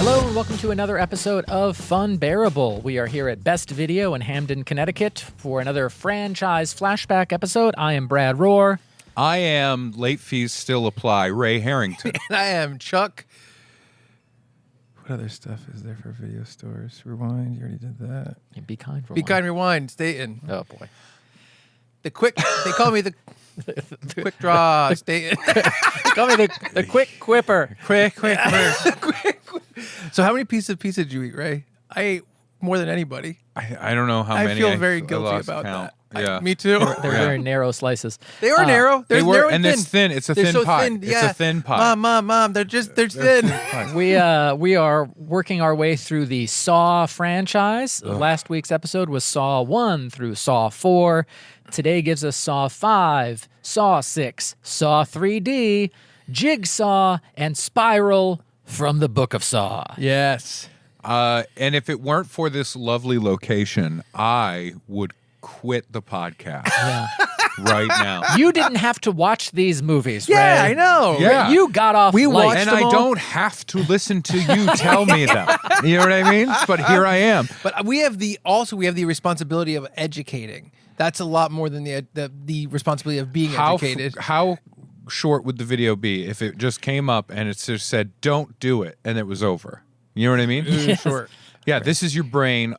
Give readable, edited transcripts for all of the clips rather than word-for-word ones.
Hello and welcome to another episode of Funbearable. We are here at Best Video in Hamden, Connecticut for another franchise flashback episode. I am Brad Rohr. I am late fees still apply, Ray Harrington. And I am Chuck. What other stuff is there for video stores? Rewind, you already did that. Yeah, Be Kind, Be Kind, Rewind, Staten. Oh boy. The quick, they call me the quick draw, Staten. Call me the quick quipper. Quick. So how many pieces of pizza did you eat, Ray? I ate more than anybody. I don't know how I many. feel very I guilty lost about count. that. Yeah. Me too. They're very narrow slices. They are narrow. They They're were, narrow and thin. it's thin. It's a They're thin so pie. thin. It's Yeah. a thin pie. Mom, they're thin. We are working our way through the Saw franchise. Last week's episode was Saw 1 through Saw 4. Today gives us Saw 5, Saw 6, Saw 3D, Jigsaw, and Spiral from the Book of Saw. Yes. And if it weren't for this lovely location, I would quit the podcast right now. You didn't have to watch these movies, Yeah, Ray. I know. Yeah. You got off We light. watched And them I all. don't have to listen to you tell me them. You know what I mean? But here I am. But we have the responsibility of educating. That's a lot more than the responsibility of being educated. How short would the video be if it just came up and it just said, "Don't do it," and it was over? You know what I mean? Short. Yeah, this is your brain.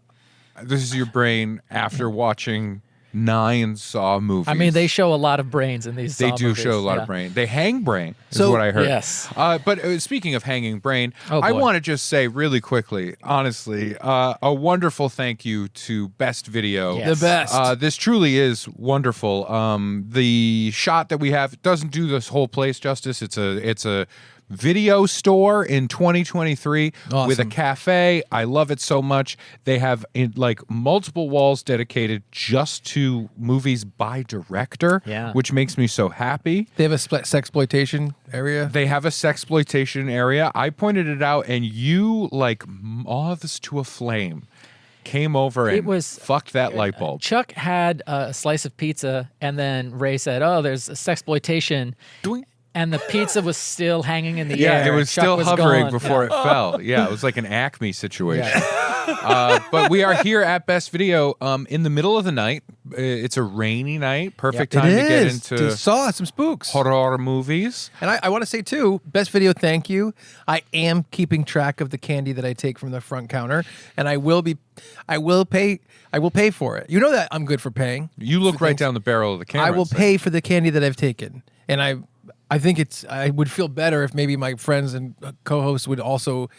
This is your brain after watching 9 Saw movies. I mean, they show a lot of brains in these Saw They do movies. show a lot Yeah. of brain. They hang brain, is So- what I heard. Yes. But speaking of hanging brain, Oh, I boy. want to just say really quickly, honestly, a wonderful thank you to Best Video. Yes. The best. This truly is wonderful. The shot that we have doesn't do this whole place justice. It's a video store in 2023 with a Awesome. cafe. I love it so much. They have multiple walls dedicated just to movies by director, Yeah. which makes me so happy. They have a sexploitation area. They have a sexploitation area. I pointed it out, and you, like moths to a flame, came over and fucked that light bulb. Chuck had a slice of pizza, and then Ray said, "Oh, there's a sexploitation." Doing- And the pizza was still hanging in the Yeah, air. it was Chuck still hovering gone. before Yeah. it fell. Yeah, it was like an Acme situation. But we are here at Best Video in the middle of the night. It's a rainy night. Perfect time to get into Saw some spooks. horror movies. And I want to say too, Best Video, thank you. I am keeping track of the candy that I take from the front counter, and I will pay for it. You know that I'm good for paying. You look for right things. down the barrel of the camera. I will and say, pay for the candy that I've taken, and I think I would feel better if maybe my friends and co-hosts would also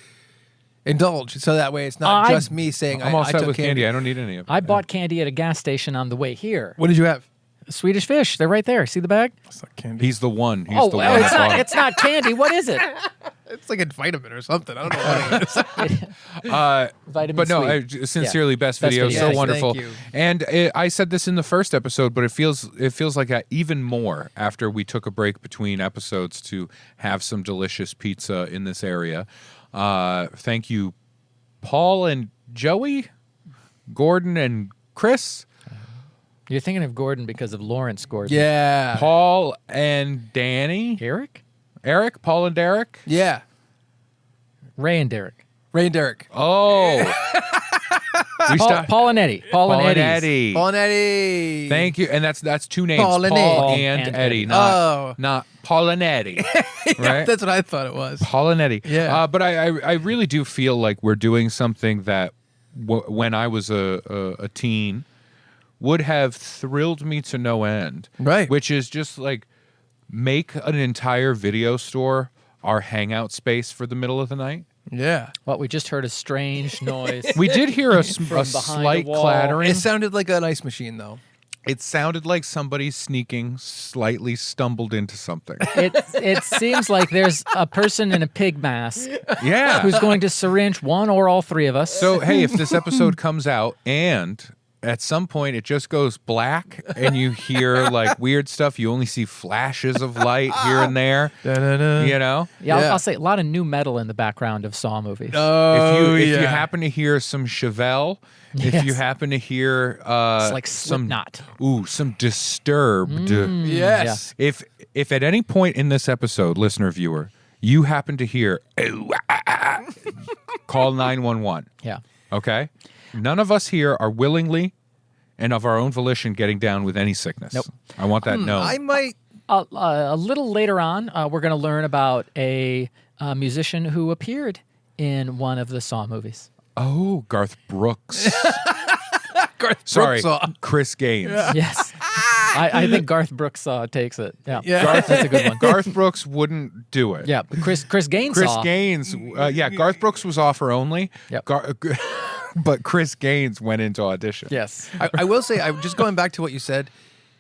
indulge, so that way it's not just me saying I'm all I set took with candy. I don't need any of it. I bought candy at a gas station on the way here. What did you have? Swedish Fish. They're right there. See the bag? It's not candy. He's the one. He's Oh, the well, one. it's that bought not. it. It's not candy. What is it? It's like a vitamin or something. I don't know what it is. Vitamin But no, Sweet. sincerely, Best Best Video, Video. so Yes, wonderful. thank you. And I said this in the first episode, but it feels like that even more after we took a break between episodes to have some delicious pizza in this area. Thank you, Paul and Joey, Gordon and Chris, You're thinking of Gordon because of Lawrence Gordon. Yeah. Paul and Danny, Eric? Paul and Derek. Yeah. Ray and Derek. Ray and Derek. Oh, we stopped. Paul and Eddie. Paul and Eddie's. Eddie. Paul and Eddie. Thank you, and that's 2 names, Paul and and Eddie. Eddie, Oh. not Paul and Eddie, right? That's what I thought it was. Paul and Eddie. Yeah. But I really do feel like we're doing something that when I was a teen would have thrilled me to no end. Right. Which is just like make an entire video store our hangout space for the middle of the night. Yeah. Well, we just heard a strange noise. We did hear a behind slight the wall. clattering. It sounded like an ice machine, though. It sounded like somebody sneaking slightly stumbled into something. It seems like there's a person in a pig mask Yeah. who's going to syringe one or all three of us. So, hey, if this episode comes out and at some point it just goes black and you hear like weird stuff, you only see flashes of light here and there, you know? yeah, yeah. I'll say a lot of new metal in the background of Saw movies. Oh, If you happen to hear some Chevelle, if you Yes. happen to hear it's like some Slipknot. some Disturbed, Yes. if at any point in this episode, listener viewer, you happen to hear call 911. Yeah. Okay? None of us here are willingly and of our own volition getting down with any sickness. Nope. I want that known. I might. A little later on, we're going to learn about a musician who appeared in one of the Saw movies. Oh, Garth Brooks. Garth Sorry, Brooks. Chris Gaines. Yes. I think Garth Brooks takes it. Yeah. Yeah. That's a good one. Garth Brooks wouldn't do it. Yeah. But Chris Gaines Chris saw. Gaines. Garth Brooks was offer only. Yep. But Chris Gaines went into audition. Yes. I will say, I'm just going back to what you said.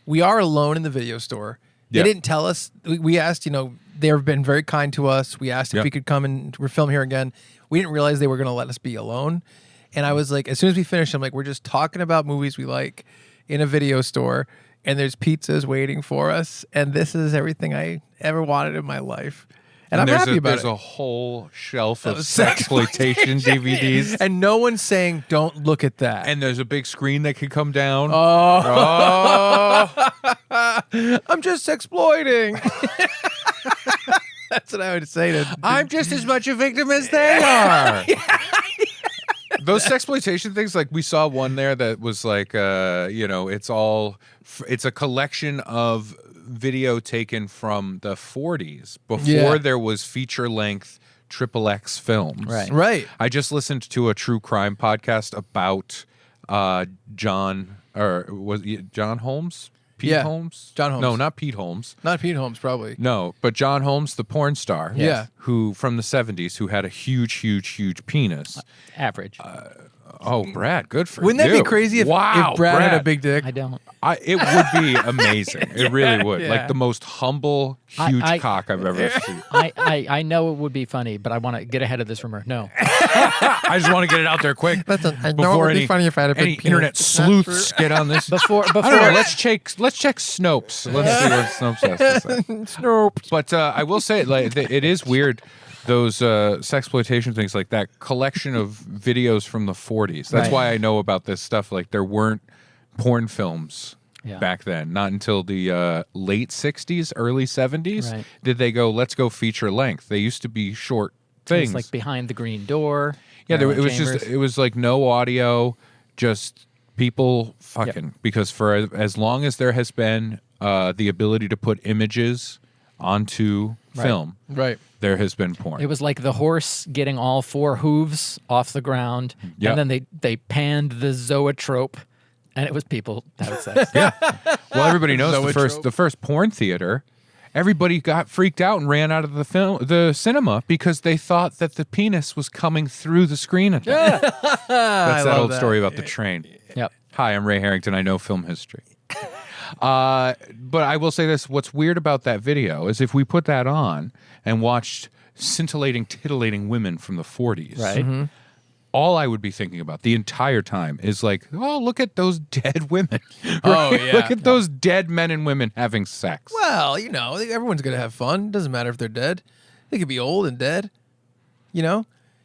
We are alone in the video store. They Yeah. didn't tell us. We asked, they've been very kind to us. We asked if Yep. we could come and film here again. We didn't realize they were going to let us be alone. And I was like, as soon as we finished, I'm like, we're just talking about movies we like in a video store, and there's pizzas waiting for us. And this is everything I ever wanted in my life. And I'm happy about there's it. a whole shelf of Sex sexploitation DVDs. And no one's saying, don't look at that. And there's a big screen that can come down. Oh. I'm just exploiting. That's what I would say to. I'm just as much a victim as they are. Those sexploitation things, like we saw one there that was like, it's a collection of video taken from the 40s before there was feature length XXX films. Right. Right. I just listened to a true crime podcast about John Holmes? Pete Yeah. Holmes? John Holmes. No, not Pete Holmes. Not Pete Holmes, probably. No, but John Holmes, the porn star. Yeah. Who, from the 70s, who had a huge, huge, huge penis. Average. Oh, Brad, good for Wouldn't you. that be crazy if Brad had a big dick? I don't. It would be amazing. It really would. yeah. Like the most humble, huge I- cock I've ever seen. I know it would be funny, but I want to get ahead of this rumor. No. I just want to get it out there quick. Listen, I know it before would be any, funny if I had a big any penis. internet It's not sleuths get on this. Before I don't know. Let's check Snopes. Snopes. Let's see what Snopes has to say. Snopes. But I will say, like, it is weird. Those sexploitation things, like that collection of videos from the 40s. That's Right. why I know about this stuff. Like there weren't porn films Yeah. back then. Not until the late 60s, early 70s Right. did they go, let's go feature length. They used to be short things. It's like Behind the Green Door. Yeah, Marilyn it was Chambers. just, it was like no audio, just people fucking. Because for as long as there has been the ability to put images onto film, Right. there has been porn. It was like the horse getting all four hooves off the ground, Yep. and then they panned the zoetrope, and it was people having sex. Well, everybody knows Zoetrope. the first porn theater. Everybody got freaked out and ran out of the cinema because they thought that the penis was coming through the screen at them. That's that love old that. story about the train. Yep. Hi, I'm Ray Harrington. I know film history. But I will say this: what's weird about that video is if we put that on and watched scintillating, titillating women from the 40s, Right. all I would be thinking about the entire time is like, oh, look at those dead women. Oh, Right? yeah. Look at those dead men and women having sex. Well, everyone's going to have fun. Doesn't matter if they're dead. They could be old and dead.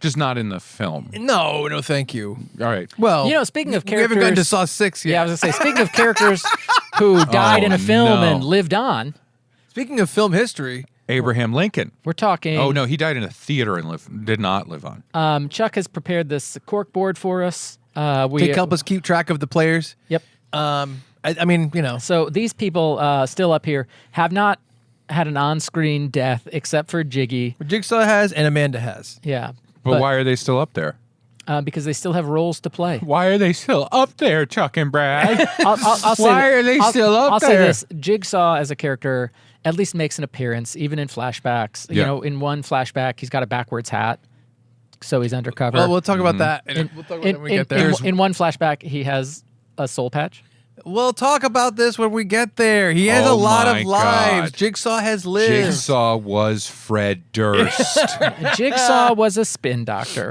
Just not in the film. No, thank you. All right. Well, Speaking of we haven't gotten to characters- Saw 6 yet. Yeah, I was gonna say. Speaking of characters who died in a film no. and lived on, Speaking of film history, Abraham Lincoln. we're talking. Oh, no, he died in a theater and did not live on. Chuck has prepared this cork board for us. We to help us keep track of the players. Yep. I mean, So these people still up here have not had an on-screen death except for Jiggy. Jigsaw has and Amanda has. Yeah. But why are they still up there? Because they still have roles to play. Why are they still up there, Chuck and Brad? I'll say Why thi- are they I'll- still up I'll say there? this: Jigsaw as a character at least makes an appearance, even in flashbacks. You Yeah. know, in one flashback, he's got a backwards hat, so he's undercover. Well, we'll talk about that. And we'll talk about that when we get there. in one flashback, he has a soul patch. We'll talk about this when we get there. He has a Oh lot my of lives. God. Jigsaw has lived. Jigsaw was Fred Durst. Jigsaw was a spin doctor.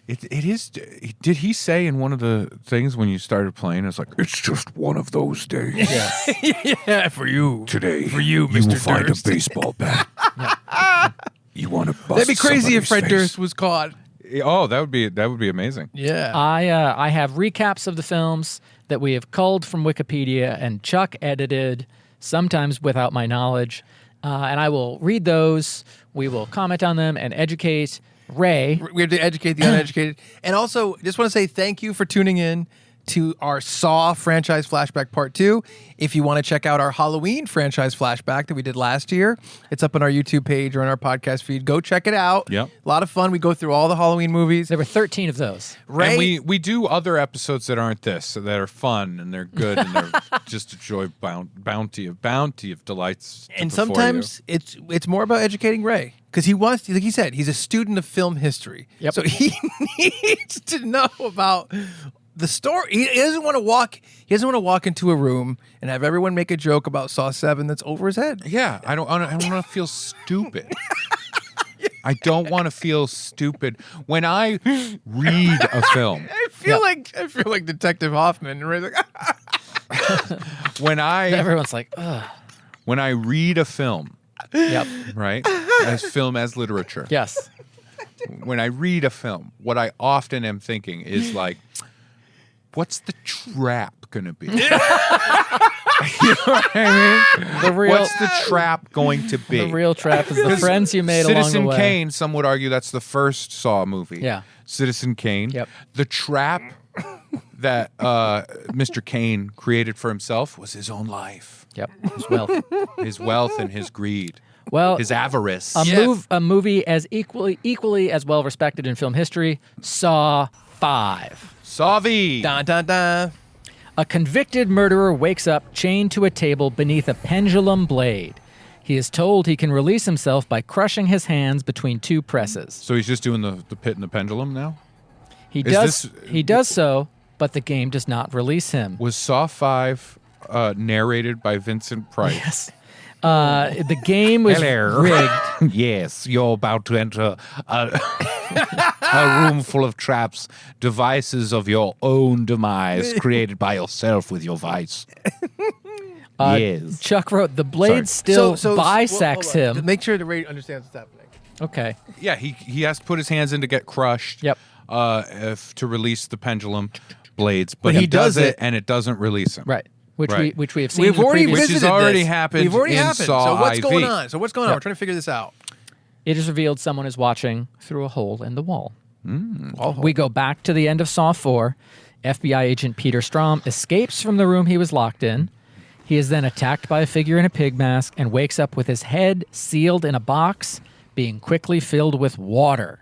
It is. Did he say in one of the things when you started playing? It's like it's just one of those days. Yeah, for you. Today, For you, will Mr. find Durst. a baseball bat. You want to bust? That'd be crazy if somebody's Fred face. Durst was caught. Oh, that would be amazing. Yeah. I have recaps of the films that we have culled from Wikipedia and Chuck edited, sometimes without my knowledge. And I will read those. We will comment on them and educate Ray. We have to educate the uneducated. And also, just want to say thank you for tuning in to our Saw Franchise Flashback Part 2. If you want to check out our Halloween Franchise Flashback that we did last year, it's up on our YouTube page or on our podcast feed. Go check it out. Yep. A lot of fun. We go through all the Halloween movies. There were 13 of those. Ray, And we do other episodes that aren't this, so that are fun and they're good and they're just a joy bounty of delights. and before sometimes it's more about educating Ray. Because he wants, like he said, he's a student of film history. Yep. So he needs to know about the story. He doesn't want to walk. He doesn't want to walk into a room and have everyone make a joke about Saw 7 that's over his head. Yeah, I don't want to feel stupid. I don't want to feel stupid when I read a film. I feel like Detective Hoffman. And Ray's like, Everyone's like, ugh. when I read a film, Yep. right, as literature. Yes. When I read a film, what I often am thinking is like, what's the trap going to be? You know what I mean? What's the trap going to be? The real trap is the friends you made along the Citizen way. Kane, some would argue that's the first Saw movie. Yeah. Citizen Kane. Yep. The trap that Mr. Kane created for himself was his own life, Yep. His wealth. his wealth and his greed, Well, his avarice. a movie as equally as well respected in film history, Saw 5. Saw V. dun, dun, dun. A convicted murderer wakes up chained to a table beneath a pendulum blade. He is told he can release himself by crushing his hands between two presses. So he's just doing the pit and the pendulum now? He Is does so, but the game does not release him. Was Saw 5 narrated by Vincent Price? Yes. The game was rigged. Yes, you're about to enter a room full of traps, devices of your own demise created by yourself with your vice. Yes. Chuck wrote, the blade still bisects hold on. him. Make sure the Ray understands what's happening. Okay. Yeah, he has to put his hands in to get crushed. Yep. To release the pendulum blades, but When he he does does it it- and it doesn't release him. Right. Which Right. we have seen. We've in the already previous- Which has visited already this. happened We've already in happened. Saw So what's IV. going on? What's going on? Yep. We're trying to figure this out. It is revealed someone is watching through a hole in the wall. All We go back to the end of Saw 4. FBI agent Peter Strom escapes from the room he was locked in. He is then attacked by a figure in a pig mask and wakes up with his head sealed in a box, being quickly filled with water.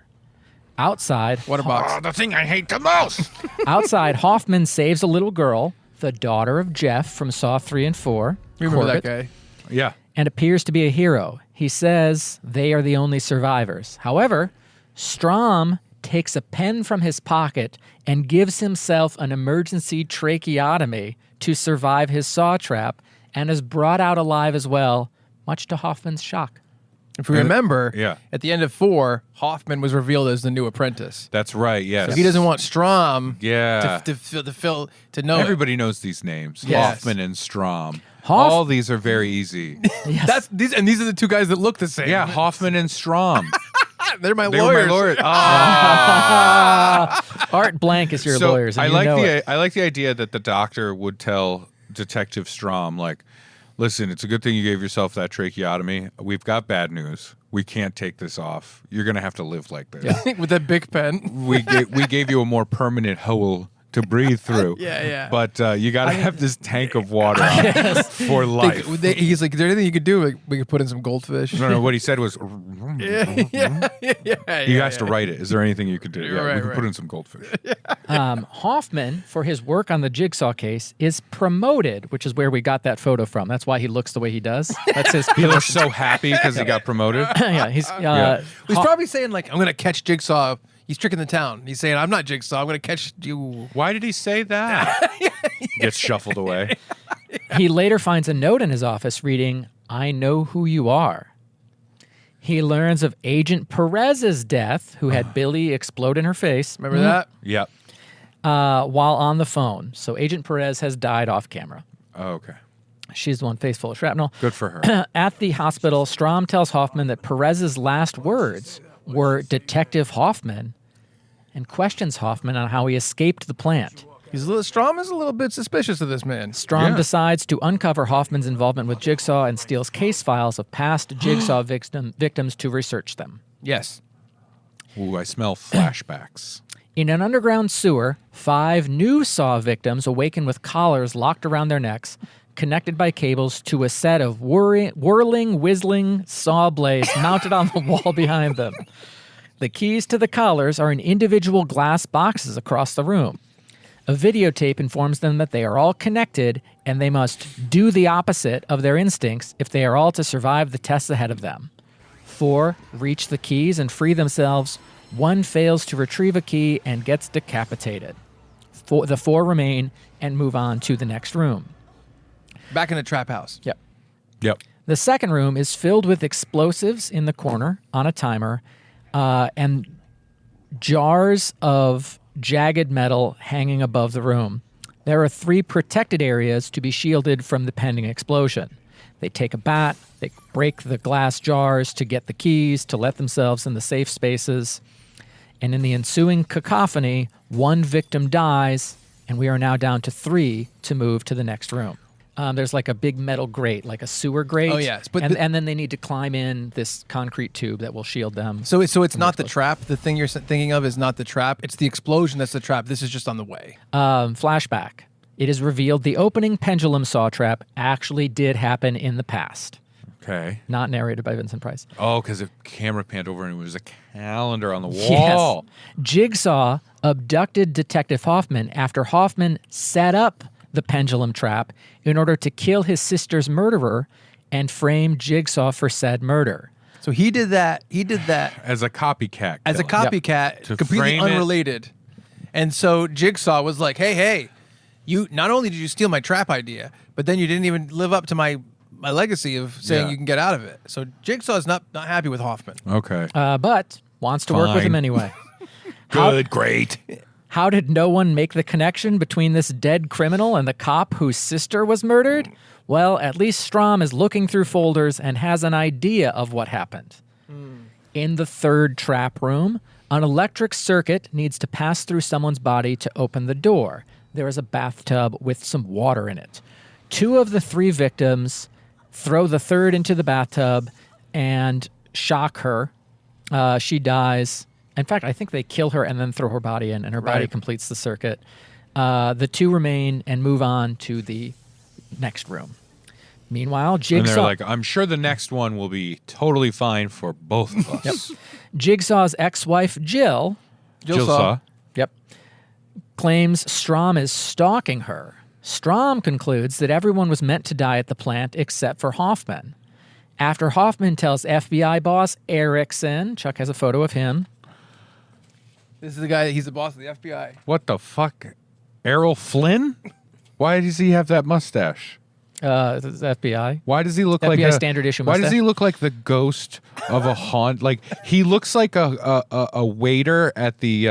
Outside, Water box. The thing I hate the most. outside, Hoffman saves a little girl, the daughter of Jeff from Saw 3 and 4, You remember Corbett, that guy? Yeah. and appears to be a hero. He says they are the only survivors. However, Strom takes a pen from his pocket and gives himself an emergency tracheotomy to survive his saw trap and is brought out alive as well, much to Hoffman's shock. If we remember, yeah. at the end of 4, Hoffman was revealed as the new apprentice. That's right. Yes. So he doesn't want Strom Yeah. to know. Everybody knows these names. Yes. Hoffman and Strom. Hoff- All these are very easy. Yes. These are the two guys that look the same. Yeah, Hoffman and Strom. They're my They were lawyers. my lawyers. Art Blank is your So lawyers. And I you like know the it. I like the idea that the doctor would tell Detective Strom, like, listen, it's a good thing you gave yourself that tracheotomy. We've got bad news. We can't take this off. You're gonna have to live like this. With that big pen. We gave you a more permanent hole to breathe through. Yeah. But you got to have this tank of water for life. He's like, is there anything you could do? Like, we could put in some goldfish. No, what he said was, yeah. he has to write it. Is there anything you could do? You're Yeah, right, we could put right. in some goldfish. Hoffman, for his work on the Jigsaw case, is promoted, which is where we got that photo from. That's why he looks the way he does. That's his. He looks so happy because he got promoted. Yeah, he's. He's probably saying, like, I'm going to catch Jigsaw. He's tricking the town. He's saying, I'm not Jigsaw. I'm going to catch you. Why did he say that? Gets shuffled away. He later finds a note in his office reading, "I know who you are." He learns of Agent Perez's death, who had Billy explode in her face. Remember that? Yep. While on the phone. So Agent Perez has died off camera. Oh, okay. She's the one face full of shrapnel. Good for her. At the hospital, Strom tells Hoffman that Perez's last words were Detective Hoffman and questions Hoffman on how he escaped the plant. Strom is a little bit suspicious of this man. Strom Yeah. decides to uncover Hoffman's involvement with Jigsaw and steals case files of past Jigsaw victims to research them. Yes. Ooh, I smell flashbacks. In an underground sewer, 5 new Saw victims awaken with collars locked around their necks, connected by cables to a set of whirling, whistling saw blades mounted on the wall behind them. The keys to the collars are in individual glass boxes across the room. A videotape informs them that they are all connected and they must do the opposite of their instincts if they are all to survive the tests ahead of them. 4 reach the keys and free themselves. 1 fails to retrieve a key and gets decapitated. The 4 remain and move on to the next room. Back in the trap house. Yep. Yep. The second room is filled with explosives in the corner on a timer, and jars of jagged metal hanging above the room. There are 3 protected areas to be shielded from the pending explosion. They take a bat, they break the glass jars to get the keys to let themselves in the safe spaces. And in the ensuing cacophony, 1 victim dies, and we are now down to 3 to move to the next room. There's like a big metal grate, like a sewer grate. Oh, yes. But and then they need to climb in this concrete tube that will shield them. So it's not the trap. The thing you're thinking of is not the trap. It's the explosion that's the trap. This is just on the way. Flashback. It is revealed the opening pendulum saw trap actually did happen in the past. Okay. Not narrated by Vincent Price. Oh, because the camera panned over and it was a calendar on the Yes. wall. Jigsaw abducted Detective Hoffman after Hoffman set up the pendulum trap in order to kill his sister's murderer and frame Jigsaw for said murder. So he did that. As a copycat. As a killer. copycat, To completely frame it. unrelated. And so Jigsaw was like, hey, you not only did you steal my trap idea, but then you didn't even live up to my legacy of saying Yeah. you can get out of it. So Jigsaw's not happy with Hoffman. Okay. But wants to work with him Fine. anyway. Good, great. How did no one make the connection between this dead criminal and the cop whose sister was murdered? Well, at least Strom is looking through folders and has an idea of what happened. In the third trap room, an electric circuit needs to pass through someone's body to open the door. There is a bathtub with some water in it. 2 of the 3 victims throw the third into the bathtub and shock her. She dies. In fact, I think they kill her and then throw her body in, and her body Right. completes the circuit. The 2 remain and move on to the next room. Meanwhile, And Jigsaw... they're like, I'm sure the next one will be totally fine for both of us. Jigsaw's ex-wife, Jill, Jigsaw. claims Strom is stalking her. Strom concludes that everyone was meant to die at the plant except for Hoffman. After Hoffman tells FBI boss Erickson, Chuck has a photo of him. This is the guy. He's the boss of the FBI. What the fuck? Errol Flynn? Why does he have that mustache? This is FBI. Why does he look like FBI a standard issue Why does mustache. he look like the ghost of a haunt? Like he looks like a waiter at the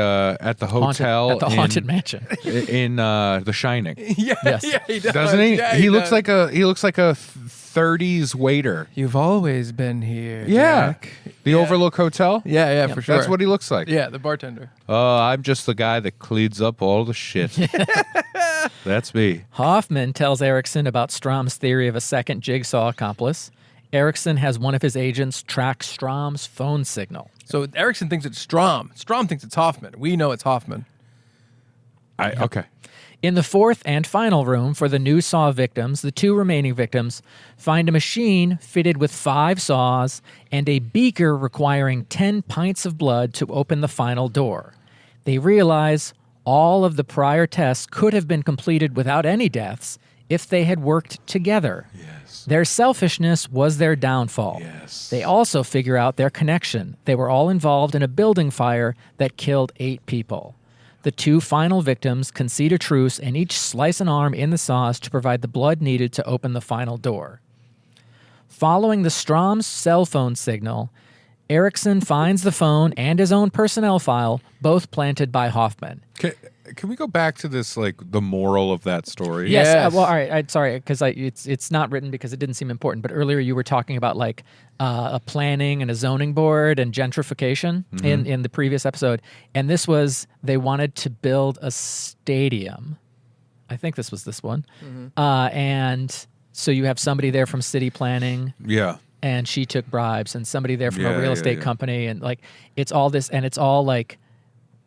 hotel At the haunted mansion. in The Shining. Yeah, Yes. yeah, he does. Doesn't he? Yeah, he looks does. like a 30s waiter. You've always been here. Yeah. Jack. The Yeah. Overlook Hotel? Yeah, for sure. That's what he looks like. Yeah, the bartender. Oh, I'm just the guy that cleans up all the shit. That's me. Hoffman tells Erickson about Strom's theory of a second Jigsaw accomplice. Erickson has one of his agents track Strom's phone signal. So Erickson thinks it's Strom. Strom thinks it's Hoffman. We know it's Hoffman. Okay. In the fourth and final room for the new saw victims, the 2 remaining victims find a machine fitted with 5 saws and a beaker requiring 10 pints of blood to open the final door. They realize all of the prior tests could have been completed without any deaths if they had worked together. Yes. Their selfishness was their downfall. Yes. They also figure out their connection. They were all involved in a building fire that killed 8 people. The 2 final victims concede a truce and each slice an arm in the saws to provide the blood needed to open the final door. Following the Strom's cell phone signal, Erickson finds the phone and his own personnel file, both planted by Hoffman. Can we go back to this, like, the moral of that story? Yes. Yes. Well, all right. Sorry, because it's not written because it didn't seem important. But earlier you were talking about like a planning and a zoning board and gentrification in the previous episode, and this was they wanted to build a stadium. I think this was this one, and so you have somebody there from city planning. Yeah. and she took bribes, and somebody there from Yeah, a real yeah, estate yeah. company, and like it's all this, and it's all like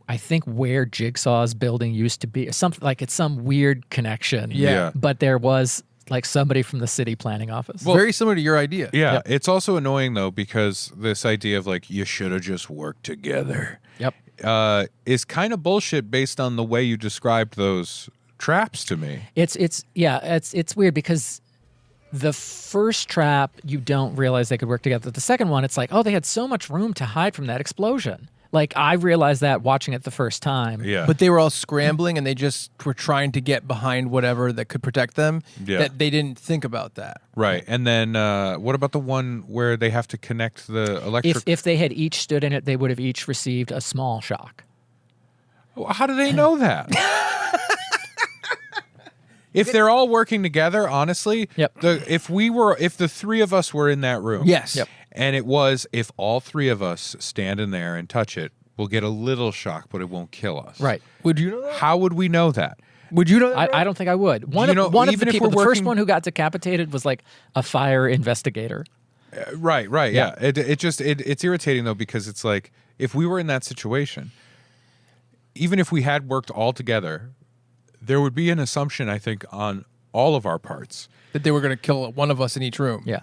I think where Jigsaw's building used to be, something like it's some weird connection. Yeah. But there was like somebody from the city planning office. Very similar to your idea. Yeah, Yep. it's also annoying though because this idea of like you should have just worked together Yep. is kind of bullshit based on the way you described those traps to me. It's weird because the first trap you don't realize they could work together. The second one, it's like, oh, they had so much room to hide from that explosion. Like I realized that watching it the first time. Yeah, But they were all scrambling and they just were trying to get behind whatever that could protect them. Yeah. That they didn't think about that. right. And then what about the one where they have to connect the electric? If they had each stood in it, they would have each received a small shock. How do they know that? If they're all working together, honestly, Yep. if the three of us were in that room, Yes. Yep. and it was if all three of us stand in there and touch it, we'll get a little shock, but it won't kill us. Right. Would you know that? How would we know that? Would you know that? I don't think I would. One You know, of the even if people, we're the first working- one who got decapitated was like a fire investigator. Right. Yeah. It's irritating though because it's like if we were in that situation, even if we had worked all together, there would be an assumption I think on all of our parts. That they were going to kill one of us in each room. Yeah.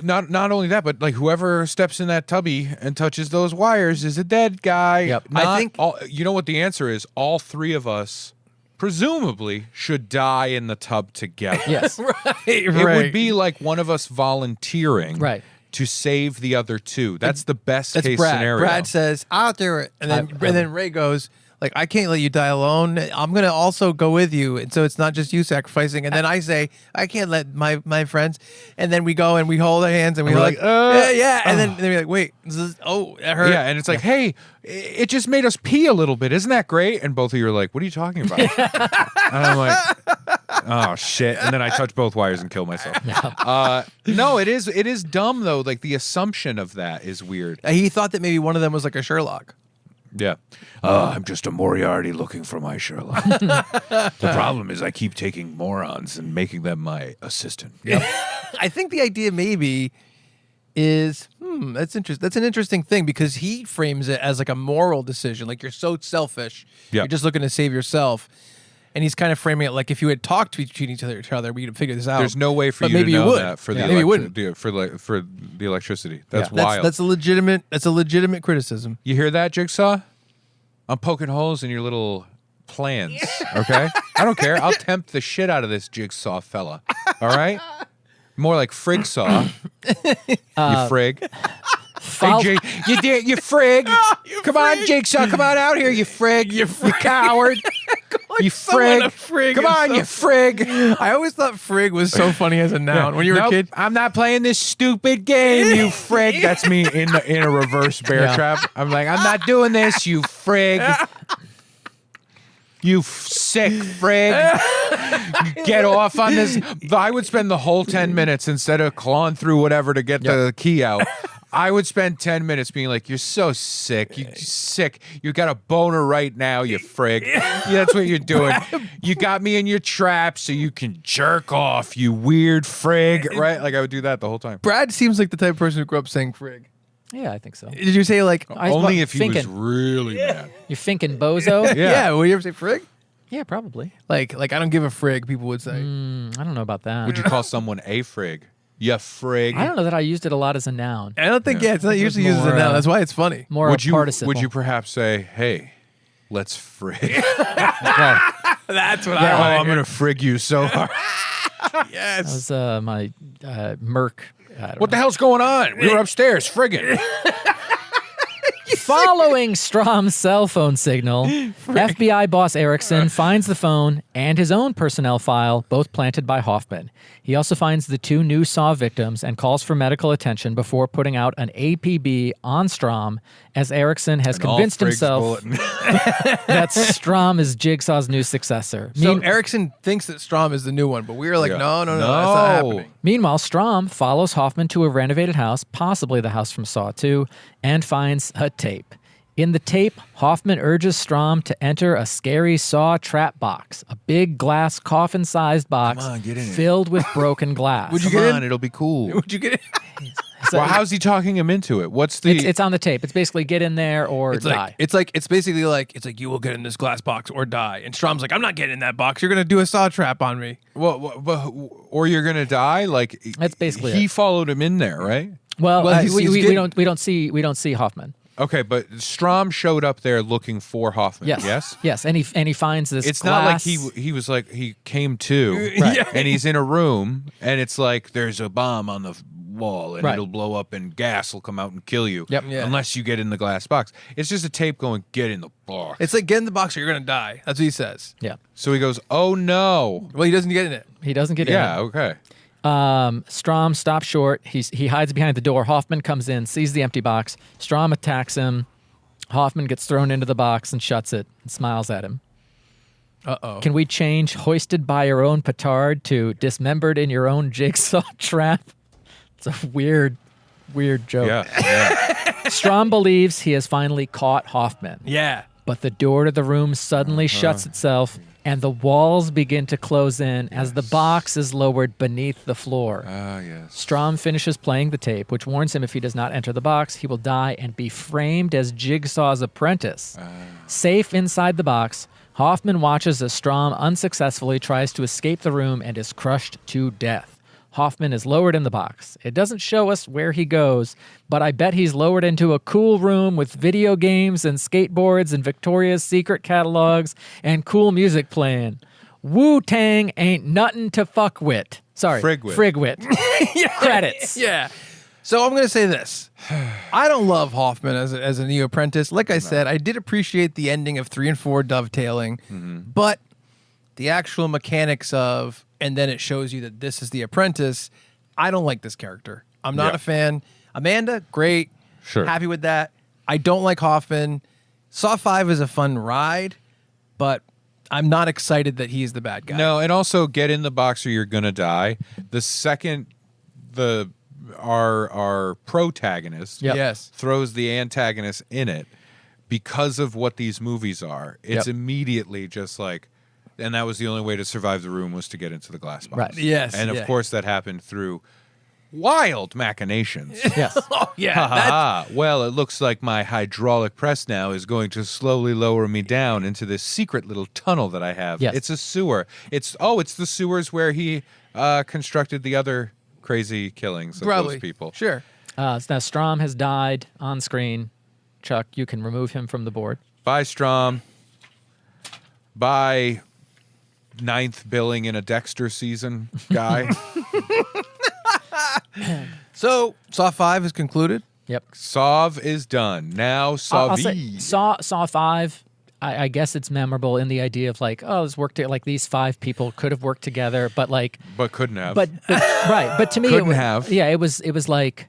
Not only that, but like whoever steps in that tubby and touches those wires is a dead guy. Yep. I think- you know what the answer is. All three of us presumably should die in the tub together. Yes. It would be like one of us volunteering Right. to save the other two. That's the best That's case Brad. scenario. Brad says, "I'll do it," and then Ray goes, "Like I can't let you die alone. I'm gonna also go with you." And so it's not just you sacrificing. And then I say, "I can't let my friends." And then we go and we hold our hands and we're like, yeah. And then we're like, "Wait, that hurt." Yeah, and it's like, hey, it just made us pee a little bit. Isn't that great? And both of you are like, what are you talking about? And I'm like, oh, shit. And then I touch both wires and kill myself. No, it is dumb, though. Like, the assumption of that is weird. He thought that maybe one of them was like a Sherlock. Yeah. I'm just a Moriarty looking for my Sherlock. The problem is I keep taking morons and making them my assistant. I think the idea maybe is that's interesting. That's an interesting thing because he frames it as like a moral decision. Like you're so selfish, Yeah. you're just looking to save yourself. And he's kind of framing it like if you had talked to each other, we could figure this out. There's no way for But you maybe to you know would. that for Yeah. the Maybe you wouldn't. for the electricity. That's Yeah. wild. That's a legitimate criticism. You hear that, Jigsaw? I'm poking holes in your little plans, okay? I don't care. I'll tempt the shit out of this Jigsaw fella, all right? More like Frigsaw. You frig. Fol- Hey, you frig. Come on, Jigsaw. Come on out here, you frig. You coward. You someone frig. a frig Come is on, so- you frig. I always thought frig was so funny as a noun. When you were Nope, a kid, I'm not playing this stupid game, you frig. That's me in a reverse bear Yeah. trap. I'm like, I'm not doing this, you frig. You sick frig. Get off on this. I would spend the whole 10 minutes instead of clawing through whatever to get the key out. I would spend 10 minutes being like, you're so sick. You sick. You got a boner right now, you frig. Yeah, that's what you're doing. You got me in your trap so you can jerk off, you weird frig. Right? Like I would do that the whole time. Brad seems like the type of person who grew up saying frig. Yeah, I think so. Did you say like, I- Only if he was thinking. really mad. You're thinking bozo? yeah. Would you ever say frig? Yeah, probably. Like I don't give a frig, people would say. I don't know about that. Would you call someone a frig? Ya frig. I don't know that I used it a lot as a noun. I don't think, it's not usually used as a more, noun. That's why it's funny. More Would a participle. would you perhaps say, hey, let's frig? That's what I'm going to frig you so hard. That Yes. was my Merc. What the hell's going on? We were upstairs frigging. Following Strom's cell phone signal, FBI boss Erickson finds the phone and his own personnel file, both planted by Hoffman. He also finds the two new Saw victims and calls for medical attention before putting out an APB on Strom, as Erickson has convinced himself that Strom is Jigsaw's new successor. So Erickson thinks that Strom is the new one, but we were like, Yeah. no, that's not happening. Meanwhile, Strom follows Hoffman to a renovated house, possibly the house from Saw 2, and finds a tape. In the tape, Hoffman urges Strom to enter a scary Saw trap box, a big glass coffin-sized box Come on, get in it. filled with broken glass. Would you Come get on, in? it'll be cool. Would you get it? So Well, how's he talking him into it? What's the? it's on the tape. It's basically get in there or It's die. like it's basically like you will get in this glass box or die. And Strom's like, I'm not getting in that box. You're gonna do a saw trap on me. or you're gonna die. Like That's basically he it. followed him in there, right? Well, he's we getting- don't see Hoffman. Okay, but Strom showed up there looking for Hoffman. Yes. Yes. Yes, and he finds this. It's not like glass- he was like he came to, Right. and he's in a room, and it's like there's a bomb on the wall, and Right. it'll blow up, and gas will come out and kill you. Yep. Yeah. Unless you get in the glass box. It's just a tape going, get in the box. It's like get in the box or you're gonna die. That's what he says. Yeah, So he goes, oh no. Well, he doesn't get in it. he doesn't get Yeah. in. Okay. Strom stops short. He hides behind the door. Hoffman comes in, sees the empty box. Strom attacks him. Hoffman gets thrown into the box and shuts it and smiles at him. Uh-oh. Can we change hoisted by your own petard to dismembered in your own jigsaw trap? It's a weird joke. Yeah. Strom believes he has finally caught Hoffman, Yeah. but the door to the room suddenly shuts itself and the walls begin to close in as the box is lowered beneath the floor. Ah, yes. Strom finishes playing the tape, which warns him if he does not enter the box, he will die and be framed as Jigsaw's apprentice. Safe inside the box, Hoffman watches as Strom unsuccessfully tries to escape the room and is crushed to death. Hoffman is lowered in the box. It doesn't show us where he goes, but I bet he's lowered into a cool room with video games and skateboards and Victoria's Secret catalogs and cool music playing. Wu-Tang ain't nothing to fuck with. Sorry. Frigwit. Credits. Yeah. So I'm going to say this. I don't love Hoffman as a new apprentice. Like I said, I did appreciate the ending of 3 and 4 dovetailing, but the actual mechanics of, and then it shows you that this is the apprentice, I don't like this character. I'm not Yeah. a fan. Amanda, great. Sure. Happy with that. I don't like Hoffman. Saw 5 is a fun ride, but I'm not excited that he's the bad guy. No, and also get in the box or you're gonna die. The second our protagonist Yep. Yes. throws the antagonist in it, because of what these movies are, it's Yep. immediately just like, and that was the only way to survive the room was to get into the glass box. Right. Yes, And of yeah. course that happened through wild machinations. Yes. Oh, yeah. Ha that's- ha ha. Well, it looks like my hydraulic press now is going to slowly lower me down into this secret little tunnel that I have. Yes. It's a sewer. It's the sewers where he constructed the other crazy killings of Probably. those people. Sure. So now Strom has died on screen. Chuck, you can remove him from the board. Bye, Strom. Bye, 9th billing in a Dexter season guy. So Saw 5 is concluded. Yep. Sov is done. Now Saw I'll V. say Saw 5. I guess it's memorable in the idea of like, oh, this worked. Like these 5 people could have worked together, but like, But couldn't have. but right. But to me, Couldn't have. Yeah, it was like,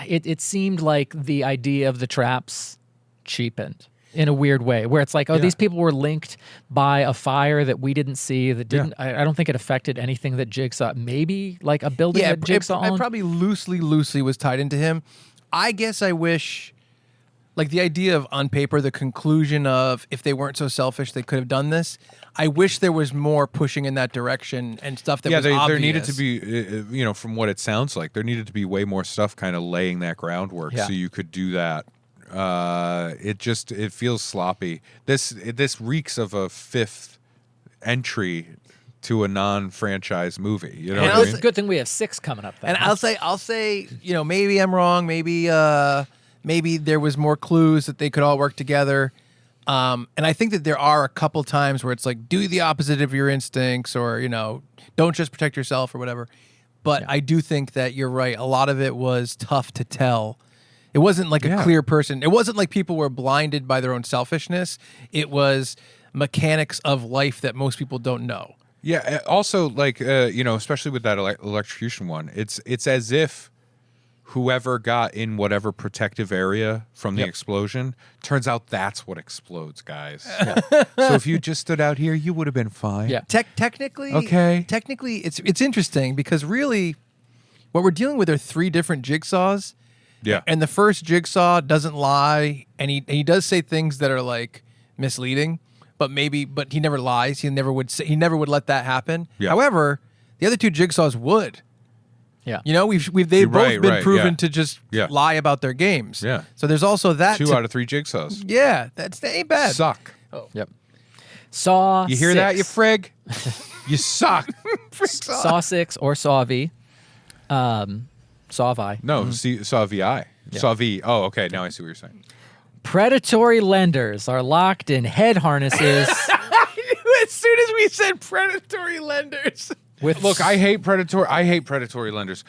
it seemed like the idea of the traps cheapened in a weird way, where it's like, oh, these people were linked by a fire that we didn't see. That didn't. I don't think it affected anything that Jigsaw. Maybe like a building Yeah, that Jigsaw it owned. probably loosely was tied into him. I guess I wish, like the idea of on paper, the conclusion of if they weren't so selfish, they could have done this. I wish there was more pushing in that direction and stuff that was obvious. there needed to be, from what it sounds like, there needed to be way more stuff kind of laying that groundwork Yeah. so you could do that. It feels sloppy. This reeks of a 5th entry to a non-franchise movie. You know And what I'll I It's mean? a good thing we have 6 coming up. Then, And huh? I'll say, maybe I'm wrong. Maybe there was more clues that they could all work together. And I think that there are a couple times where it's like, do the opposite of your instincts, or don't just protect yourself or whatever. But I do think that you're right. A lot of it was tough to tell. It wasn't like a clear person. It wasn't like people were blinded by their own selfishness. It was mechanics of life that most people don't know. Yeah. Also, like especially with that electrocution one, it's as if whoever got in whatever protective area from the explosion, turns out that's what explodes, guys. So if you just stood out here, you would have been fine. Yeah. Technically, Okay. it's interesting because really, what we're dealing with are 3 different jigsaws. Yeah. And the first Jigsaw doesn't lie, and he does say things that are like misleading, but he never lies. He never would let that happen. Yeah. However, the other 2 Jigsaws would. Yeah. You know, they've both been proven yeah. to just Yeah. lie about their games. Yeah. So there's also that. 2 out of 3 Jigsaws. Yeah, that ain't bad. Suck. Yep. Saw. You hear 6. that, you frig? You suck. Saw 6 or Saw V. Saw Vi. No, Saw VI. Saw V. Oh, okay. Now I see what you're saying. Predatory lenders are locked in head harnesses. As soon as we said predatory lenders. Look, I hate predatory lenders.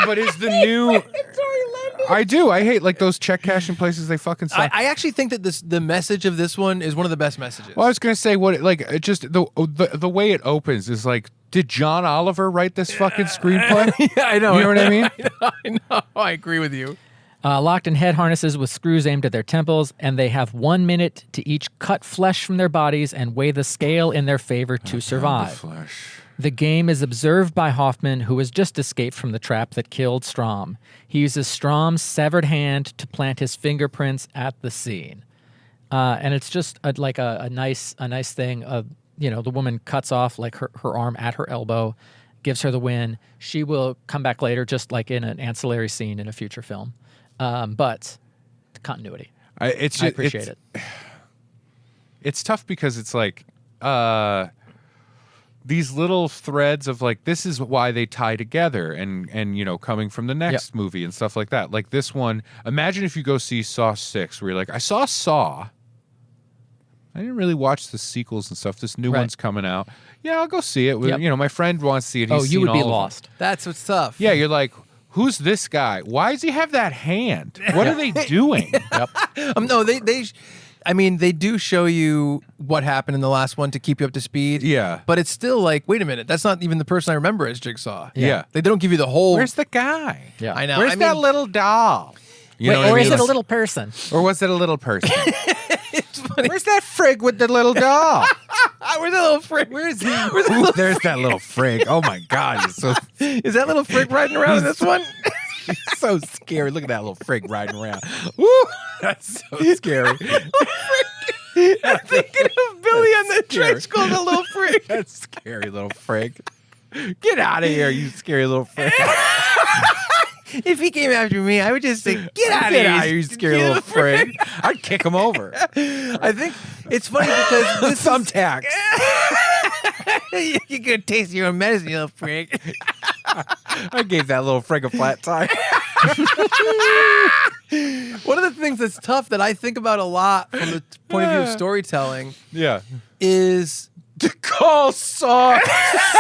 But is the new Predatory lenders. I do. I hate like those check cashing places. They fucking suck. I actually think that the message of this one is one of the best messages. Well, I was gonna say the way it opens is like, did John Oliver write this fucking screenplay? Yeah, I know. You know what I mean? I know. I agree with you. Locked in head harnesses with screws aimed at their temples, and they have 1 minute to each cut flesh from their bodies and weigh the scale in their favor to survive. Flesh. The game is observed by Hoffman, who has just escaped from the trap that killed Strom. He uses Strom's severed hand to plant his fingerprints at the scene, and it's just a nice thing. The woman cuts off like her arm at her elbow, gives her the win. She will come back later, just like in an ancillary scene in a future film. But the continuity, I appreciate it. It's tough because it's like these little threads of like, this is why they tie together, and coming from the next movie and stuff like that. Like this one, imagine if you go see Saw 6, where you're like, I saw Saw. I didn't really watch the sequels and stuff. This new one's coming out. Yeah, I'll go see it. My friend wants to see it. He's you seen would be all of lost. them. That's what's tough. Yeah, you're like, who's this guy? Why does he have that hand? What are they doing? No, they do show you what happened in the last one to keep you up to speed. Yeah. But it's still like, wait a minute, that's not even the person I remember as Jigsaw. Yeah. They don't give you the whole. Where's the guy? Yeah. I know. Where's that little doll? You know what I or mean? is it a little person? Or was it a little person? It's funny. Where's that frig with the little doll? Where's that little frig? Where is he? Ooh, there's that little frig. Oh my God, he's so Is that little frig riding around in this one? so scary. Look at that little frig riding around. Woo, that's so scary. I'm thinking of Billy on the trench called a little frig. That scary little frig. Get out of here, you scary little frig. If he came after me, I would just say, get out of here, you scary little frig. I'd kick him over. I think it's funny because this thumbtacks. You could taste your own medicine, you little frig. I gave that little frig a flat tire. One of the things that's tough that I think about a lot from the point of view of storytelling Yeah. is To call Saw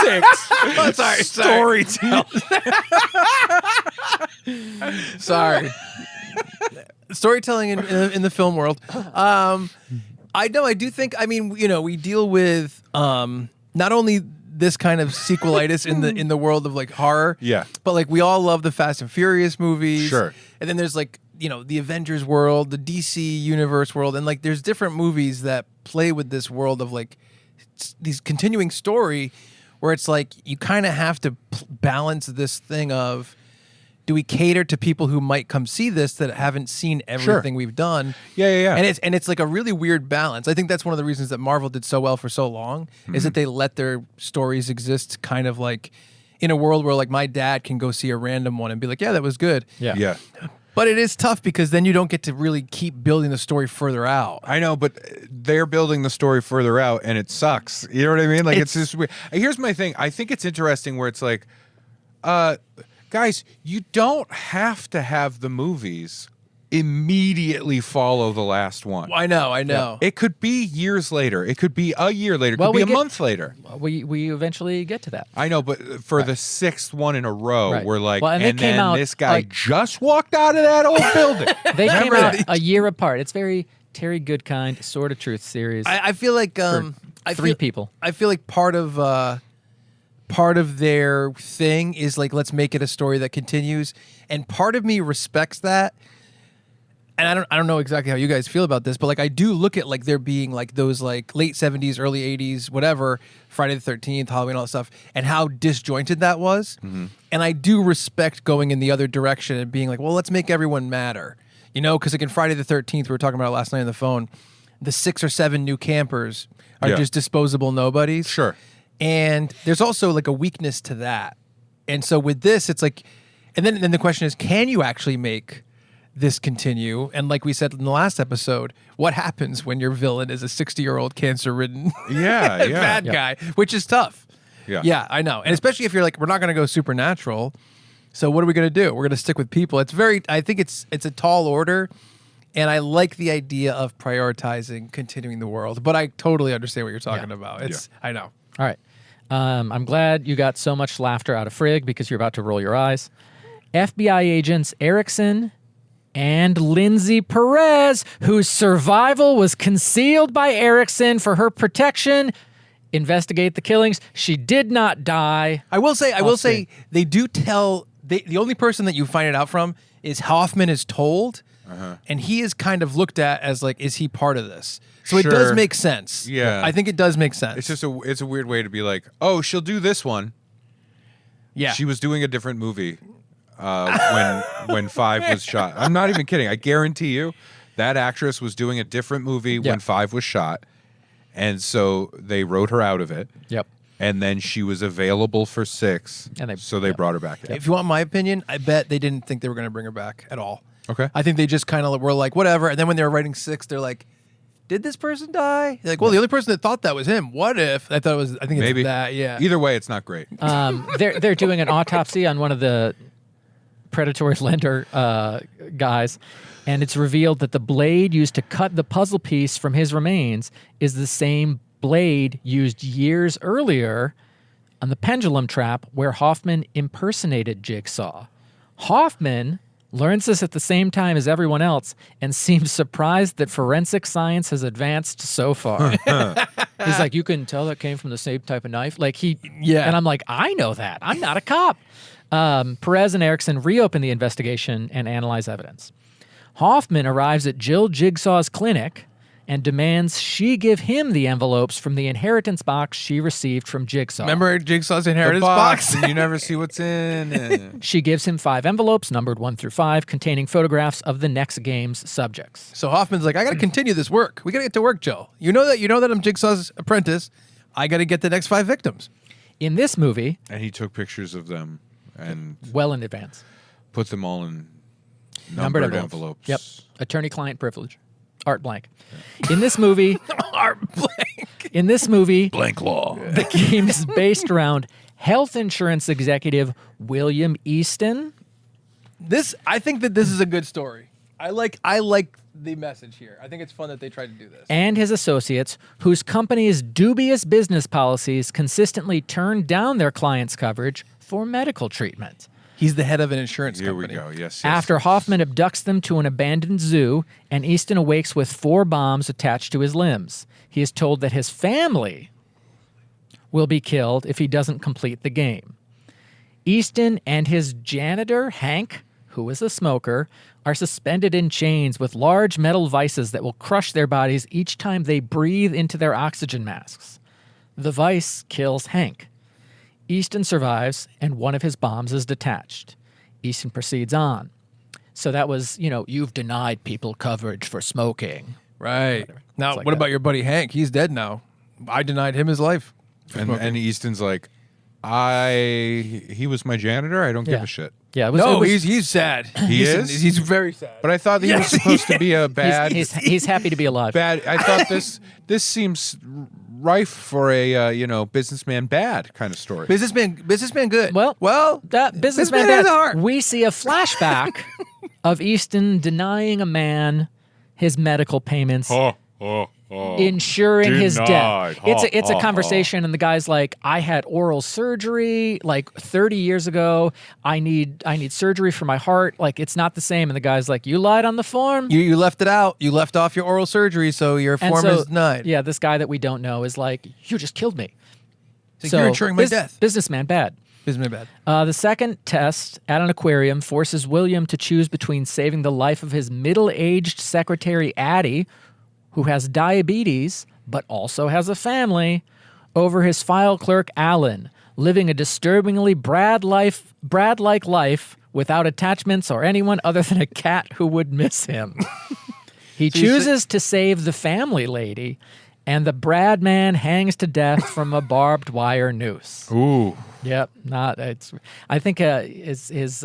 6 storytelling. Sorry. Storytelling in the film world. I do think, we deal with not only this kind of sequelitis in the world of like horror, but like we all love the Fast and Furious movies. Sure. And then there's like, the Avengers world, the DC universe world, and like there's different movies that play with this world of like these continuing story where it's like you kind of have to balance this thing of, do we cater to people who might come see this that haven't seen everything we've done? Yeah. And it's like a really weird balance. I think that's one of the reasons that Marvel did so well for so long is that they let their stories exist kind of like in a world where like my dad can go see a random one and be like, yeah, that was good. Yeah. But it is tough because then you don't get to really keep building the story further out. I know, but they're building the story further out, and it sucks. You know what I mean? Like it's just weird. Here's my thing. I think it's interesting where it's like, guys, you don't have to have the movies immediately follow the last one. I know. It could be years later. It could be a year later. It could be a month later. We eventually get to that. I know, but for the 6th one in a row, we're like, and and came then out, this guy just walked out of that old building. They came out a year apart. It's very Terry Goodkind, Sword of Truth series. I feel like three people. I feel like part of their thing is like, let's make it a story that continues, and part of me respects that. And I don't know exactly how you guys feel about this, but like I do look at like there being like those like late 70s, early 80s, whatever, Friday the 13th, Halloween, all that stuff, and how disjointed that was. Mm-hmm. And I do respect going in the other direction and being like, well, let's make everyone matter. Because like in Friday the 13th, we were talking about it last night on the phone, the 6 or 7 new campers are just disposable nobodies. Sure. And there's also like a weakness to that. And so with this, it's like, and then the question is, can you actually make this continue? And like we said in the last episode, what happens when your villain is a 60-year-old cancer-ridden bad guy, which is tough. Yeah, I know. And especially if you're like, we're not going to go supernatural. So what are we going to do? We're going to stick with people. I think it's a tall order. And I like the idea of prioritizing continuing the world, but I totally understand what you're talking about. I know. All right. I'm glad you got so much laughter out of Frigg because you're about to roll your eyes. FBI agents Erickson and Lindsay Perez, whose survival was concealed by Erickson for her protection, investigate the killings. She did not die. I will say, they do tell. The only person that you find it out from is Hoffman is told. And he is kind of looked at as like, is he part of this? So it does make sense. Yeah. I think it does make sense. It's just it's a weird way to be like, oh, she'll do this one. Yeah. She was doing a different movie when 5 was shot. I'm not even kidding. I guarantee you that actress was doing a different movie when 5 was shot. And so they wrote her out of it. Yep. And then she was available for 6. So they brought her back. If you want my opinion, I bet they didn't think they were going to bring her back at all. Okay. I think they just kind of were like, whatever. And then when they were writing 6, they're like, did this person die? They're like, well, the only person that thought that was him. What if? I think Maybe. it's that. Yeah. Either way, it's not great. They're doing an autopsy on one of the predatory lender guys, and it's revealed that the blade used to cut the puzzle piece from his remains is the same blade used years earlier on the pendulum trap where Hoffman impersonated Jigsaw. Hoffman learns this at the same time as everyone else and seems surprised that forensic science has advanced so far. He's like, you couldn't tell that came from the same type of knife? And I'm like, I know that. I'm not a cop. Perez and Erickson reopen the investigation and analyze evidence. Hoffman arrives at Jill Jigsaw's clinic and demands she give him the envelopes from the inheritance box she received from Jigsaw. Remember Jigsaw's inheritance box? And you never see what's in it. She gives him 5 envelopes, numbered 1 through 5, containing photographs of the next game's subjects. So Hoffman's like, I got to continue this work. We got to get to work, Jill. You know that I'm Jigsaw's apprentice. I got to get the next 5 victims. In this movie... And he took pictures of them and... well in advance. Put them all in numbered envelopes. Yep. Attorney-client privilege. Art blank. In this movie... Art blank. In this movie... Blank law. The game is based around health insurance executive William Easton. I think that this is a good story. I like the message here. I think it's fun that they tried to do this. And his associates, whose company's dubious business policies consistently turned down their clients' coverage for medical treatment. He's the head of an insurance company. Here we go. Yes. After Hoffman abducts them to an abandoned zoo, and Easton awakes with 4 bombs attached to his limbs. He is told that his family will be killed if he doesn't complete the game. Easton and his janitor, Hank, who is a smoker, are suspended in chains with large metal vices that will crush their bodies each time they breathe into their oxygen masks. The vice kills Hank. Easton survives, and one of his bombs is detached. Easton proceeds on. So that was, you've denied people coverage for smoking. Right. Now, what about your buddy Hank? He's dead now. I denied him his life. And Easton's like, he was my janitor. I don't give a shit. Yeah. He's sad. He's very sad. But I thought he was supposed to be a bad. He's happy to be alive. Bad. I thought this seems rife for a businessman bad kind of story. Businessman good. Well, that businessman has bad. a heart. We see a flashback of Easton denying a man his medical payments. Ensuring his death. It's a conversation, and the guy's like, I had oral surgery like 30 years ago. I need surgery for my heart. Like, it's not the same. And the guy's like, you lied on the form. You left it out. You left off your oral surgery, so your form is denied. Yeah, this guy that we don't know is like, you just killed me. So you're ensuring my death. Businessman bad. Businessman bad. The second test at an aquarium forces William to choose between saving the life of his middle-aged secretary, Addie, who has diabetes, but also has a family, over his file clerk, Alan, living a disturbingly Brad-like life without attachments or anyone other than a cat who would miss him. He chooses to save the family lady And the Brad man hangs to death from a barbed wire noose. Ooh. Yep, I think his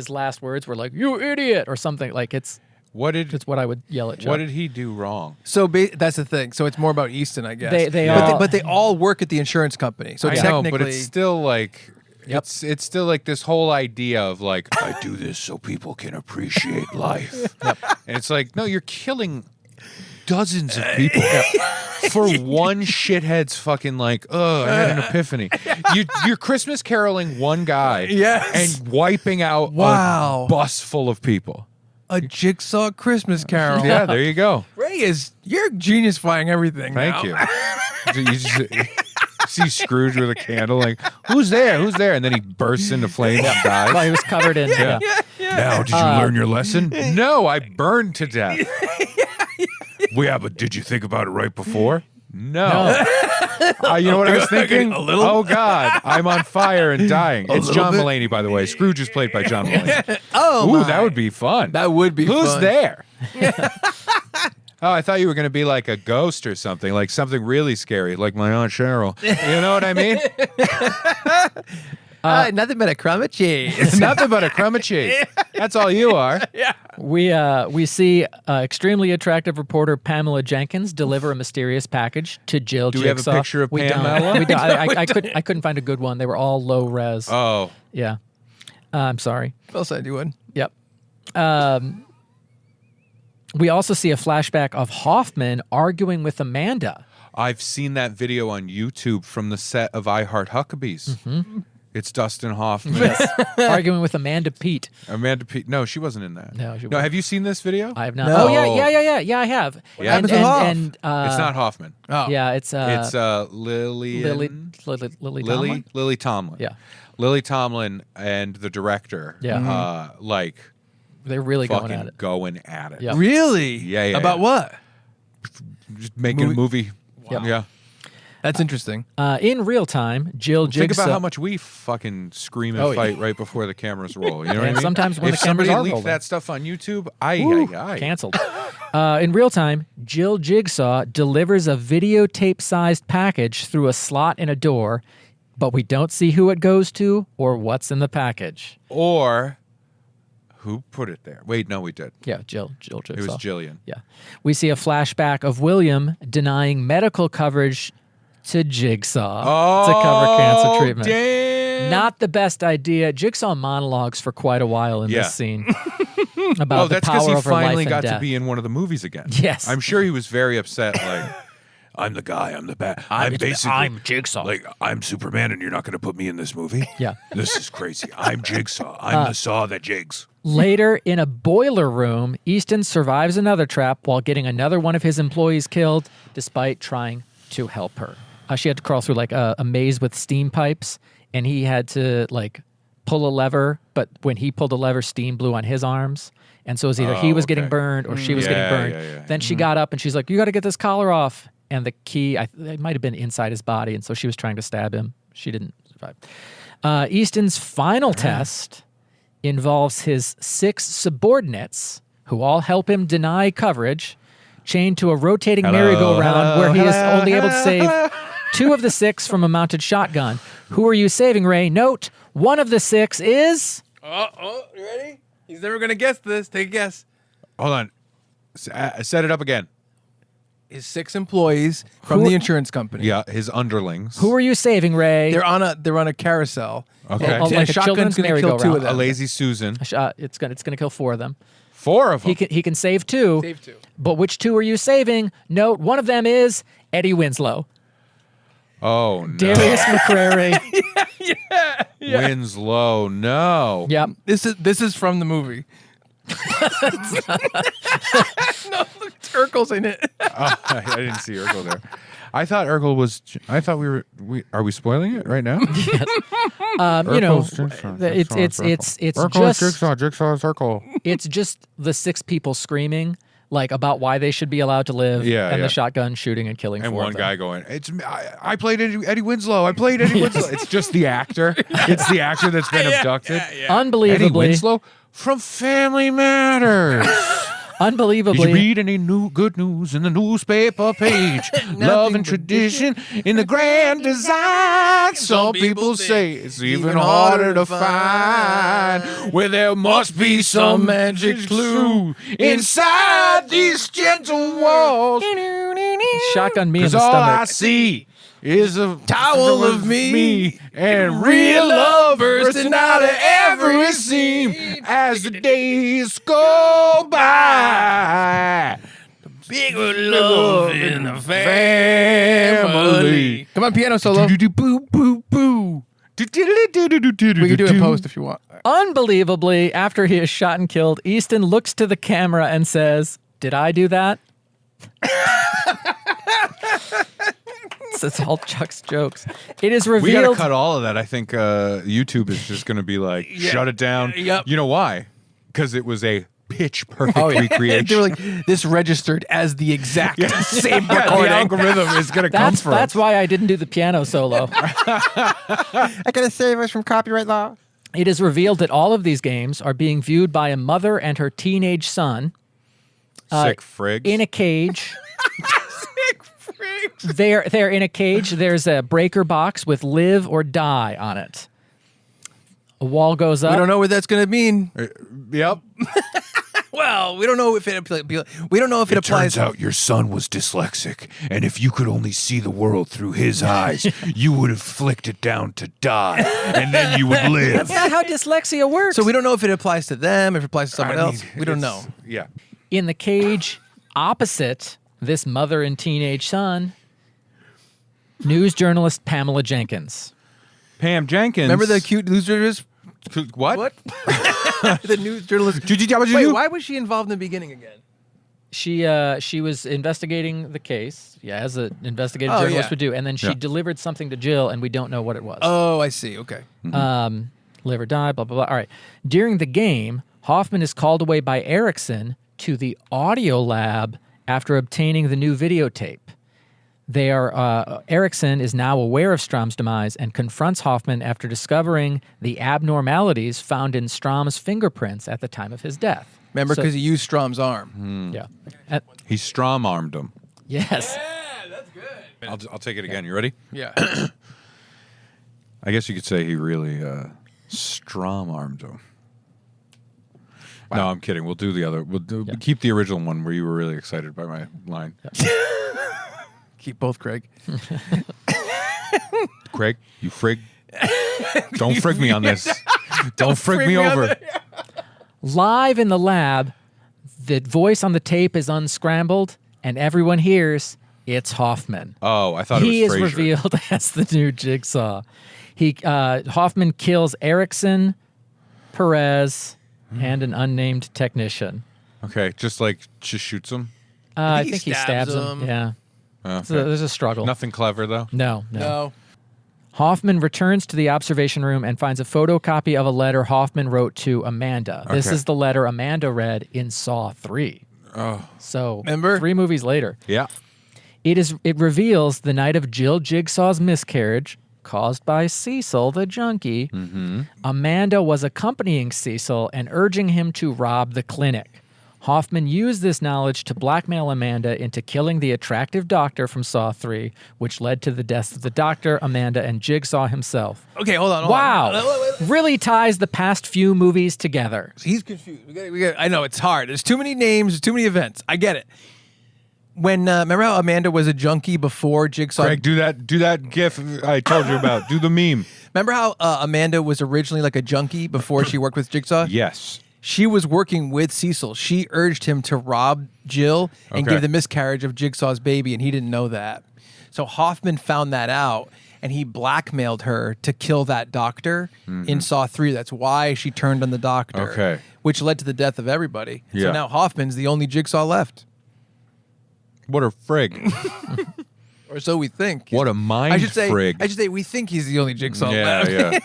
last words were like "you idiot" or something. Like it's what I would yell at Chuck. What did he do wrong? So that's the thing. So it's more about Easton, I guess. But they all work at the insurance company. So I technically, know, but it's still like. Yep. It's still like this whole idea of like I do this so people can appreciate life. Yep. And it's like, no, you're killing dozens of people for one shithead's fucking like, I had an epiphany. You're Christmas caroling one guy and wiping out a bus full of people. A Jigsaw Christmas Carol. Yeah, there you go. Ray you're genius-fying everything. Thank now. you. You just see Scrooge with a candle, like, who's there? Who's there? And then he bursts into flames and dies. Well, he was covered in. Now, did you learn your lesson? No, I burned to death. Yeah, but did you think about it right before? No. You know what I was thinking? A little. Oh, God, I'm on fire and dying. It's John Mulaney, by the way. Scrooge is played by John Mulaney. Ooh, that would be fun. That would be Who's fun. there? Oh, I thought you were going to be like a ghost or something, like something really scary, like my Aunt Cheryl. You know what I mean? Nothing but a crumb of cheese. Nothing but a crumb of cheese. That's all you are. Yeah. We see extremely attractive reporter Pamela Jenkins deliver a mysterious package to Jill Do we have Jigsaw. a picture of We Pamela? don't. We don't. I couldn't find a good one. They were all low res. Oh. Yeah. I'm sorry. I'll send you one. Yep. We also see a flashback of Hoffman arguing with Amanda. I've seen that video on YouTube from the set of I Heart Huckabees. Mm-hmm. It's Dustin Hoffman. Arguing with Amanda Pete. Amanda Pete. No, she wasn't in that. No, she No, wasn't. have you seen this video? I have not. No. Oh, yeah, I have. Yeah. happens with Hoff? It's not Hoffman. Oh. Yeah, it's Lily Tomlin? Lily Tomlin. Yeah. Lily Tomlin and the director. Yeah. Like They're really going fucking at it. going at it. Yep. Really? Yeah. About what? Just making a movie. Yep. Yeah. That's interesting. In real time, Jill Think Jigsaw. about how much we fucking scream and Oh, yeah. fight right before the cameras roll. You know what I And mean? sometimes when if the cameras somebody are leaked rolling. that stuff on YouTube, Canceled. In real time, Jill Jigsaw delivers a videotape-sized package through a slot in a door, but we don't see who it goes to or what's in the package. Or who put it there? Wait, no, we did. Yeah, Jill Jigsaw. It was Jillian. Yeah. We see a flashback of William denying medical coverage to Jigsaw to cover cancer treatment. Damn. Not the best idea. Jigsaw monologues for quite a while in Yeah. this scene about the that's because power he over finally life got and death. to be in one of the movies again. Yes. I'm sure he was very upset. Like, I'm the guy. I'm the bad. I'm basically. I'm Jigsaw. Like, I'm Superman, and you're not going to put me in this movie. Yeah. This is crazy. I'm Jigsaw. I'm the saw that jigs. Later, in a boiler room, Easton survives another trap while getting another one of his employees killed, despite trying to help her. She had to crawl through like a maze with steam pipes, and he had to like pull a lever. But when he pulled the lever, steam blew on his arms, and so it was either he was getting burned or she was getting burned. Yeah. Then she got up and she's like, "You got to get this collar off." And the key, it might have been inside his body, and so she was trying to stab him. She didn't survive. Easton's final test involves his 6 subordinates who all help him deny coverage, chained to a rotating merry-go-round where he is only able to save 2 of the 6 from a mounted shotgun. Who are you saving, Ray? Note, one of the 6 is... You ready? He's never going to guess this. Take a guess. Hold on. Set it up again. His 6 employees from the insurance company. Yeah, his underlings. Who are you saving, Ray? They're on a carousel. Okay. Oh, And like a a children's shotgun's going to kill 2 of merry-go-round. A them. lazy Susan. It's gonna kill 4 of them. 4 of them. He can save 2. Save 2. But which 2 are you saving? Note, one of them is Eddie Winslow. Oh, no. Darius McCrary. Winslow, no. Yep. This is from the movie. No, Urkel's in it. Oh, I didn't see Urkel there. I thought Urkel was. I thought are we spoiling it right now? You know, it's just Jigsaw is Urkel. it's just the 6 people screaming like about why they should be allowed to live, and the shotgun shooting and killing And 4 one of them. guy going, I played Eddie Winslow. I played Eddie Winslow. It's just the actor. It's the actor that's been abducted. Eddie Unbelievably, Winslow from Family Matters. Unbelievably, Did you read any good news in the newspaper page? Love and tradition in the grand design. Some people say it's even harder to find. Where there must be some magic clue inside these gentle walls. shotgun me in 'Cause the all I stomach. see is a Towel of me and real love bursting out of every seam as the days go by. Bigger love in the family. Come on, piano solo. We Boo, boo, boo. We can do it in post if you want. Unbelievably, after he is shot and killed, Easton looks to the camera and says, "Did I do that?" It's all Chuck's jokes. It is We gotta revealed. cut all of that. I think YouTube is just gonna be like, shut it down. Yep. You know why? Because it was a pitch perfect recreation. They were like, this registered as the exact same The recording. algorithm is gonna come from. That's why I didn't do the piano solo. I gotta save us from copyright law. It is revealed that all of these games are being viewed by a mother and her teenage son Sick frigs. in a cage. They're in a cage. There's a breaker box with "live or die" on it. A wall goes up. We don't know what that's gonna mean. Yep. Well, we don't know if it. We don't know if it applies. Turns out your son was dyslexic, and if you could only see the world through his eyes, you would have flicked it down to die, and then you would live. That's not how dyslexia works. So we don't know if it applies to them, if it applies to someone else. We don't know. Yeah. In the cage opposite this mother and teenage son, news journalist Pamela Jenkins. Pam Jenkins. Remember the cute news journalist? What? The news journalist. Wait, why was she involved in the beginning again? She was investigating the case, as an investigative Oh, journalist yeah. would do, and then she Yeah. delivered something to Jill, and we don't know what it was. Oh, I see. Okay. Live or die, blah, blah, blah. All right. During the game, Hoffman is called away by Erickson to the audio lab after obtaining the new videotape. Erickson is now aware of Strom's demise and confronts Hoffman after discovering the abnormalities found in Strom's fingerprints at the time of his death. Remember, So- because he used Strom's arm. Yeah. He strom-armed him. Yes. That's good. I'll take it again. You ready? Yeah. I guess you could say he really strom-armed him. No, I'm kidding. We'll do the other. Keep the original one where you were really excited by my line. Keep both, Craig. Craig, you frig. Don't frig me on this. Don't frig me over. Live in the lab, the voice on the tape is unscrambled, and everyone hears it's Hoffman. Oh, I thought He it is was Frasier. revealed as the new Jigsaw. Hoffman kills Erickson, Perez, and an unnamed technician. Okay, just shoots him. I he think he stabs stabs him. him. Yeah. Okay. So there's a struggle. Nothing clever though. No. No. Hoffman returns to the observation room and finds a photocopy of a letter Hoffman wrote to Amanda. This Okay. is the letter Amanda read in Saw 3. Oh, So Remember? 3 movies later. yeah. It reveals the night of Jill Jigsaw's miscarriage, caused by Cecil the junkie. Amanda was accompanying Cecil and urging him to rob the clinic. Hoffman used this knowledge to blackmail Amanda into killing the attractive doctor from Saw 3, which led to the deaths of the doctor, Amanda, and Jigsaw himself. Okay, hold on. Wow. Really ties the past few movies together. He's confused. I know it's hard. There's too many names. There's too many events. I get it. When remember how Amanda was a junkie before Jigsaw? Craig, do that GIF I told you about. Do the meme. Remember how Amanda was originally like a junkie before she worked with Jigsaw? Yes. She was working with Cecil. She urged him to rob Jill and Okay. give the miscarriage of Jigsaw's baby, and he didn't know that. So Hoffman found that out, and he blackmailed her to kill that doctor in Saw 3. That's why she turned on the doctor. Okay. Which led to the death of everybody. Yeah. So now Hoffman's the only Jigsaw left. What a frig. Or so we think. What a mind I should say, frig. we think he's the only Jigsaw Yeah, left. yeah.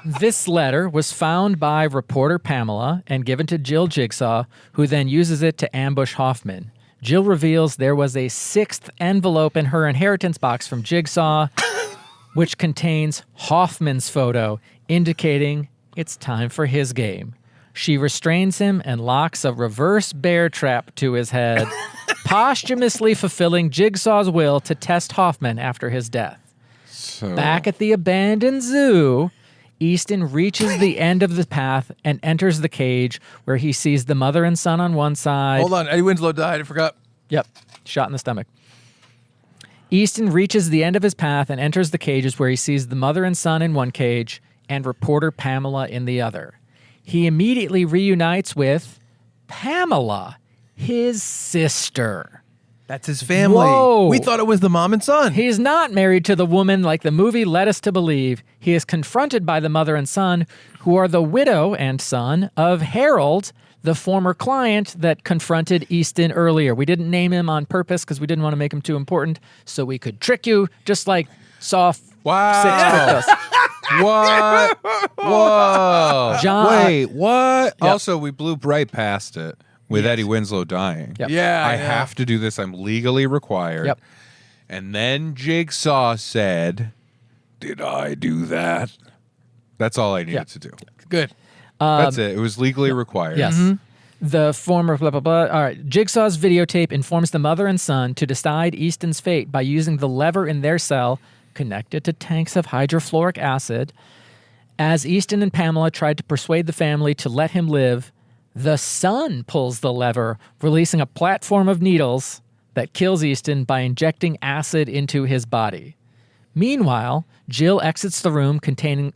This letter was found by reporter Pamela and given to Jill Jigsaw, who then uses it to ambush Hoffman. Jill reveals there was a 6th envelope in her inheritance box from Jigsaw, which contains Hoffman's photo, indicating it's time for his game. She restrains him and locks a reverse bear trap to his head, posthumously fulfilling Jigsaw's will to test Hoffman after his death. So Back at the abandoned zoo, Easton reaches the end of the path and enters the cage where he sees the mother and son on one side. Hold on, Eddie Winslow died. I forgot. Yep, shot in the stomach. Easton reaches the end of his path and enters the cages where he sees the mother and son in one cage and reporter Pamela in the other. He immediately reunites with Pamela, his sister. That's his family. Whoa. We thought it was the mom and son. He's not married to the woman like the movie led us to believe. He is confronted by the mother and son, who are the widow and son of Harold, the former client that confronted Easton earlier. We didn't name him on purpose because we didn't want to make him too important, so we could trick you, just like Saw 6 tricked us. What? Whoa. John- Wait, what? Yep. Also, we blew right past it with Eddie Winslow dying. Yep. Yeah, I have to do this. I'm legally required. Yep. And then Jigsaw said, "Did I do that?" That's all I needed to do. Good. That's it. It was legally required. Yes. The former blah, blah, blah. All right. Jigsaw's videotape informs the mother and son to decide Easton's fate by using the lever in their cell connected to tanks of hydrofluoric acid. As Easton and Pamela tried to persuade the family to let him live, the son pulls the lever, releasing a platform of needles that kills Easton by injecting acid into his body. Meanwhile, Jill exits the room containing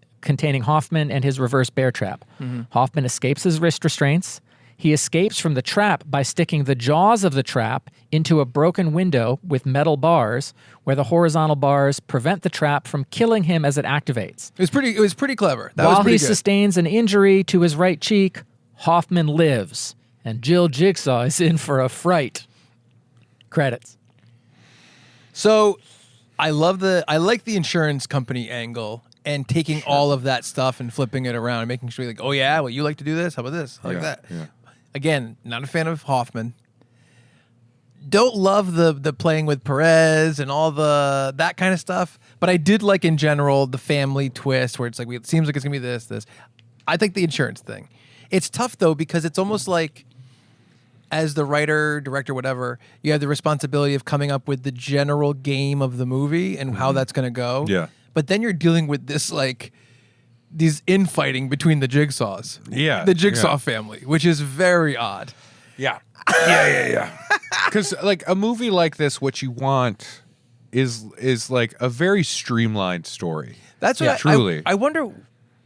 Hoffman and his reverse bear trap. Hoffman escapes his wrist restraints. He escapes from the trap by sticking the jaws of the trap into a broken window with metal bars, where the horizontal bars prevent the trap from killing him as it activates. It was pretty clever. That was While pretty he good. sustains an injury to his right cheek, Hoffman lives, and Jill Jigsaw is in for a fright. Credits. So, I like the insurance company angle and taking all of that stuff and flipping it around and making sure like, oh yeah, well you like to do this? How about this? I like that. Yeah. Again, not a fan of Hoffman. Don't love the playing with Perez and all that kind of stuff, but I did like in general the family twist where it's like it seems like it's gonna be this. I think the insurance thing. It's tough though because it's almost like as the writer, director, whatever, you have the responsibility of coming up with the general game of the movie and how that's gonna go. Yeah. But then you're dealing with this like these infighting between the Jigsaws. Yeah, The Jigsaw yeah. family, which is very odd. Yeah. Yeah. Because like a movie like this, what you want is like a very streamlined story. That's what truly. I wonder.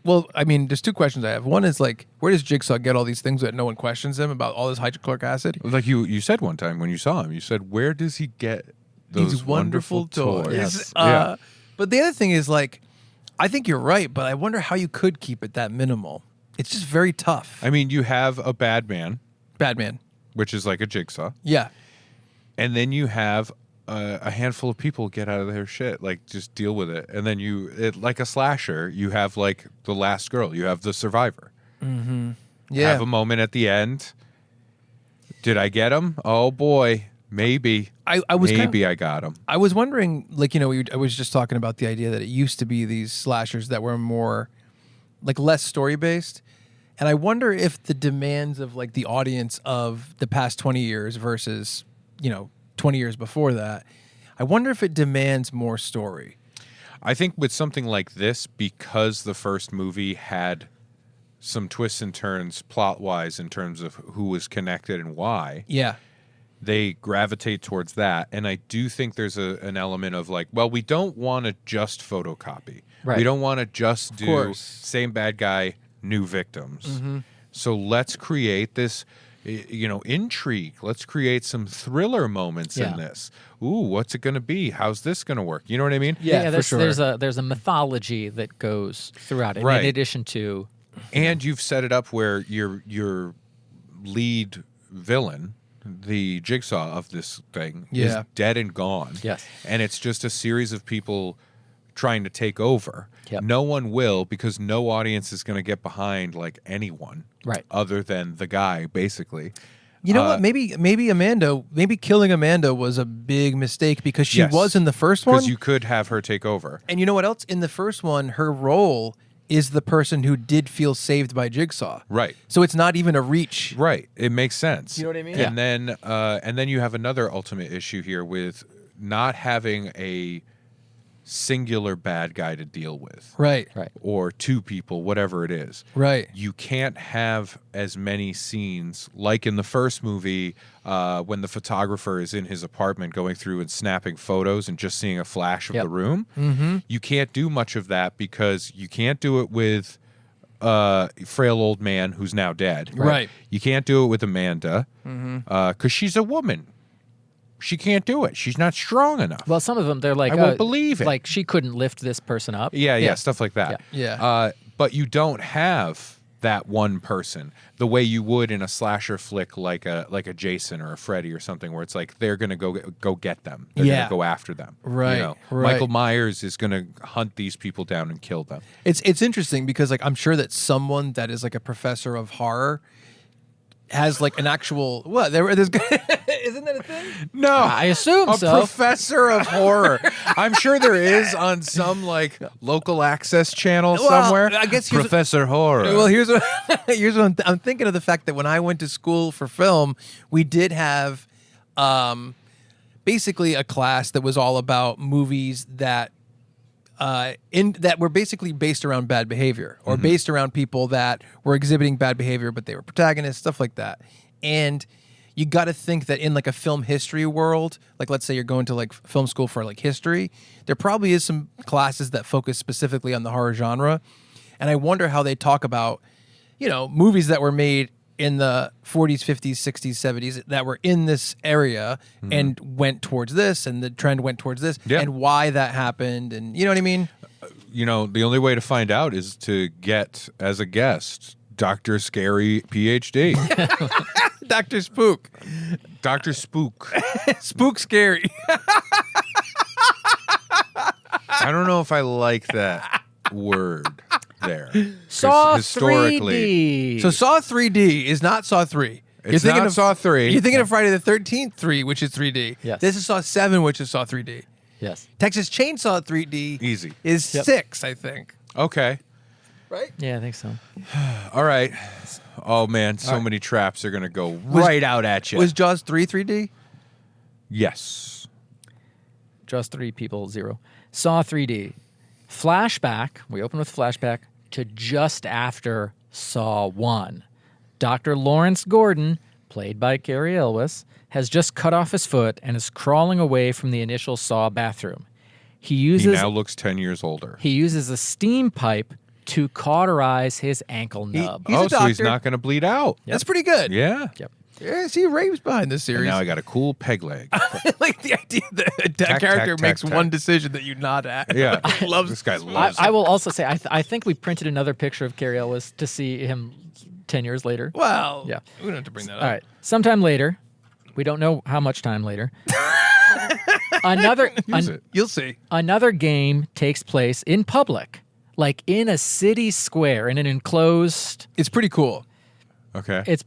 Well, I mean, there's two questions I have. One is like, where does Jigsaw get all these things that no one questions him about all this hydrochloric acid? Like you said one time when you saw him, you said, "Where does he get those These wonderful toys. Yes. But the other thing is like, I think you're right, but I wonder how you could keep it that minimal. It's just very tough. I mean, you have a bad man, Batman. which is like a jigsaw, Yeah. and then you have a handful of people get out of their shit, like just deal with it, and then like a slasher, you have like the last girl, you have the survivor. Yeah. Have a moment at the end. Did I get him? Oh boy, maybe. I was maybe I got him. I was wondering, like, you know, I was just talking about the idea that it used to be these slashers that were more, like, less story based. And I wonder if the demands of, like, the audience of the past 20 years versus, 20 years before that, I wonder if it demands more story. I think with something like this, because the first movie had some twists and turns plot-wise in terms of who was connected and why, Yeah. they gravitate towards that. And I do think there's an element of like, well, we don't want to just photocopy. Right. We don't want to just do course. same bad guy, new victims. So let's create this, intrigue. Let's create some thriller moments Yeah. in this. Ooh, what's it going to be? How's this going to work? You know what I mean? Yeah, for sure. There's a mythology that goes throughout it, Right. in addition to And you've set it up where your lead villain, the Jigsaw of this thing, is Yeah. dead and gone. Yes. And it's just a series of people trying to take over. Yep. No one will, because no audience is going to get behind like anyone Right. other than the guy, basically. You know what? Maybe killing Amanda was a big mistake because she Yes. was in the first one. Because you could have her take over. And you know what else? In the first one, her role is the person who did feel saved by Jigsaw. Right. So it's not even a reach. Right. It makes sense. You know what I mean? And then you have another ultimate issue here with not having a singular bad guy to deal with. Right. Right. Or two people, whatever it is. Right. You can't have as many scenes like in the first movie when the photographer is in his apartment going through and snapping photos and just seeing a flash of Yep. the room. Mm-hmm. You can't do much of that because you can't do it with frail old man who's now dead. Right. You can't do it with Amanda because she's a woman. She can't do it. She's not strong enough. Well, some of them, they're like, I won't believe it. Like, she couldn't lift this person up. Yeah, stuff like that. Yeah. But you don't have that one person the way you would in a slasher flick like a Jason or a Freddy or something, where it's like they're gonna go get them. They're gonna go after them. Right, right. Michael Myers is gonna hunt these people down and kill them. It's interesting because like I'm sure that someone that is like a professor of horror has like an actual there's isn't that a thing? No, I assume a so. professor of horror. I'm sure there is on some like local access channel somewhere. I guess Professor Horror. Well, here's what I'm thinking of the fact that when I went to school for film, we did have basically a class that was all about movies that that were basically based around bad behavior or based around people that were exhibiting bad behavior, but they were protagonists, stuff like that. And you got to think that in like a film history world, like let's say you're going to like film school for like history, there probably is some classes that focus specifically on the horror genre. And I wonder how they talk about, movies that were made in the 40s, 50s, 60s, 70s that were in this area and went towards this, and the trend went towards this, and why that happened, and you know what I mean? The only way to find out is to get as a guest Dr. Scary PhD. Dr. Spook. Dr. Spook. Spook Scary. I don't know if I like that word there. Saw historically. 3D. So Saw 3D is not Saw 3. It's not Saw 3. You're thinking of Friday the 13th 3, which is 3D. Yes. This is Saw 7, which is Saw 3D. Yes. Texas Chainsaw 3D Easy. is 6, I think. Okay. Right? Yeah, I think so. All right. Oh, man. So many traps are going to go right out at you. Was Jaws 3 3D? Yes. Just 3 people, 0. Saw 3D. Flashback. We open with flashback to just after Saw 1. Dr. Lawrence Gordon, played by Cary Elwes, has just cut off his foot and is crawling away from the initial Saw bathroom. He now looks 10 years older. He uses a steam pipe to cauterize his ankle nub. He's a so he's doctor. not going to bleed out. That's pretty good. Yeah. Yep. Yeah, see, Rave's behind this And series. now I got a cool peg leg. like the idea that a Tack, character tack, makes tack, one tack. decision that you nod at. Yeah. Loves This guy loves I will also say, I think we printed another picture of Cary Elwes to see him 10 years later. Well, Yeah. we don't have to bring that up. All right. Sometime later, we don't know how much time later, another it. You'll see. another game takes place in public, like in a city square, in an enclosed. It's pretty cool. Okay. It's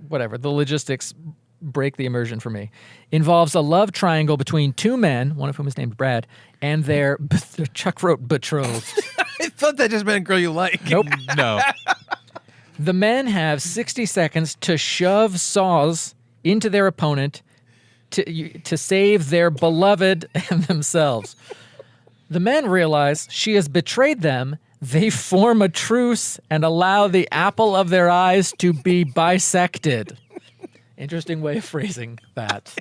whatever. The logistics break the immersion for me. Involves a love triangle between two men, one of whom is named Brad, and their Chuck wrote betrothed. I thought that just meant a girl you like. Nope. No. The men have 60 seconds to shove saws into their opponent to save their beloved and themselves. The men realize she has betrayed them. They form a truce and allow the apple of their eyes to be bisected. Interesting way of phrasing that.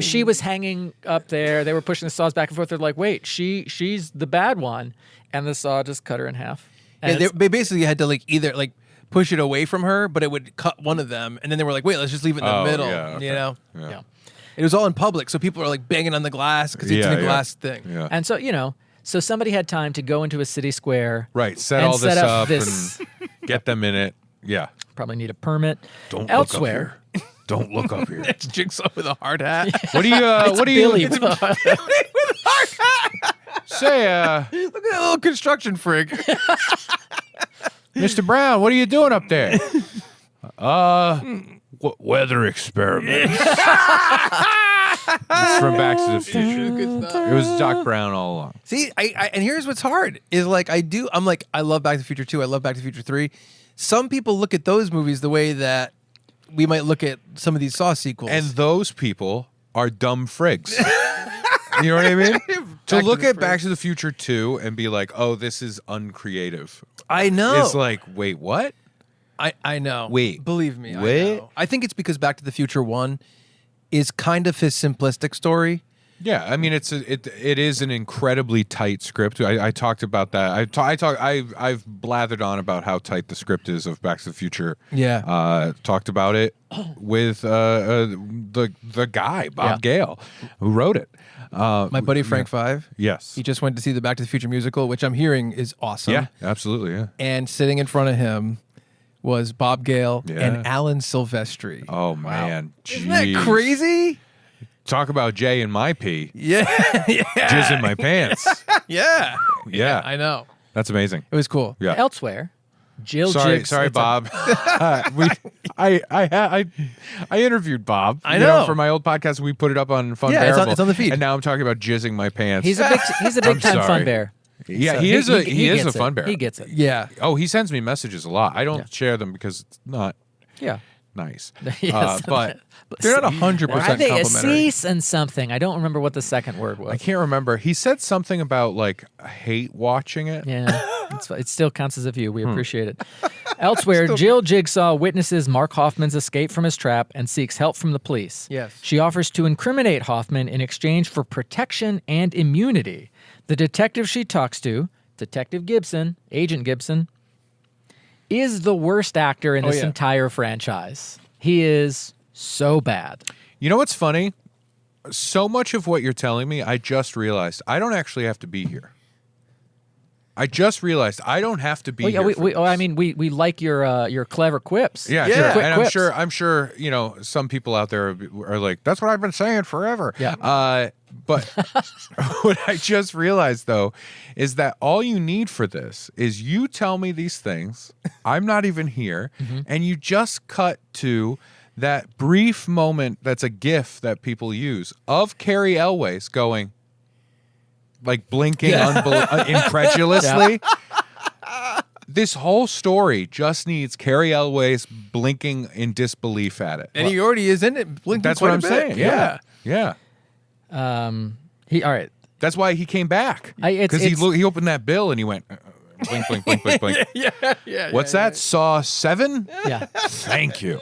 She was hanging up there. They were pushing the saws back and forth. They're like, wait, she's the bad one. And the saw just cut her in half. And Yeah, they basically had to like either like push it away from her, but it would cut one of them, and then they were like, "Wait, let's just leave it in the middle." yeah, okay. You know, yeah. it was all in public, so people are like banging on the glass because it's in a glass thing. Yeah. And so, so somebody had time to go into a city square. Right. Set and all this set up this. and get them in it. Yeah. Probably need a permit. Don't Elsewhere. look up here. Don't look up here. It's Jigsaw with a hard hat. What do you It's what do you Billy with a- say Look at that little construction frig. Mr. Brown, what are you doing up there? Weather experiment. It's from Back to the Future. Good stuff. It was Doc Brown all along. See, I and here's what's hard is like I'm like I love Back to the Future 2. I love Back to the Future 3. Some people look at those movies the way that we might look at some of these Saw sequels. And those people are dumb frigs. You know what I mean? To look at Back to the Future 2 and be like, oh, this is uncreative. I know. It's like, wait, what? I know. Wait. Believe me, Wait. I know. I think it's because Back to the Future 1 is kind of his simplistic story. Yeah, I mean, it is an incredibly tight script. I talked about that. I've blathered on about how tight the script is of Back to the Future. Yeah. Talked about it with the guy Bob Gale who wrote it. My buddy Frank Five. Yes. He just went to see the Back to the Future musical, which I'm hearing is awesome. Yeah, absolutely. Yeah. And sitting in front of him was Bob Gale and Alan Silvestri. Oh man, Isn't that crazy? Talk about J in my pee. Yeah. Jizz in my pants. Yeah. Yeah. I know. That's amazing. It was cool. Yeah. Elsewhere, Jill Sorry, Jigsaw. Bob. I interviewed Bob. I you know. for my old podcast. We put it up on Funbearable. Yeah, it's on the feed. And now I'm talking about jizzing my pants. He's a big time sorry. fun bear. Yeah, So he is a gets fun it. bear. He gets it. Yeah. Oh, he sends me messages a lot. I don't share them because it's not Yeah. nice. Yes. But They're not 100% I think a complimentary. cease and something. I don't remember what the second word was. I can't remember. He said something about like hate watching it. Yeah, it still counts as a view. We appreciate it. Elsewhere, Jill Jigsaw witnesses Mark Hoffman's escape from his trap and seeks help from the police. Yes. She offers to incriminate Hoffman in exchange for protection and immunity. The detective she talks to, Detective Gibson, Agent Gibson, is the worst actor in this entire franchise. He is so bad. You know what's funny? So much of what you're telling me, I just realized I don't actually have to be here. I just realized I don't have to be here. We like your clever quips. Yeah, Yeah. sure. Quick And quips. I'm sure, some people out there are like, that's what I've been saying forever. Yeah. But what I just realized though is that all you need for this is you tell me these things. I'm not even here, and you just cut to that brief moment that's a GIF that people use of Carrie Elways going, like blinking incredulously. This whole story just needs Carrie Elways blinking in disbelief at it. And he already is in it. Blinking That's quite what a I'm bit. saying. Yeah. All right. That's why he came back. It's- Because he opened that bill and he went, blink, blink, blink, blink, blink. Yeah. What's that? Saw 7? Yeah. Thank you.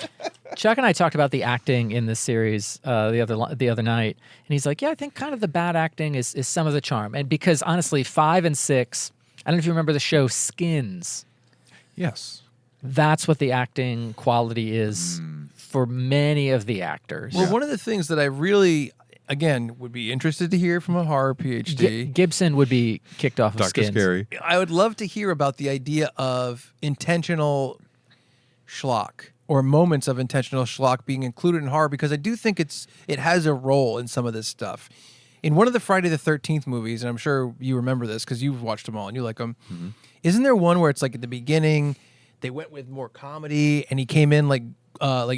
Chuck and I talked about the acting in this series the other night, and he's like, "Yeah, I think kind of the bad acting is some of the charm." And because honestly, 5 and 6, I don't know if you remember the show Skins. Yes. That's what the acting quality is for many of the actors. Well, one of the things that I really, again, would be interested to hear from a horror PhD. Gibson would be kicked off of Dr. Skins. Scary. I would love to hear about the idea of intentional schlock or moments of intentional schlock being included in horror, because I do think it has a role in some of this stuff. In one of the Friday the 13th movies, and I'm sure you remember this because you've watched them all and you like them, isn't there one where it's like at the beginning they went with more comedy and he came in like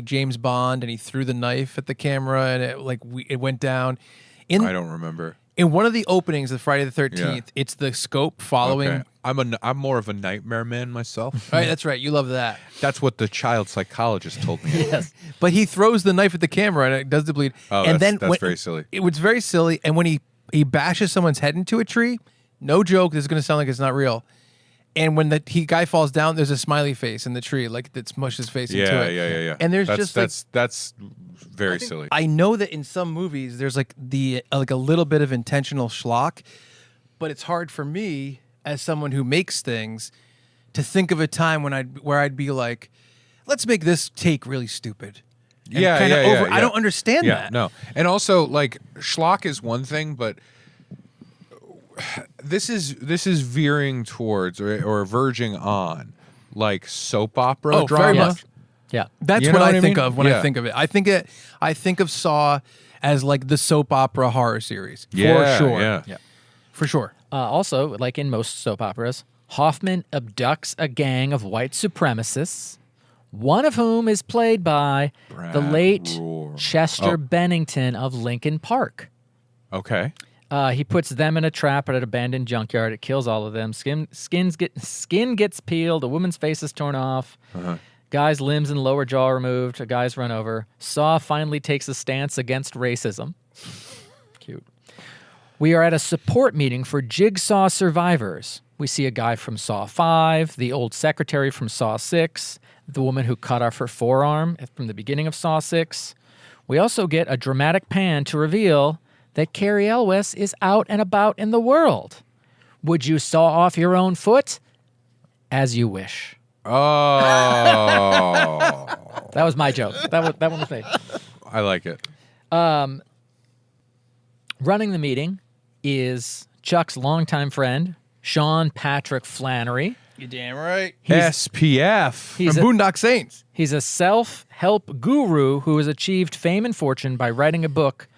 James Bond and he threw the knife at the camera and it went down? I don't remember. In one of the openings of Friday the 13th, Yeah. it's the scope following. Okay. I'm more of a nightmare man myself. Right, that's right. You love that. That's what the child psychologist told me. Yes. But he throws the knife at the camera and it does the bleed. Oh, and that's very silly. It was very silly. And when he bashes someone's head into a tree, no joke, this is going to sound like it's not real. And when the guy falls down, there's a smiley face in the tree, like that smushed his face into it. Yeah. And there's that's very silly. I know that in some movies there's like a little bit of intentional schlock, but it's hard for me as someone who makes things to think of a time where I'd be like, let's make this take really stupid. And kinda I don't understand that. No. And also, like, schlock is one thing, but this is veering towards or verging on like soap opera drama. very much. Yeah. That's You what know I what I think mean? of when Yeah. I think of it. I think of Saw as like the soap opera horror series. Yeah, for sure. yeah. For sure. Also, like in most soap operas, Hoffman abducts a gang of white supremacists, one of whom is played by the Brad late Rohr. Chester Bennington of Lincoln Park. Okay. He puts them in a trap at an abandoned junkyard. It kills all of them. Skin gets peeled. A woman's face is torn off. Guy's limbs and lower jaw removed. A guy's run over. Saw finally takes a stance against racism. Cute. We are at a support meeting for Jigsaw survivors. We see a guy from Saw 5, the old secretary from Saw 6, the woman who cut off her forearm from the beginning of Saw 6. We also get a dramatic pan to reveal that Carrie Elwes is out and about in the world. Would you saw off your own foot? As you wish. Oh. That was my joke. That one was me. I like it. Running the meeting is Chuck's longtime friend, Sean Patrick Flannery. You damn right. SPF. From Boondock Saints. He's a self-help guru who has achieved fame and fortune by writing a book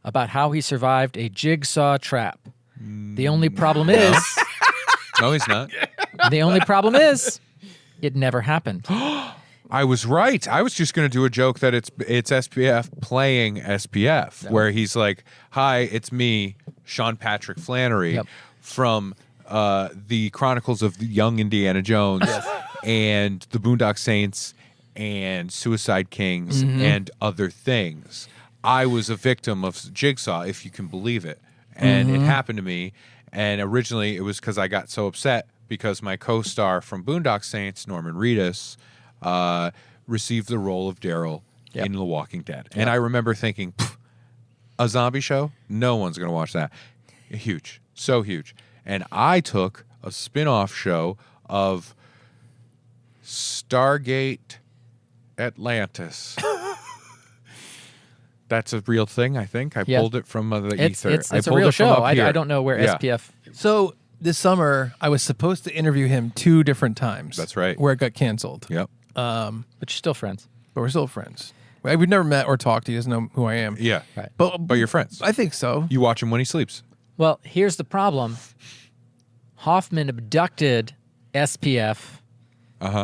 about how he survived a jigsaw trap. The only problem is... No, he's not. The only problem is it never happened. I was right. I was just going to do a joke that it's SPF playing SPF, where he's like, "Hi, it's me, Sean Patrick Flannery, from the Chronicles of the Young Indiana Jones and the Boondock Saints and Suicide Kings and other things. I was a victim of Jigsaw, if you can believe it, and it happened to me. And originally, it was because I got so upset because my co-star from Boondock Saints, Norman Reedus, received the role of Daryl in The Walking Dead. And I remember thinking, a zombie show? No one's going to watch that. Huge. So huge. And I took a spin-off show of Stargate Atlantis. That's a real thing, I think. I pulled it from the ether. It's a real show. I don't know where SPF... So this summer, I was supposed to interview him 2 different times. That's right. Where it got canceled. Yep. But you're still friends. But we're still friends. We've never met or talked. He doesn't know who I am. Yeah. Right. But you're friends. I think so. You watch him when he sleeps. Well, here's the problem. Hoffman abducted SPF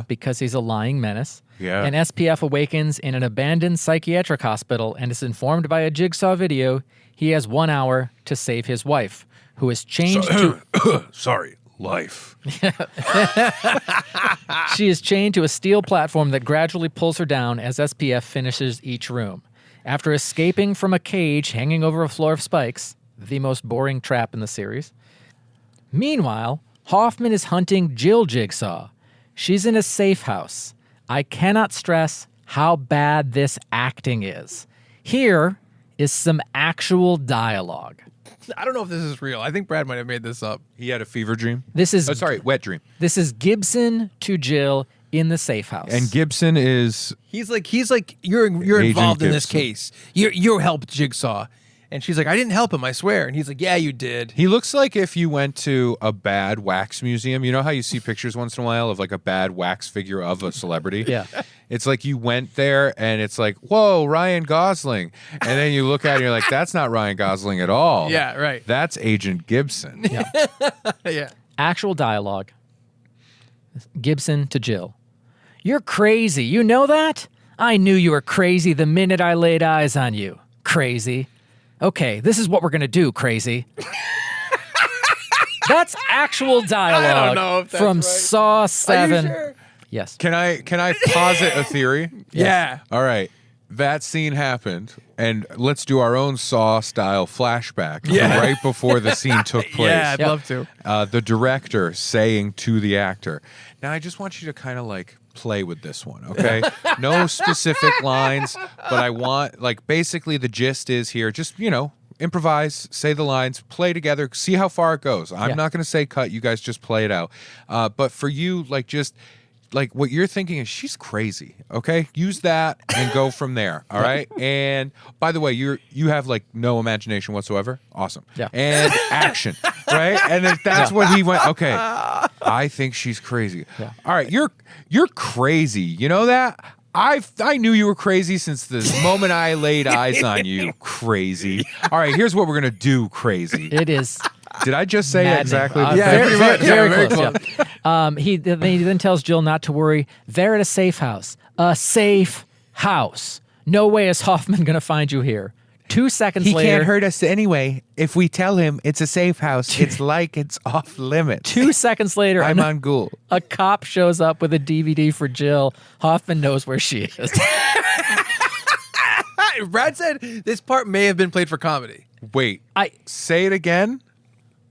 because he's a lying menace. Yeah. And SPF awakens in an abandoned psychiatric hospital and is informed by a Jigsaw video he has 1 hour to save his wife, who has changed to... Sorry, life. She is chained to a steel platform that gradually pulls her down as SPF finishes each room. After escaping from a cage hanging over a floor of spikes, the most boring trap in the series. Meanwhile, Hoffman is hunting Jill Jigsaw. She's in a safe house. I cannot stress how bad this acting is. Here is some actual dialogue. I don't know if this is real. I think Brad might have made this up. He had a fever dream. This is wet dream. This is Gibson to Jill in the safe house. And Gibson is He's like you're involved in this case. You helped Jigsaw. And she's like, I didn't help him, I swear. And he's like, yeah, you did. He looks like if you went to a bad wax museum. You know how you see pictures once in a while of like a bad wax figure of a celebrity? Yeah. It's like you went there and it's like, whoa, Ryan Gosling. And then you look at it and you're like, that's not Ryan Gosling at all. Yeah, right. That's Agent Gibson. Yeah. Yeah. Actual dialogue. Gibson to Jill. You're crazy. You know that? I knew you were crazy the minute I laid eyes on you. Crazy. Okay, this is what we're going to do, crazy. That's actual dialogue I don't know if that's from right. Saw 7. Are you sure? Yes. Can I posit a theory? Yeah. All right. That scene happened, and let's do our own Saw-style flashback right before the scene took place. Yeah, I'd love to. The director saying to the actor, now I just want you to kind of like play with this one, okay? No specific lines, but I want, like, basically the gist is here, just, improvise, say the lines, play together, see how far it goes. I'm not going to say cut, you guys just play it out. But for you, like, just... like what you're thinking is she's crazy, okay? Use that and go from there, all right? And by the way, you have like no imagination whatsoever. Awesome. Yeah. And action, right? And then that's what he went, okay, I think she's crazy. Yeah. All right, you're crazy. You know that? I knew you were crazy since the moment I laid eyes on you, crazy. All right, here's what we're going to do, crazy. It is... Did I just say maddening. exactly? Very, much. very close. Yeah. He then tells Jill not to worry. They're at a safe house. A safe house. No way is Hoffman going to find you here. 2 seconds later. us anyway. If we tell him it's a safe house, it's like it's off limits. 2 seconds later, I'm on Ghoul. a cop shows up with a DVD for Jill. Hoffman knows where she is. Brad said this part may have been played for comedy. Wait, say it again.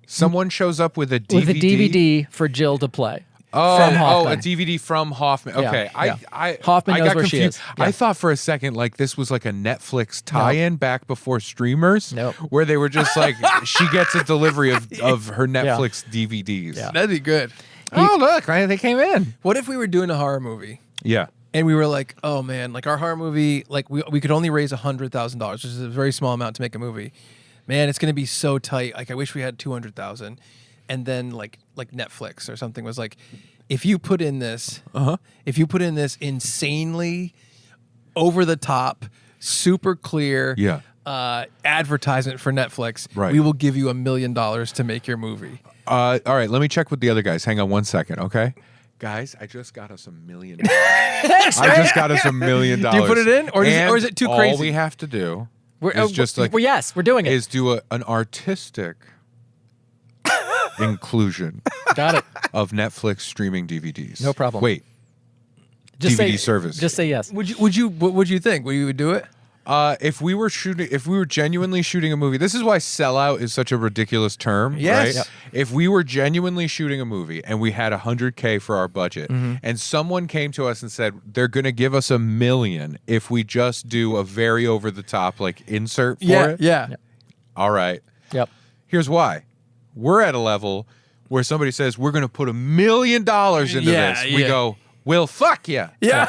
Someone shows up with a DVD. With a DVD for Jill to play. Oh, from Hoffman. a DVD from Hoffman. Okay, Yeah. I Hoffman I knows got where confused. she is. Yeah. I thought for a second like this was like a Netflix tie-in back before streamers, Nope. where they were just like she gets a delivery of her Netflix DVDs. Yeah. That'd be good. Oh look, they came in. What if we were doing a horror movie Yeah. and we were like, oh man, like our horror movie, like we could only raise $100,000, which is a very small amount to make a movie. Man, it's gonna be so tight. Like I wish we had 200,000, and then like Netflix or something was like, if you put in this insanely over the top, super clear, advertisement for Netflix, Right. we will give you $1 million to make your movie. All right, let me check with the other guys. Hang on 1 second, okay? Guys, I just got us $1 million. I just got us $1 million. Do you put it in, or is it too crazy? All we have to do We're is we're doing it. is do an artistic inclusion Got it. of Netflix streaming DVDs. No problem. Wait, Just DVD say, service. Just say yes. What would you think? Would you do it? if we were genuinely shooting a movie, this is why sellout is such a ridiculous term. Yes. Right? Yep. If we were genuinely shooting a movie and we had $100K for our budget, and someone came to us and said they're going to give us $1 million if we just do a very over the top like insert for it. Yeah. All right. Yep. Here's why. We're at a level where somebody says we're going to put $1 million into Yeah, this. We yeah. go, well, fuck you. Yeah.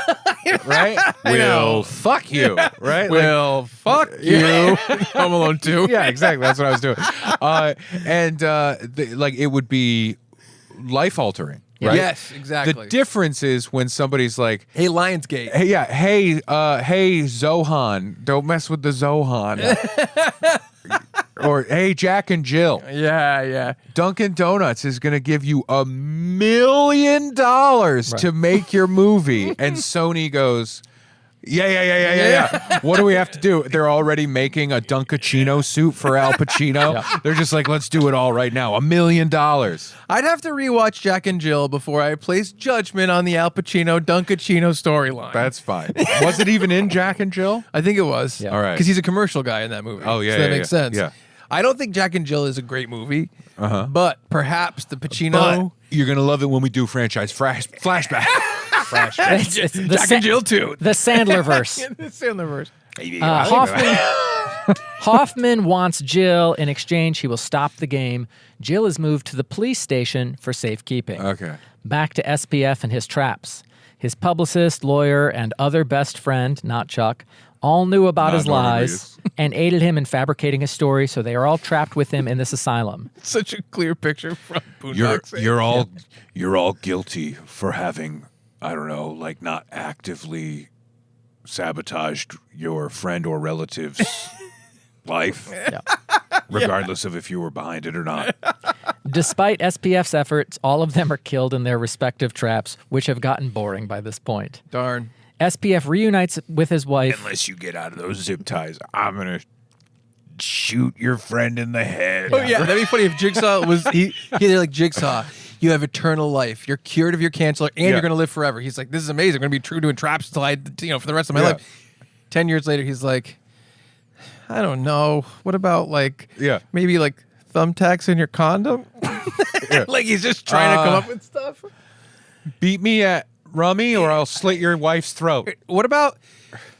Right? Well, fuck you. Right? Well, fuck you. Home Alone 2. Yeah, exactly. That's what I was doing. It would be life altering. Right? Yes, exactly. The difference is when somebody's like, Hey, Lionsgate. hey, hey, Zohan, don't mess with the Zohan. Or, hey, Jack and Jill, Yeah. Dunkin' Donuts is going to give you $1 million to make your movie. And Sony goes, yeah. What do we have to do? They're already making a Dunkachino suit for Al Pacino. Yeah. They're just like, let's do it all right now. $1 million. I'd have to rewatch Jack and Jill before I place judgment on the Al Pacino Dunkachino storyline. That's fine. Was it even in Jack and Jill? I think it was. Yeah. All right. Because he's a commercial guy in that movie. Oh, yeah, So that yeah, makes yeah. sense. Yeah. I don't think Jack and Jill is a great movie, but perhaps the Pacino. But you're going to love it when we do franchise flashback. It's the Jack and Jill 2. The Sandler verse. Sandlerverse. Hoffman wants Jill. In exchange, he will stop the game. Jill is moved to the police station for safekeeping. Okay. Back to SPF and his traps. His publicist, lawyer, and other best friend, not Chuck, all knew about his lies and aided him in fabricating his story, so they are all trapped with him in this asylum. Such a clear picture from Boondock. You're all guilty for having, I don't know, like not actively sabotaged your friend or relative's life, regardless of if you were behind it or not. Despite SPF's efforts, all of them are killed in their respective traps, which have gotten boring by this point. Darn. SPF reunites with his wife. Unless you get out of those zip ties, I'm gonna shoot your friend in the head. Oh yeah, that'd be funny if Jigsaw was they're like, Jigsaw, you have eternal life. You're cured of your cancer, and you're gonna live forever. He's like, this is amazing. I'm gonna be true doing traps until for the rest of my life. 10 years later, he's like, I don't know. What about maybe like thumbtacks in your condom? Like he's just trying to come up with stuff. Beat me at rummy, or I'll slit your wife's throat. What about?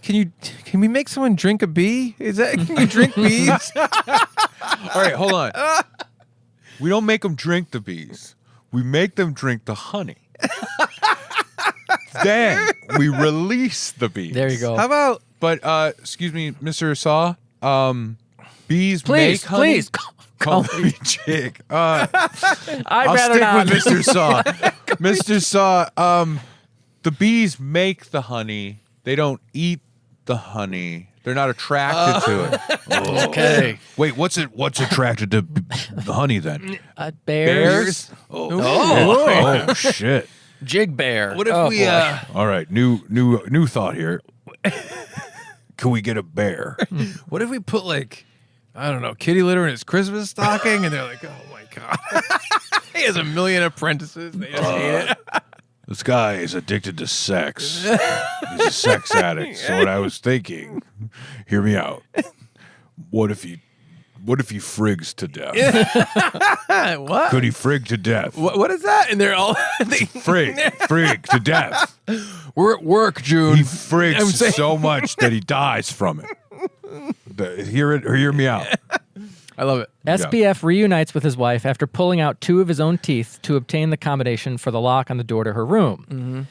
Can we make someone drink a bee? Can you drink bees? All right, hold on. We don't make them drink the bees. We make them drink the honey. Then we release the bees. There you go. How about? But excuse me, Mr. Saw. Bees Please, make honey. please. Call me Jig. I'd I'll rather stick not. with Mr. Saw. Mr. Saw. The bees make the honey. They don't eat the honey. They're not attracted to it. Okay. Wait, what's attracted to the honey then? Bears. Oh shit. Jig bear. What if Oh, we? boy. All right, new thought here. can we get a bear? What if we put like, I don't know, kitty litter in his Christmas stocking? And they're like, oh my God. He has 1 million apprentices. They just hate it. This guy is addicted to sex. He's a sex addict. So what I was thinking, hear me out. What if he frigs to death? What? Could he frig to death? What is that? And they're all Frig to death. We're at work, June. He frigs so much that he dies from it. Hear me out. I love it. SPF reunites with his wife after pulling out 2 of his own teeth to obtain the combination for the lock on the door to her room. Mm-hmm.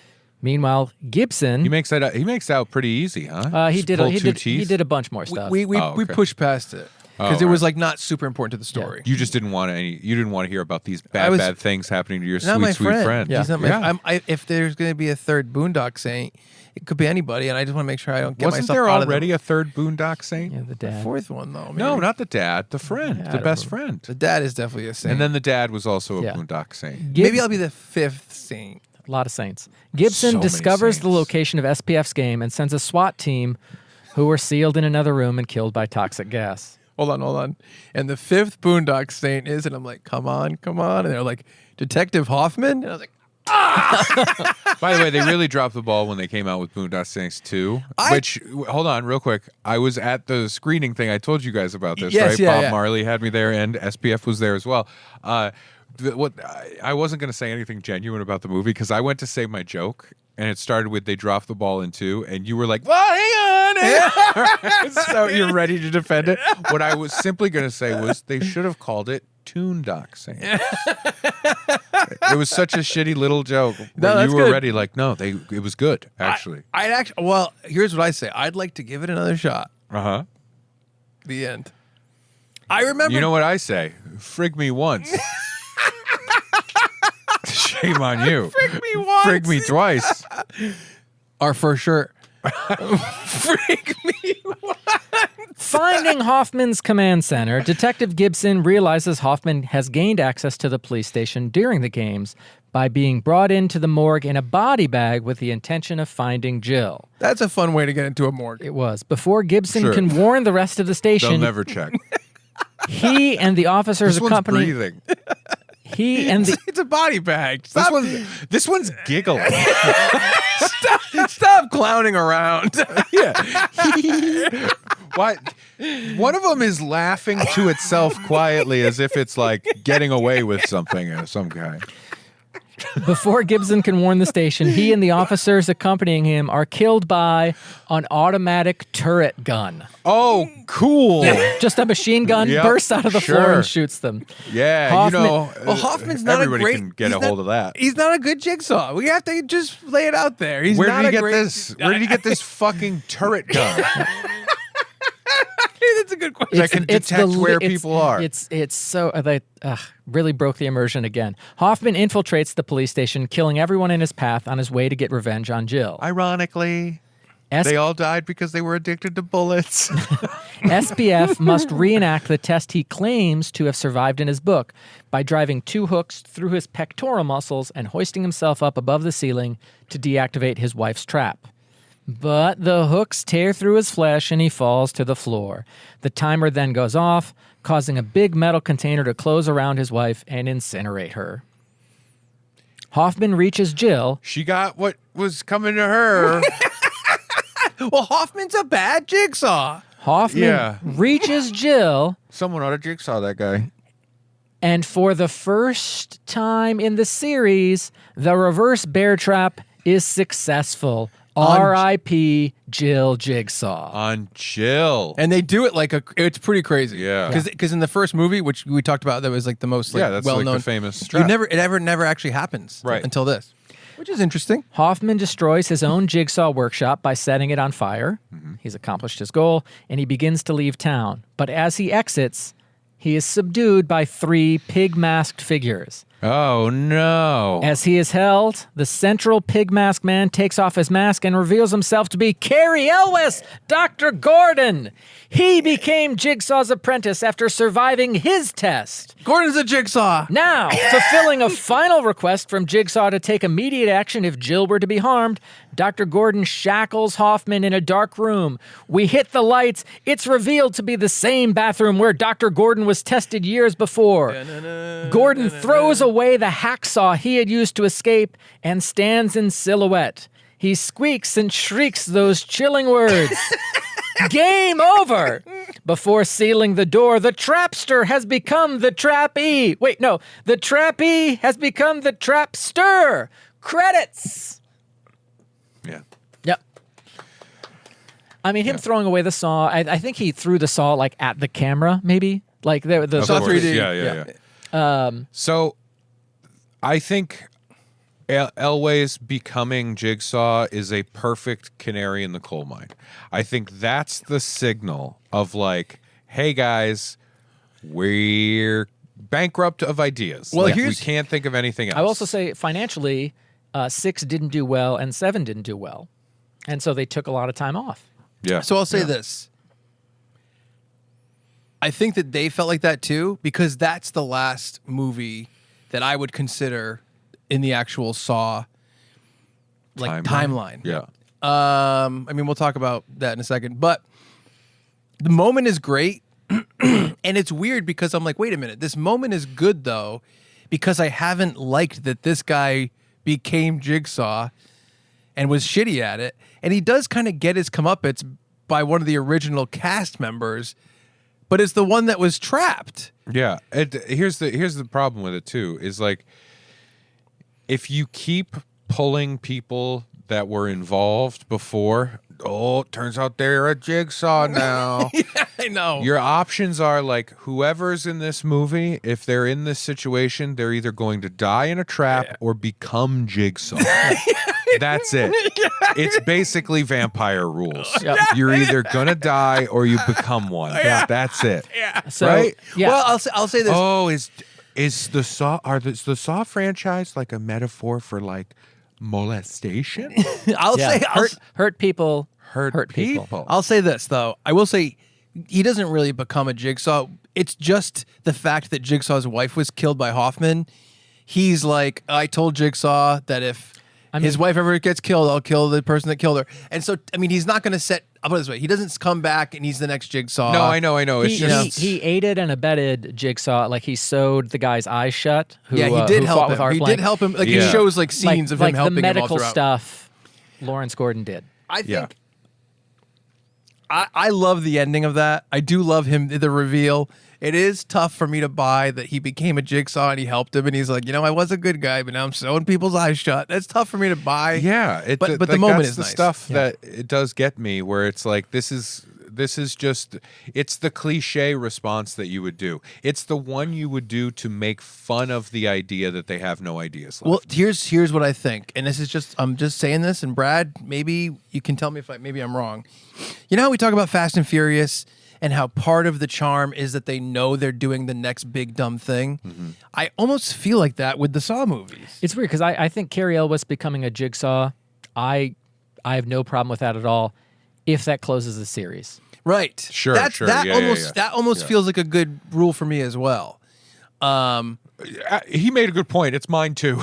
Meanwhile, Gibson He makes that out pretty easy, huh? he Just did pull he 2 did teeth? he did a bunch more stuff. We okay. pushed past it because it was like not super important to the story. You just didn't want to hear about these was- bad things happening to your Not my sweet friend. Yeah. He's not my, if there's going to be a third Boondock Saint, it could be anybody, and I just want to make sure I don't get Wasn't myself there out already of a third Boondock Saint? yeah, the the dad. fourth one though. Maybe. No, not the dad. The friend, Yeah, I the don't best remember. friend. The dad is definitely a saint. And then the dad was also a Yeah. Boondock Saint. maybe I'll be the 5th saint. A lot of saints. Gibson So many discovers the saints. location of SPF's game and sends a SWAT team who were sealed in another room and killed by toxic gas. Hold on. And the 5th Boondock Saint is, and I'm like, come on. And they're like, Detective Hoffman? And I was like, By the way, they really dropped the ball when they came out with Boondock Saints 2. Hold on, real quick. I was at the screening thing. I told you guys about this, Yes, right? yeah, Bob yeah. Marley had me there, and SPF was there as well. I wasn't going to say anything genuine about the movie because I went to say my joke, and it started with they dropped the ball in 2, and you were like, well, hang on. So you're ready to defend it. What I was simply going to say was they should have called it Toondock Saints. It was such a shitty little joke. No, But that's you were good. ready, like, no, it was good, actually. well, here's what I say. I'd like to give it another shot. Uh-huh. The end. I remember. You know what I say? Frig me once. Shame on you. Frig me once. Frig me twice. Or for sure. Frig me. Finding Hoffman's command center, Detective Gibson realizes Hoffman has gained access to the police station during the games by being brought into the morgue in a body bag with the intention of finding Jill. That's a fun way to get into a morgue. It was. Before Gibson Sure. can warn the rest of the They'll station, never check. he and the officers This one's accompanying breathing. he and the It's a body bag. Stop, This one's giggling. stop clowning around. What? One of them is laughing to itself quietly as if it's like getting away with something of some kind. before Gibson can warn the station, he and the officers accompanying him are killed by an automatic turret gun. Oh, cool. Just a machine gun Yep, bursts out of the floor sure. and shoots them. Yeah, Hoffman- Well, Hoffman's not everybody a great. can get he's a hold of that. He's not a good Jigsaw. We have to just lay it out there. He's Where not did he a get great, this? Where did he get this fucking turret gun That's a good question. that can detect where people are? It's so they really broke the immersion again. Hoffman infiltrates the police station, killing everyone in his path on his way to get revenge on Jill. Ironically, S- they all died because they were addicted to bullets. SPF must reenact the test he claims to have survived in his book by driving 2 hooks through his pectoral muscles and hoisting himself up above the ceiling to deactivate his wife's trap. But the hooks tear through his flesh and he falls to the floor. The timer then goes off, causing a big metal container to close around his wife and incinerate her. Hoffman reaches Jill. She got what was coming to her. Well, Hoffman's a bad Jigsaw. Hoffman Yeah. reaches Jill, Someone ought to jigsaw that guy. and for the first time in the series, the reverse bear trap is successful. R.I.P. Jill Jigsaw. On Jill. And they do it like it's pretty crazy. Yeah. Because in the first movie, which we talked about, that was like the most Yeah, that's well like known. the famous strap. It never actually happens Right. until this, which is interesting. Hoffman destroys his own jigsaw workshop by setting it on fire. He's accomplished his goal, and he begins to leave town. But as he exits, he is subdued by 3 pig-masked figures. Oh, no. As he is held, the central pig-masked man takes off his mask and reveals himself to be Cary Elwes, Dr. Gordon. He became Jigsaw's apprentice after surviving his test. Gordon's a Jigsaw. Now, fulfilling a final request from Jigsaw to take immediate action if Jill were to be harmed, Dr. Gordon shackles Hoffman in a dark room. We hit the lights. It's revealed to be the same bathroom where Dr. Gordon was tested years before. Gordon throws away the hacksaw he had used to escape and stands in silhouette. He squeaks and shrieks those chilling words. Game over! Before sealing the door, the trapster has become the trappee. Wait, no. The trappee has become the trapster. Credits! Yeah. Yep. I mean, him throwing away the saw, I think he threw the saw, like, at the camera, maybe? Like, the Saw Of course. 3D. Yeah. So, I think Elway's becoming Jigsaw is a perfect canary in the coal mine. I think that's the signal of like, hey guys, we're bankrupt of ideas. Well, like, we here's- can't think of anything else. I will also say, financially, 6 didn't do well and 7 didn't do well. And so they took a lot of time off. yeah. So I'll say this. I think that they felt like that too, because that's the last movie that I would consider in the actual Saw like timeline. Yeah. I mean, we'll talk about that in a second, but the moment is great. And it's weird because I'm like, wait a minute, this moment is good though, because I haven't liked that this guy became Jigsaw and was shitty at it. And he does kind of get his comeuppance by one of the original cast members, but it's the one that was trapped. Yeah. Here's the problem with it too, is like, if you keep pulling people that were involved before, it turns out they're a Jigsaw now. Yeah, I know. Your options are like, whoever's in this movie, if they're in this situation, they're either going to die in a trap or become Jigsaw. That's it. It's basically vampire rules. Yep. You're either going to die or you become one. That's it. So, Right? yeah. Well, I'll say this. Oh, is the the Saw franchise like a metaphor for like molestation? I'll Yeah. say hurt people. Hurt people. I'll say this though. I will say he doesn't really become a Jigsaw. It's just the fact that Jigsaw's wife was killed by Hoffman. He's like, I told Jigsaw that if his wife ever gets killed, I'll kill the person that killed her. And so, I mean, he's not going to set. I'll put it this way: he doesn't come back and he's the next Jigsaw. No, I know. It's He, just he aided and abetted Jigsaw. Like, he sewed the guy's eyes shut. Who, Yeah, he did who help fought with him. Art He Blank. did help him. Like, Yeah. he shows like scenes of him helping the medical him all throughout. stuff. Lawrence Gordon did. I think. Yeah. I love the ending of that. I do love him, the reveal. It is tough for me to buy that he became a Jigsaw and he helped him and he's like, I was a good guy, but now I'm sewing people's eyes shut. That's tough for me to buy. yeah. But the moment that's is the nice. stuff that it does get me, where it's like this is just, it's the cliche response that you would do. It's the one you would do to make fun of the idea that they have no ideas left. Well, here's what I think, and this is just I'm just saying this, and Brad, maybe you can tell me if maybe I'm wrong. You know how we talk about Fast and Furious and how part of the charm is that they know they're doing the next big dumb thing? Mm-hmm. I almost feel like that with the Saw movies. It's weird because I think Cary Elwes becoming a Jigsaw, I have no problem with that at all if that closes the series. Right. Sure, That sure. That Yeah, almost yeah. that almost Yeah. feels like a good rule for me as well. He made a good point. It's mine too.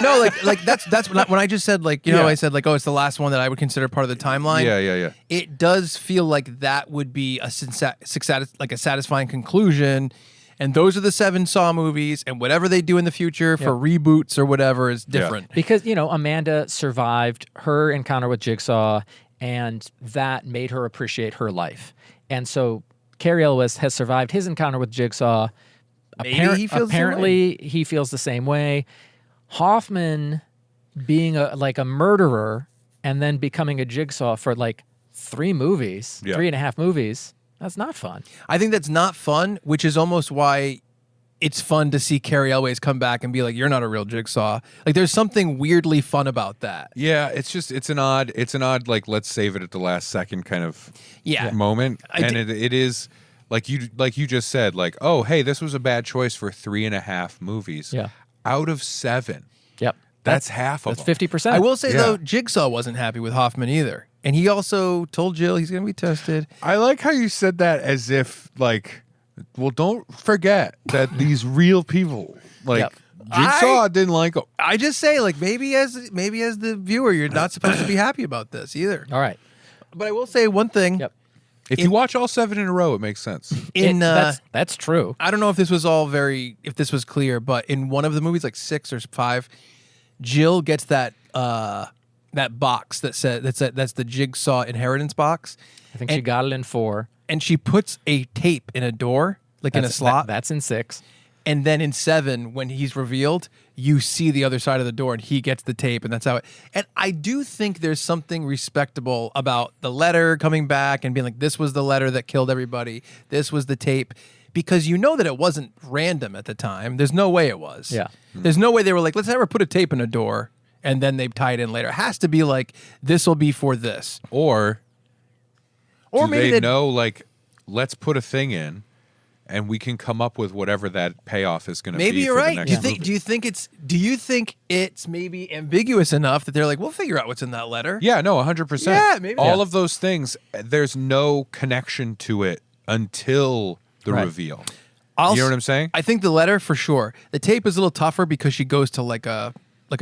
No, like that's when I just said Yeah. I said it's the last one that I would consider part of the timeline. Yeah. It does feel like that would be a satisfying conclusion, and those are the 7 Saw movies, and whatever they do in the future for reboots or whatever is different. Because, Amanda survived her encounter with Jigsaw, and that made her appreciate her life. And so Cary Elwes has survived his encounter with Jigsaw. Maybe he feels the same apparently he feels the same way. Hoffman being a murderer and then becoming a Jigsaw for 3 movies, Yeah. 3.5 movies, that's not fun. I think that's not fun, which is almost why it's fun to see Cary Elwes come back and be like, "You're not a real Jigsaw." Like, there's something weirdly fun about that. Yeah, it's an odd like, let's save it at the last second kind of Yeah. moment. It is like you just said, like, oh, hey, this was a bad choice for 3.5 movies. Yeah. Out of 7. Yep. That's half of That's them. 50%. I will say Yeah. though, Jigsaw wasn't happy with Hoffman either, and he also told Jill he's going to be tested. I like how you said that as if, like, well, don't forget that these real people, like, Yep. Jigsaw didn't like him. I just say, like, maybe as the viewer, you're not supposed to be happy about this either. All right. But I will say one thing. Yep. If you watch all 7 in a row, it makes sense. That's true. I don't know if this was if this was clear, but in one of the movies, like 6 or 5, Jill gets that box that's the Jigsaw inheritance box. I think she got it in 4. And she puts a tape in a door, in a slot. That's in 6. And then in 7, when he's revealed, you see the other side of the door and he gets the tape, and that's how it. And I do think there's something respectable about the letter coming back and being like, this was the letter that killed everybody. This was the tape. Because you know that it wasn't random at the time. There's no way it was. Yeah. There's no way they were like, let's never put a tape in a door and then they tie it in later. It has to be like, this will be for this. Or do maybe they know, like, let's put a thing in, and we can come up with whatever that payoff is going to be. Maybe you're for right. The next movie. Do you think it's maybe ambiguous enough that they're like, we'll figure out what's in that letter? Yeah, no, 100%. Yeah, maybe. All of those things, there's no connection to it until the reveal. You know what I'm saying? I think the letter for sure. The tape is a little tougher because she goes to like a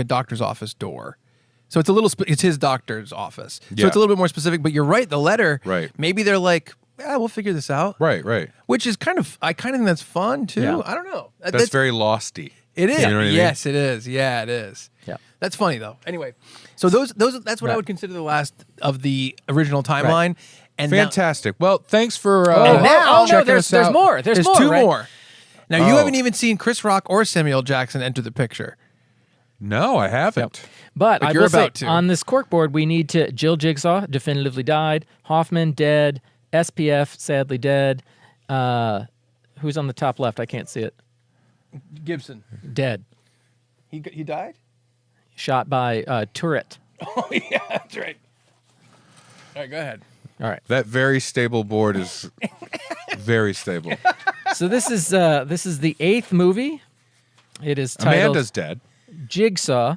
doctor's office door. So it's it's his doctor's office. So Yeah. it's a little bit more specific, but you're right, the letter, Right. maybe they're like, yeah, we'll figure this out. Right. Which is I kind of think that's fun too. Yeah. I don't know. That's very losty. It is. You know what I mean? Yes, it is. Yeah, it is. Yeah. That's funny though. Anyway, so that's what I would consider the last of the original timeline. Right. And Fantastic. Well, thanks for no, checking us out. there's more. There's more, 2 right? more. Now you haven't even seen Chris Rock or Samuel Jackson enter the picture. No, I haven't. But I you're will say, about to. on this corkboard, we need to Jill Jigsaw, definitively died. Hoffman, dead. SPF, sadly dead. Who's on the top left? I can't see it. Gibson. Dead. He died? Shot by turret. Oh yeah, that's right. All right, go ahead. All right. That very stable board is very stable. So this is the 8th movie. It is titled Amanda's dead. Jigsaw.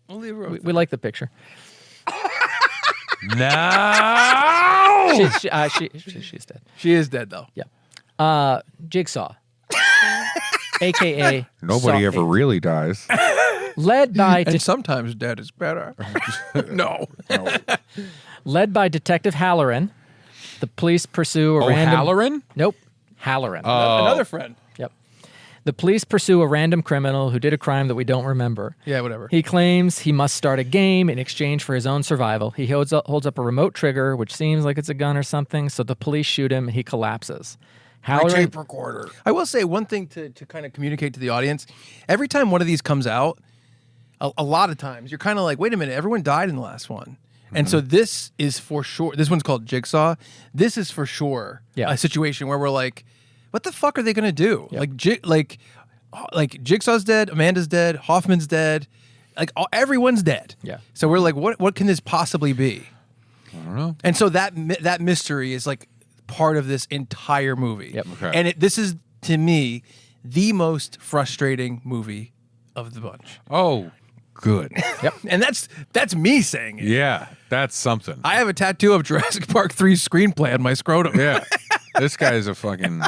We'll leave her We like the picture. No! She's dead. She is dead though. Yeah. Jigsaw. AKA Nobody Saw ever 8. really dies. Led by And sometimes dead is better. No. led by Detective Halloran. The police pursue a random Halloran? Nope. Halloran. Another friend. Yep. The police pursue a random criminal who did a crime that we don't remember. Yeah, whatever. He claims he must start a game in exchange for his own survival. He holds up a remote trigger, which seems like it's a gun or something, so the police shoot him and he collapses. Halloran, recorder. I will say one thing to kind of communicate to the audience. Every time one of these comes out, a lot of times, you're kind of like, wait a minute, everyone died in the last one. And so this is for sure. This one's called Jigsaw. This is for sure a situation where we're like, what the fuck are they going to do? Yep. Like Jigsaw's dead, Amanda's dead, Hoffman's dead. Like everyone's dead. Yeah. So we're like, what can this possibly be? I don't know. And so that mystery is like part of this entire movie. Yep. Okay. And this is, to me, the most frustrating movie of the bunch. Oh, good. Yep. And that's me saying it. Yeah, that's something. I have a tattoo of Jurassic Park 3's screenplay on my scrotum. Yeah. This guy's a fucking...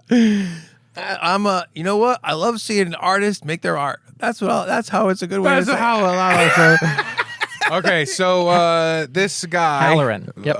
You know what? I love seeing an artist make their art. That's how it's a good way to say it. Okay, so this guy... Halloran. Yep.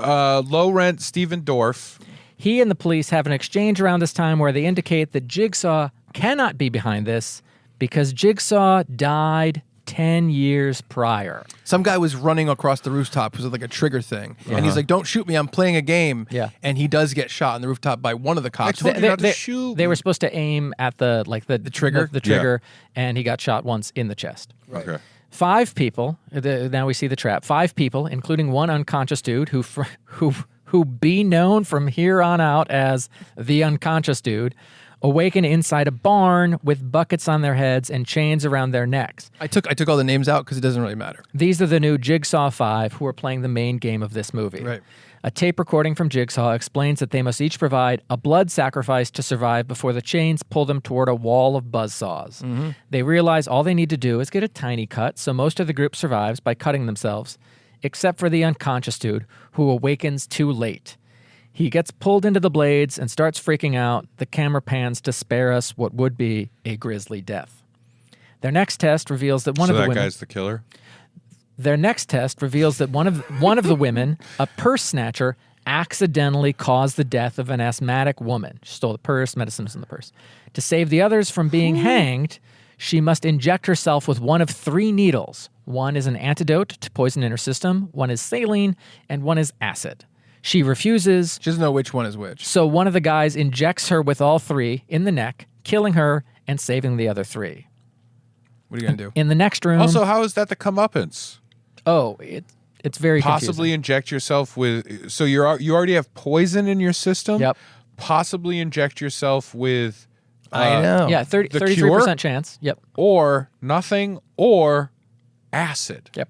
Low rent Stephen Dorff. He and the police have an exchange around this time where they indicate that Jigsaw cannot be behind this because Jigsaw died 10 years prior. Some guy was running across the rooftop. It was like a trigger thing. And he's like, don't shoot me. I'm playing a game. Yeah. And he does get shot on the rooftop by one of the cops. told you not to shoot They me. were supposed to aim at the trigger? the trigger, and he got shot once in the chest. Okay. 5 people. Now we see the trap. 5 people, including one unconscious dude who be known from here on out as the unconscious dude, awaken inside a barn with buckets on their heads and chains around their necks. I took all the names out because it doesn't really matter. These are the new Jigsaw 5 who are playing the main game of this movie. Right. A tape recording from Jigsaw explains that they must each provide a blood sacrifice to survive before the chains pull them toward a wall of buzzsaws. Mm-hmm. They realize all they need to do is get a tiny cut, so most of the group survives by cutting themselves, except for the unconscious dude, who awakens too late. He gets pulled into the blades and starts freaking out. The camera pans to spare us what would be a grisly death. Their next test reveals that one of the women... So that guy's the killer? Their next test reveals that one of the women, a purse snatcher, accidentally caused the death of an asthmatic woman. She stole the purse, medicine was in the purse. To save the others from being hanged, she must inject herself with one of 3 needles. One is an antidote to poison in her system, one is saline, and one is acid. She refuses. She doesn't know which one is which. So one of the guys injects her with all 3 in the neck, killing her and saving the other 3. What are you going to do? In the next room... Also, how is that the comeuppance? Oh, it's very Possibly confusing. inject yourself with... So you already have poison in your system? Yep. Possibly inject yourself with... I know. Yeah, the 33% cure? chance. Yep. Or nothing, or acid. Yep.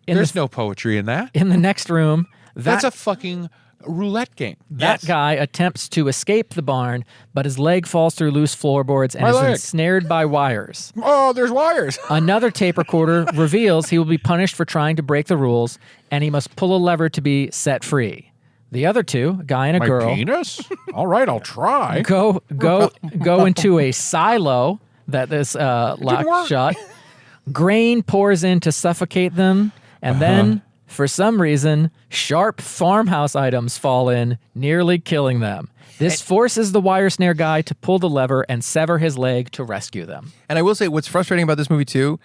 There's no poetry in that. In the next room, That's a fucking roulette game. that guy attempts to escape the barn, but his leg falls through loose floorboards and My is leg. ensnared by wires. Oh, there's wires. Another tape recorder reveals he will be punished for trying to break the rules, and he must pull a lever to be set free. The other 2, a guy and a My girl, penis? All right, I'll try. go into a silo that this lock shot. Grain pours in to suffocate them, and then, for some reason, sharp farmhouse items fall in, nearly killing them. This forces the wire snare guy to pull the lever and sever his leg to rescue them. And I will say what's frustrating about this movie, too,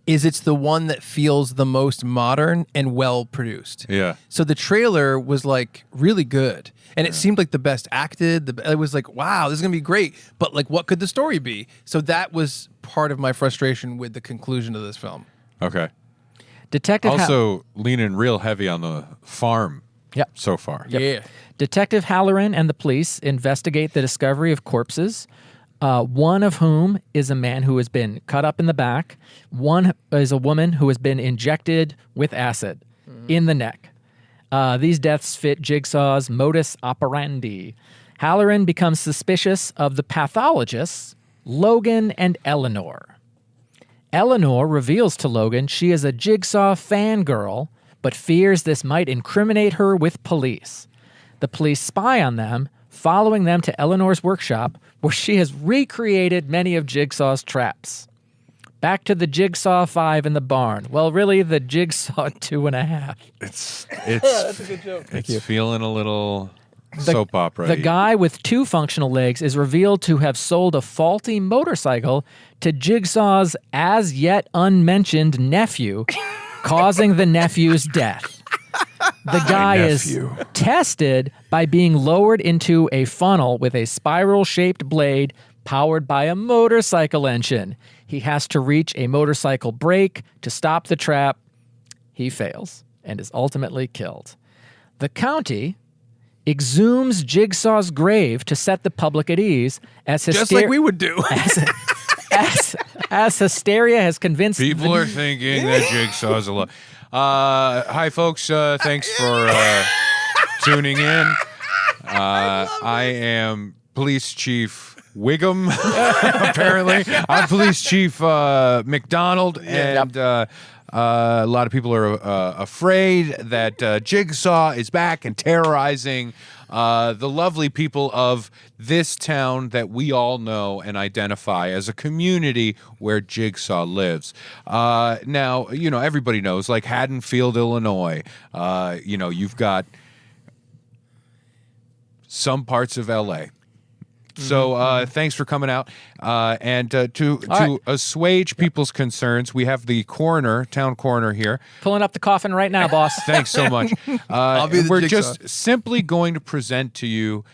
is it's the one that feels the most modern and well produced. Yeah. So the trailer was like really good. And it seemed like the best acted. It was like, wow, this is going to be great. But like, what could the story be? So that was part of my frustration with the conclusion of this film. Okay. Detective Also, leaning real heavy on the farm Yep. so far. Yeah. Detective Halloran and the police investigate the discovery of corpses, one of whom is a man who has been cut up in the back. One is a woman who has been injected with acid in the neck. These deaths fit Jigsaw's modus operandi. Halloran becomes suspicious of the pathologists, Logan and Eleanor. Eleanor reveals to Logan she is a Jigsaw fangirl, but fears this might incriminate her with police. The police spy on them, following them to Eleanor's workshop, where she has recreated many of Jigsaw's traps. Back to the Jigsaw 5 in the barn. Well, really, the Jigsaw 2.5. It's That's a good joke. it's feeling a little soap opera. The guy with 2 functional legs is revealed to have sold a faulty motorcycle to Jigsaw's as yet unmentioned nephew, causing the nephew's death. The guy is tested by being lowered into a funnel with a spiral-shaped blade powered by a motorcycle engine. He has to reach a motorcycle brake to stop the trap. He fails and is ultimately killed. The county exhumes Jigsaw's grave to set the public at ease as Just like we would do. as hysteria has convinced People are thinking that Jigsaw's a lot. Hi, folks. Thanks for tuning in. I am Police Chief Wiggum, apparently. I'm Police Chief McDonald, and a lot of people are afraid that Jigsaw is back and terrorizing the lovely people of this town that we all know and identify as a community where Jigsaw lives. Now, everybody knows, like Haddonfield, Illinois, you've got some parts of L.A., So thanks for coming out. And to assuage people's concerns, we have the town coroner here. Pulling up the coffin right now, boss. Thanks so much. I'll be the we're Jigsaw. just simply going to present to you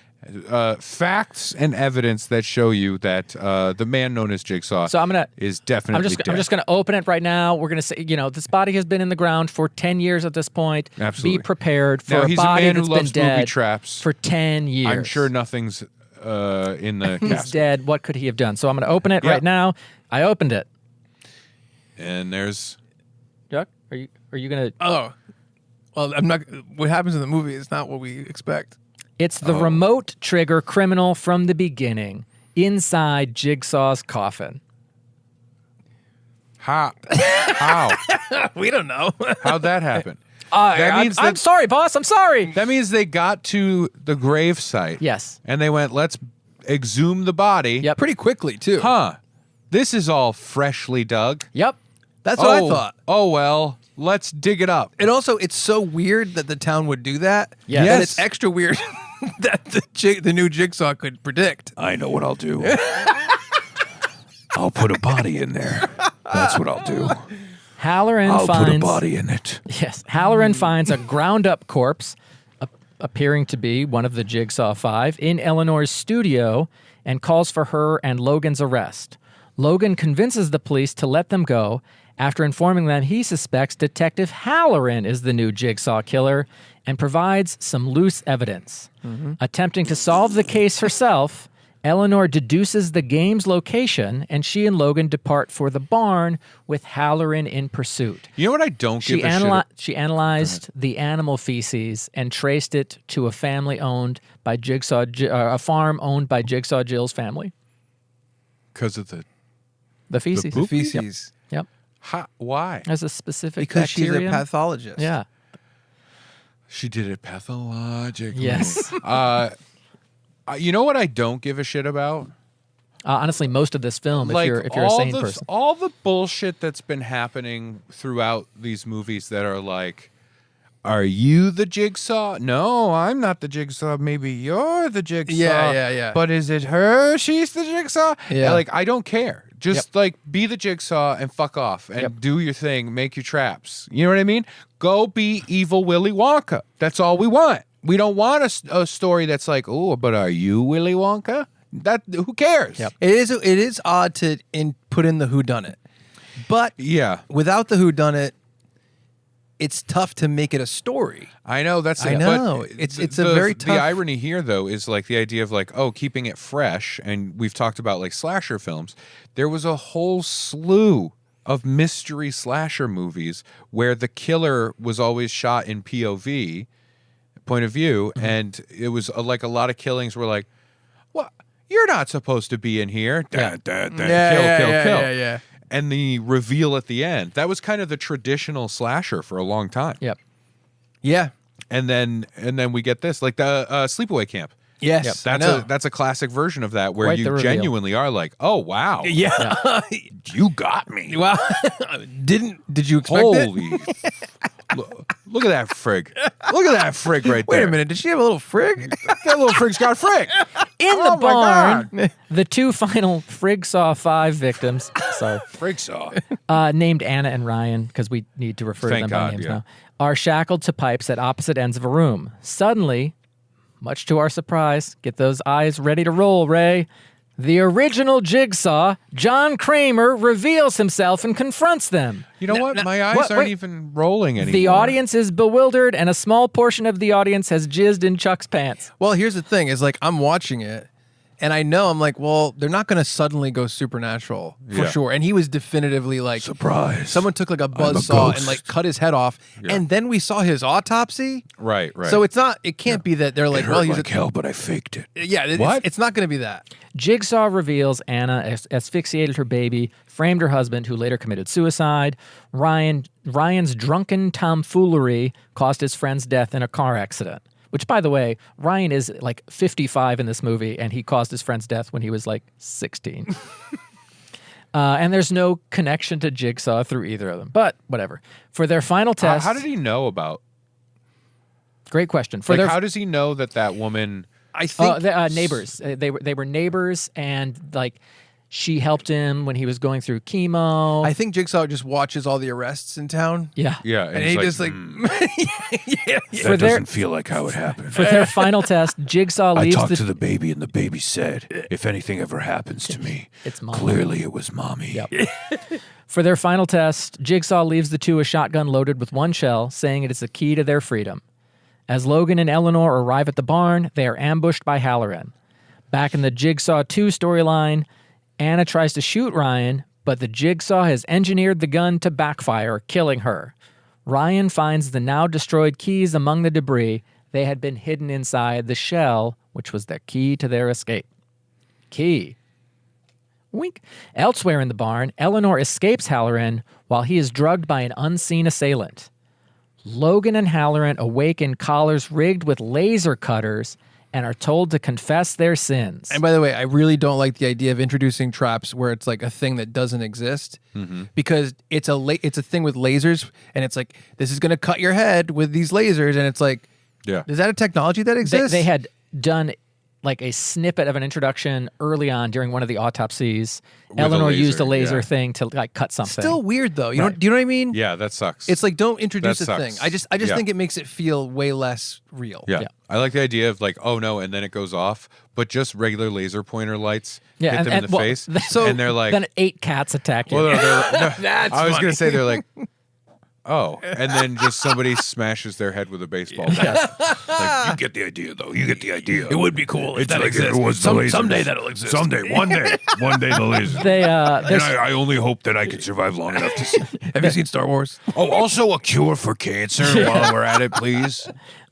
facts and evidence that show you that the man known as Jigsaw So is definitely I'm dead. just going to open it right now. We're going to say, this body has been in the ground for 10 years at this point. Absolutely. Be prepared for Now, a he's a body man who that's loves been dead booby traps. for 10 years. I'm sure nothing's in the He's casket. dead. What could he have done? So I'm going to open it Yeah. right now. I opened it. And there's... Chuck, are you going to... Oh, well, I'm not. What happens in the movie is not what we expect. It's the remote trigger criminal from the beginning inside Jigsaw's coffin. How? We don't know. How'd that happen? I'm sorry, boss. I'm sorry. That means they got to the grave site. Yes. And they went, let's exhume the body. Yep. Pretty quickly, too. Huh. This is all freshly dug. Yep. That's what I thought. Oh, well, let's dig it up. And also, it's so weird that the town would do that. Yes. And it's extra weird that the new Jigsaw could predict. I know what I'll do. I'll put a body in there. That's what I'll do. Halloran finds put a body in it. Yes, Halloran finds a ground-up corpse, appearing to be one of the Jigsaw Five, in Eleanor's studio and calls for her and Logan's arrest. Logan convinces the police to let them go after informing them he suspects Detective Halloran is the new Jigsaw killer and provides some loose evidence. Attempting to solve the case herself, Eleanor deduces the game's location, and she and Logan depart for the barn with Halloran in pursuit. You know what I don't give a shit? She analyzed the animal feces and traced it to a family owned by a farm owned by Jigsaw Jill's family. Because of The feces. poop? Feces. Yep. Why? As a specific Because bacterium. she's a pathologist. Yeah. She did it pathologically. Yes. You know what I don't give a shit about? Honestly, most of this film, if you're a all sane the, person. all the bullshit that's been happening throughout these movies that are like, are you the Jigsaw? No, I'm not the Jigsaw. Maybe you're the Jigsaw. Yeah. But is it her? She's the Jigsaw? Yeah. Like, I don't care. Just like be the Jigsaw and fuck off and do your thing, make your traps. You know what I mean? Go be evil Willy Wonka. That's all we want. We don't want a story that's like, oh, but are you Willy Wonka? That who cares? Yep. It is odd to put in the whodunit. But Yeah. without the whodunit, it's tough to make it a story. I know that's I know. but It's a very the tough- irony here though is like the idea of like, oh, keeping it fresh, and we've talked about like slasher films. There was a whole slew of mystery slasher movies where the killer was always shot in POV point of view, and it was like a lot of killings were like, what? You're not supposed to be in here. Yeah. Kill. Yeah. And the reveal at the end. That was kind of the traditional slasher for a long time. Yep. Yeah. And then we get this, like the Sleepaway Camp. Yes. I know. That's a classic version of that where Quite the you reveal. genuinely are like, oh wow, Yeah. you got me. Well, did you expect it? Holy, look at that frig! Look at that frig right Wait there. a minute. Did she have a little frig? That little frig's got frig. In Oh the my barn, the two final Frigsaw 5 victims, Frig saw. named Anna and Ryan, because we need to refer Thank to them by God, names yeah. now, are shackled to pipes at opposite ends of a room. Suddenly, much to our surprise, get those eyes ready to roll, Ray. The original Jigsaw, John Kramer, reveals himself and confronts them. You know what? My eyes what- aren't wait. even rolling anymore. The audience is bewildered, and a small portion of the audience has jizzed in Chuck's pants. Well, here's the thing: is like I'm watching it, and I know I'm like, well, they're not going to suddenly go supernatural for Yeah. sure. And he was definitively like, Surprise. someone took like a buzzsaw and ghost. like cut his head off, and then we saw his autopsy. Right. So it can't be that they're like, well, he's hell, but I faked it. What? It's not going to be that. Jigsaw reveals Anna asphyxiated her baby, framed her husband, who later committed suicide. Ryan's drunken tomfoolery caused his friend's death in a car accident. Which, by the way, Ryan is like 55 in this movie, and he caused his friend's death when he was like 16. And there's no connection to Jigsaw through either of them. But whatever. For their final test, How did he know about? great question. For Like, their how does he know that woman? I think neighbors. They were neighbors, and like she helped him when he was going through chemo. I think Jigsaw just watches all the arrests in town. Yeah. Yeah, And he just like, For their feel like how it happened. for their final test, Jigsaw I leaves talked the to the baby, and the baby said, if anything ever happens to me, It's Mama. clearly it was mommy. Yep. For their final test, Jigsaw leaves the two a shotgun loaded with one shell, saying it is the key to their freedom. As Logan and Eleanor arrive at the barn, they are ambushed by Halloran. Back in the Jigsaw 2 storyline, Anna tries to shoot Ryan, but the Jigsaw has engineered the gun to backfire, killing her. Ryan finds the now destroyed keys among the debris. They had been hidden inside the shell, which was the key to their escape. Key. Wink. Elsewhere in the barn, Eleanor escapes Halloran while he is drugged by an unseen assailant. Logan and Halloran awaken collars rigged with laser cutters and are told to confess their sins. And by the way, I really don't like the idea of introducing traps where it's like a thing that doesn't exist, because it's a thing with lasers, and it's like, this is going to cut your head with these lasers, and it's like, is that a technology that exists? They had done like a snippet of an introduction early on during one of the autopsies. Eleanor used a laser thing to like cut something. Still weird though. You know? Do you know what I mean? Yeah, that sucks. It's like, don't introduce That a thing. sucks. I just think it makes it feel way less real. Yeah. I like the idea of like, oh no, and then it goes off, but just regular laser pointer lights hit them in the face, and they're like, then 8 cats attack you. well, no, That's I was funny. going to say they're like, oh, and then just somebody smashes their head with a baseball bat. Like, you get the idea, though. You get the idea. It would be cool if It's that like exists. if it was the lasers. Someday that'll exist. Someday, one day the lasers. They And there's I only hope that I can survive long enough to see. Have you seen Star Wars? Oh, also a cure for cancer while we're at it, please.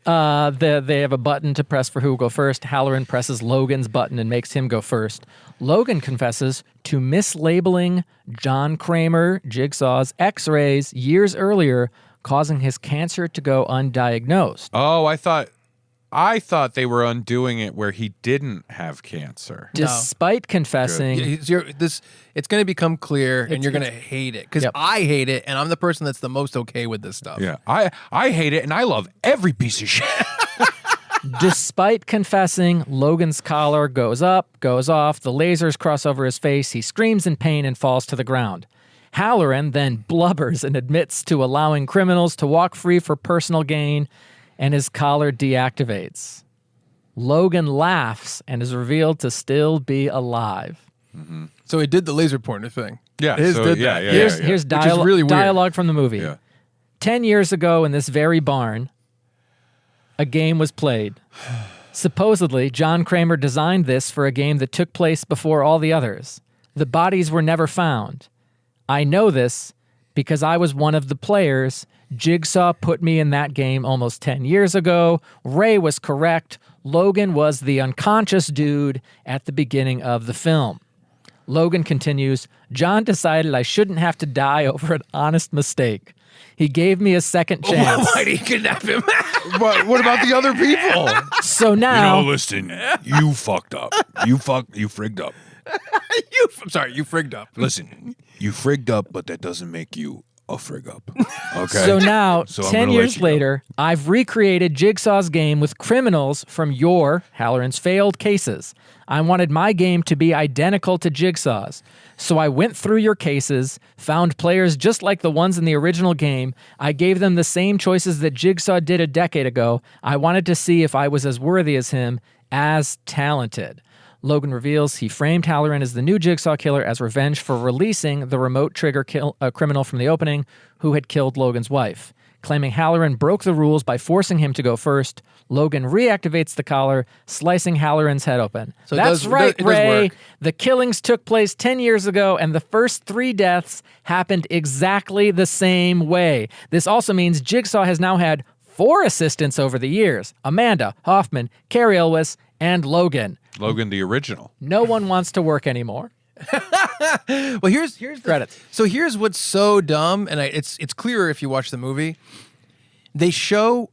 they have a button to press for who will go first. Halloran presses Logan's button and makes him go first. Logan confesses to mislabeling John Kramer, Jigsaw's X-rays years earlier, causing his cancer to go undiagnosed. Oh, I thought they were undoing it where he didn't have cancer. Despite confessing, It's going to become clear, and you're going to hate it, because I hate it, and I'm the person that's the most okay with this stuff. Yeah, I hate it, and I love every piece of shit. despite confessing, Logan's collar goes up, goes off, the lasers cross over his face, he screams in pain and falls to the ground. Halloran then blubbers and admits to allowing criminals to walk free for personal gain, and his collar deactivates. Logan laughs and is revealed to still be alive. So he did the laser pointer thing. Yeah, His so, did yeah, that. yeah, Here's yeah. Which is dialogue, really weird. dialogue from the movie. Yeah. 10 years ago in this very barn, a game was played. Supposedly, John Kramer designed this for a game that took place before all the others. The bodies were never found. I know this because I was one of the players. Jigsaw put me in that game almost 10 years ago. Ray was correct. Logan was the unconscious dude at the beginning of the film. Logan continues, John decided I shouldn't have to die over an honest mistake. He gave me a second chance. Why did he kidnap him? What about the other people? So You now, know, listen, you fucked up. You frigged up. I'm sorry, you frigged up. Listen, you frigged up, but that doesn't make you a frig up. Okay. so now, So I'm 10 gonna let years you go. later, I've recreated Jigsaw's game with criminals from your, Halloran's, failed cases. I wanted my game to be identical to Jigsaw's. So I went through your cases, found players just like the ones in the original game. I gave them the same choices that Jigsaw did a decade ago. I wanted to see if I was as worthy as him, as talented. Logan reveals he framed Halloran as the new Jigsaw killer as revenge for releasing the remote trigger criminal from the opening who had killed Logan's wife. Claiming Halloran broke the rules by forcing him to go first, Logan reactivates the collar, slicing Halloran's head open. So That's right, it does Ray. work. The killings took place 10 years ago, and the first 3 deaths happened exactly the same way. This also means Jigsaw has now had 4 assistants over the years: Amanda, Hoffman, Carrie Elwes, and Logan. Logan, the original. No one wants to work anymore. Well, here's the Credits. So here's what's so dumb, and it's clearer if you watch the movie. They show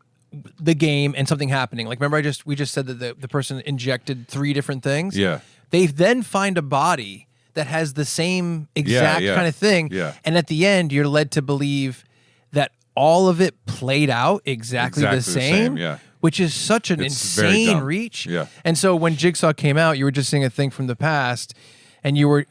the game and something happening. Like, remember, we just said that the person injected 3 different things. Yeah. They then find a body that has the same exact yeah. kind of thing. Yeah. And at the end, you're led to believe that all of it played out exactly the same. Yeah. Which is such an It's very insane dumb. reach. Yeah. And so when Jigsaw came out, you were just seeing a thing from the past, and you were.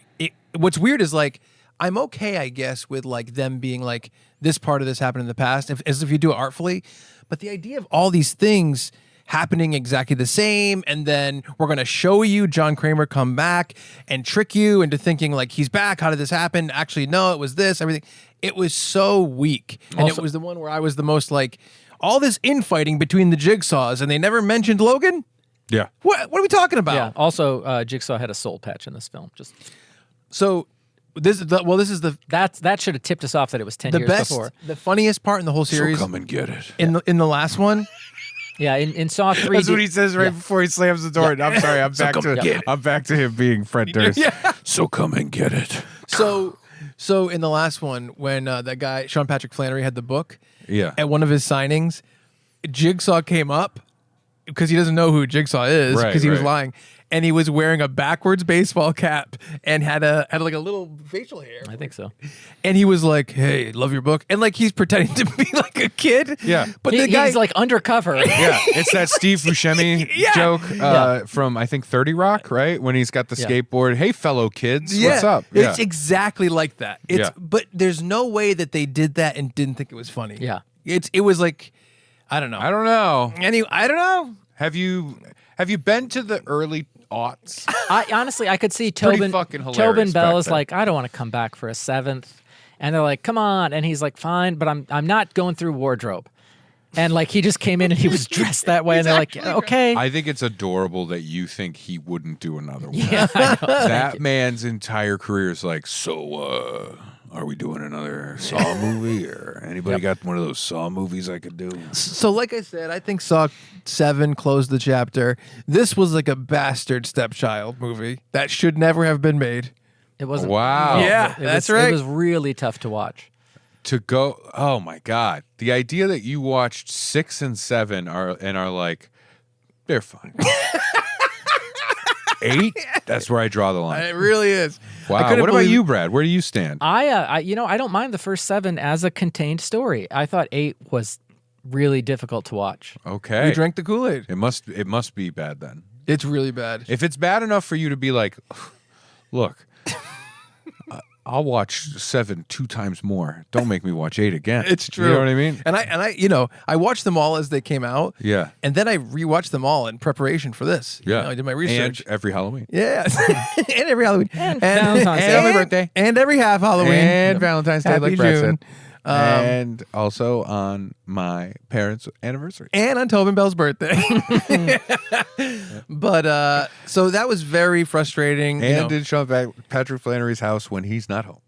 What's weird is, like, I'm okay, I guess, with like them being like, this part of this happened in the past, as if you do it artfully. But the idea of all these things happening exactly the same, and then we're going to show you John Kramer come back and trick you into thinking like he's back. How did this happen? Actually, no, it was this, everything. It was so weak. And Also- it was the one where I was the most like, all this infighting between the Jigsaws, and they never mentioned Logan? Yeah. What are we talking about? Yeah. Also, Jigsaw had a soul patch in this film. Just So this is the that should have tipped us off that it was 10 years best, before. the funniest part in the whole So series. come and get it. In the last one, Yeah, in Saw 3. That's what he says right Yeah. before he slams the door. I'm sorry. I'm back come to get it. I'm back to him being Fred Durst. So come and get it. so So in the last one, when that guy Sean Patrick Flannery had the book, Yeah. at one of his signings, Jigsaw came up because he doesn't know who Jigsaw is Right, because he was right. lying, and he was wearing a backwards baseball cap and had like a little facial hair. I think so. And he was like, "Hey, love your book," and like he's pretending to be like a kid. Yeah. but the guy He's like undercover. Yeah, it's that Steve Buscemi Yeah. joke Yeah. from I think 30 Rock, right? When he's got the Yeah. skateboard. Hey, fellow kids, Yeah, what's up? It's exactly like that. Yeah. But there's no way that they did that and didn't think it was funny. Yeah. It was like, I don't know. I don't know. I don't know. Have you been to the early aughts? I honestly, I could see Pretty Tobin. fucking hilarious Tobin Bell back is then. like, I don't want to come back for a seventh, and they're like, come on, and he's like, fine, but I'm not going through wardrobe, and like he just came in and he was dressed that way, and they're like, okay, I think it's adorable that you think he wouldn't do another one. yeah, I know. That man's entire career is like, so are we doing another Saw movie, or anybody got one of those Saw movies I could do? So, like I said, I think Saw 7 closed the chapter. This was like a bastard stepchild movie that should never have been made. It wasn't. Wow. Yeah, it that's was, right. It was really tough to watch. To go, oh my God, the idea that you watched 6 and 7 are like, they're fine. 8, that's where I draw the line. It really is. I Wow. couldn't What about believe- you, Brad? Where do you stand? I don't mind the first 7 as a contained story. I thought 8 was really difficult to watch. Okay. You drank the Kool-Aid. It must be bad then. It's really bad. If it's bad enough for you to be like, look, I'll watch 7 2 times more. Don't make me watch 8 again. It's true. You know what I mean? And I watched them all as they came out. Yeah. And then I rewatched them all in preparation for this. You Yeah. know, I did my research. And every Halloween. Yeah. And every Halloween. And Valentine's Day. And my birthday. And every half Halloween. And Valentine's Day, Happy like Brad June. said. And also on my parents' anniversary. And on Tobin Bell's birthday. But so that was very frustrating. You And know. in Sean Patrick Flannery's house when he's not home.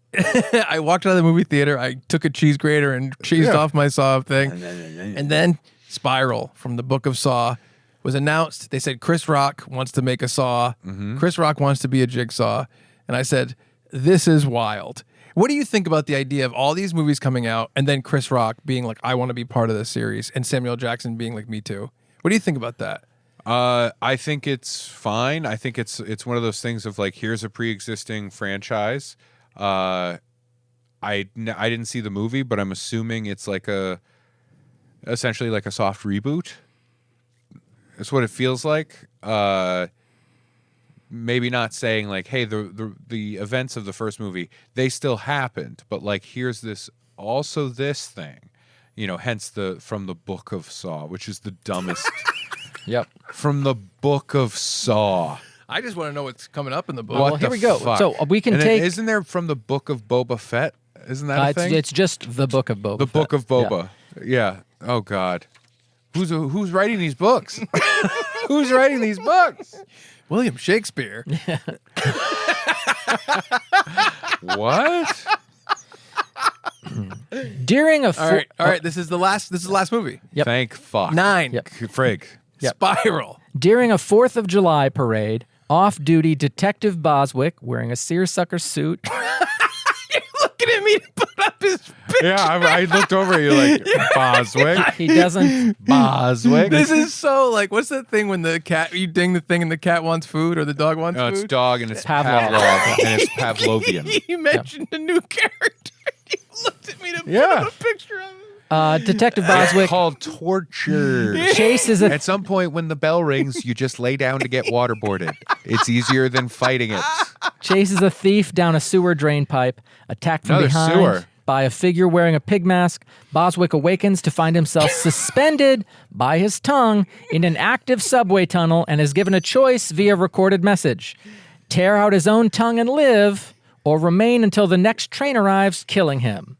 I walked out of the movie theater. I took a cheese grater and cheesed off my Saw thing. And then Spiral from the Book of Saw was announced. They said Chris Rock wants to make a Saw. Chris Rock wants to be a Jigsaw. And I said, this is wild. What do you think about the idea of all these movies coming out and then Chris Rock being like, I want to be part of this series, and Samuel Jackson being like, me too? What do you think about that? I think it's fine. I think it's one of those things of like, here's a pre-existing franchise. I didn't see the movie, but I'm assuming it's like essentially like a soft reboot. That's what it feels like. Maybe not saying like, hey, the events of the first movie, they still happened, but like, here's this thing, hence from the Book of Saw, which is the dumbest. Yep. From the Book of Saw. I just want to know what's coming up in the book. Well, What here the we go. fuck? So we can And then take. isn't there from the Book of Boba Fett? Isn't that a thing? It's just the Book of Boba. The Book of Yeah. Boba. Yeah. Oh God. Who's writing these books? Who's writing these books? William Shakespeare. What? During a All right. This is the last movie. Yep. Thank fuck. 9. Yep. Frig. Spiral. During a 4th of July parade, off-duty Detective Boswick, wearing a seersucker suit, Looking at me to put up his picture. Yeah, I looked over at you like Boswick. he doesn't. Boswick. This is so like, what's that thing when the cat, you ding the thing and the cat wants food or the dog wants No, it's food? dog and it's Pavlov. Pavlov and it's Pavlovian. You mentioned a new character. You looked at me to put Yeah. up a picture of him. Detective It's Boswick called torture. chases a At some point when the bell rings, you just lay down to get waterboarded. It's easier than fighting it. thief down a sewer drain pipe, attacked from Another behind sewer. by a figure wearing a pig mask. Boswick awakens to find himself suspended by his tongue in an active subway tunnel and is given a choice via recorded message: tear out his own tongue and live, or remain until the next train arrives, killing him.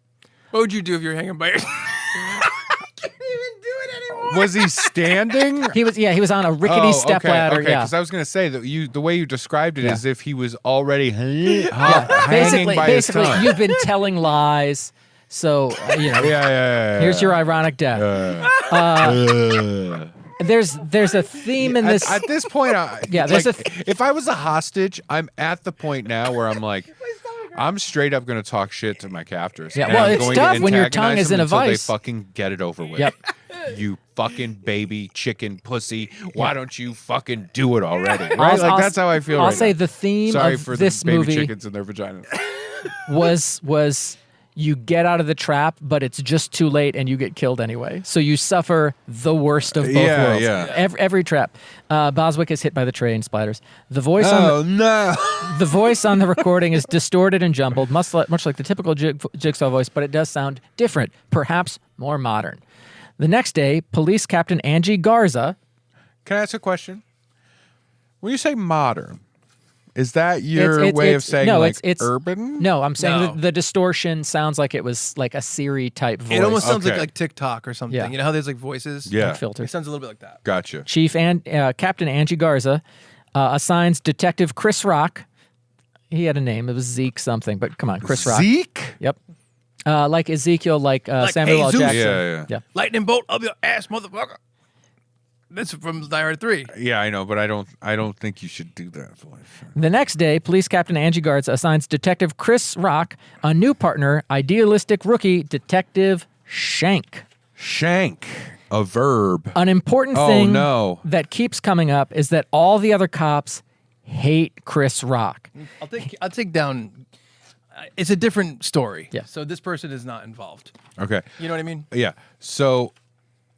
What would you do if you're hanging by your... I can't even do it anymore. Was he standing? He was on a rickety step ladder. Okay, Yeah. because I was going to say that the way you described it Yeah. is if he was already hanging Basically, by his tongue. you've been telling lies, so Yeah. here's your ironic death. There's a theme in this. At this point, Yeah, there's if I was a hostage, I'm at the point now where I'm like, I'm straight up going to talk shit to my captors. Yeah, and well, I'm it's going to tough when your tongue antagonize is in them a until vice. They fucking get it over with. Yep. You fucking baby chicken pussy. Why don't you fucking do it already? Right? I'll- That's how I feel I'll right say now. the theme Sorry of for this the baby movie chickens and their vaginas. was you get out of the trap, but it's just too late and you get killed anyway. So you suffer the worst of both worlds. Yeah. Every trap. Boswick is hit by the train splatters. The voice on Oh, no. the voice on the recording is distorted and jumbled, much like the typical Jigsaw voice, but it does sound different, perhaps more modern. The next day, Police Captain Angie Garza. Can I ask a question? When you say modern, is that your way of saying it's urban? No, I'm saying No. the distortion sounds like it was like a Siri type voice. It almost sounds Okay. like TikTok or something. Yeah. You know how there's like voices? Yeah. filter. It sounds a little bit like that. Gotcha. Captain Angie Garza assigns Detective Chris Rock. He had a name. It was Zeke something, but come on, Chris Rock. Zeke? Yep. Like Ezekiel, like Samuel L. Jesus. Jackson. Yeah. Lightning bolt up your ass, motherfucker. That's from Die Hard 3. Yeah, I know, but I don't think you should do that voice. The next day, Police Captain Angie Garza assigns Detective Chris Rock a new partner, idealistic rookie Detective Shank. Shank, a verb. An important Oh, thing no. that keeps coming up is that all the other cops hate Chris Rock. I'll take down. It's a different story. Yeah. So this person is not involved. Okay. You know what I mean? Yeah. So,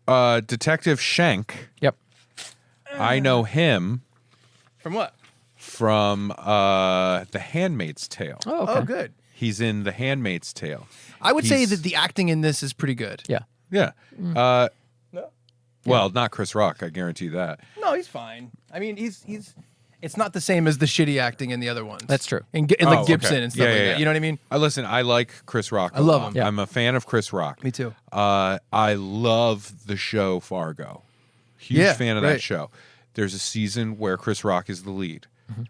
Detective Shank, Yep. I know him From what? from The Handmaid's Tale. Oh, okay. Oh, good. He's in The Handmaid's Tale. I would say He's- that the acting in this is pretty good. Yeah. Yeah. No. Well, not Chris Rock, I guarantee that. No, he's fine. I mean, he's. It's not the same as the shitty acting in the other ones. That's true. And Oh, like Gibson okay. and stuff Yeah, like yeah, that. yeah. You know what I mean? Listen, I like Chris Rock. I love him. Yeah. I'm a fan of Chris Rock. Me too. I love the show Fargo. Huge Yeah, fan of right. that show. There's a season where Chris Rock is the lead. Mm-hmm.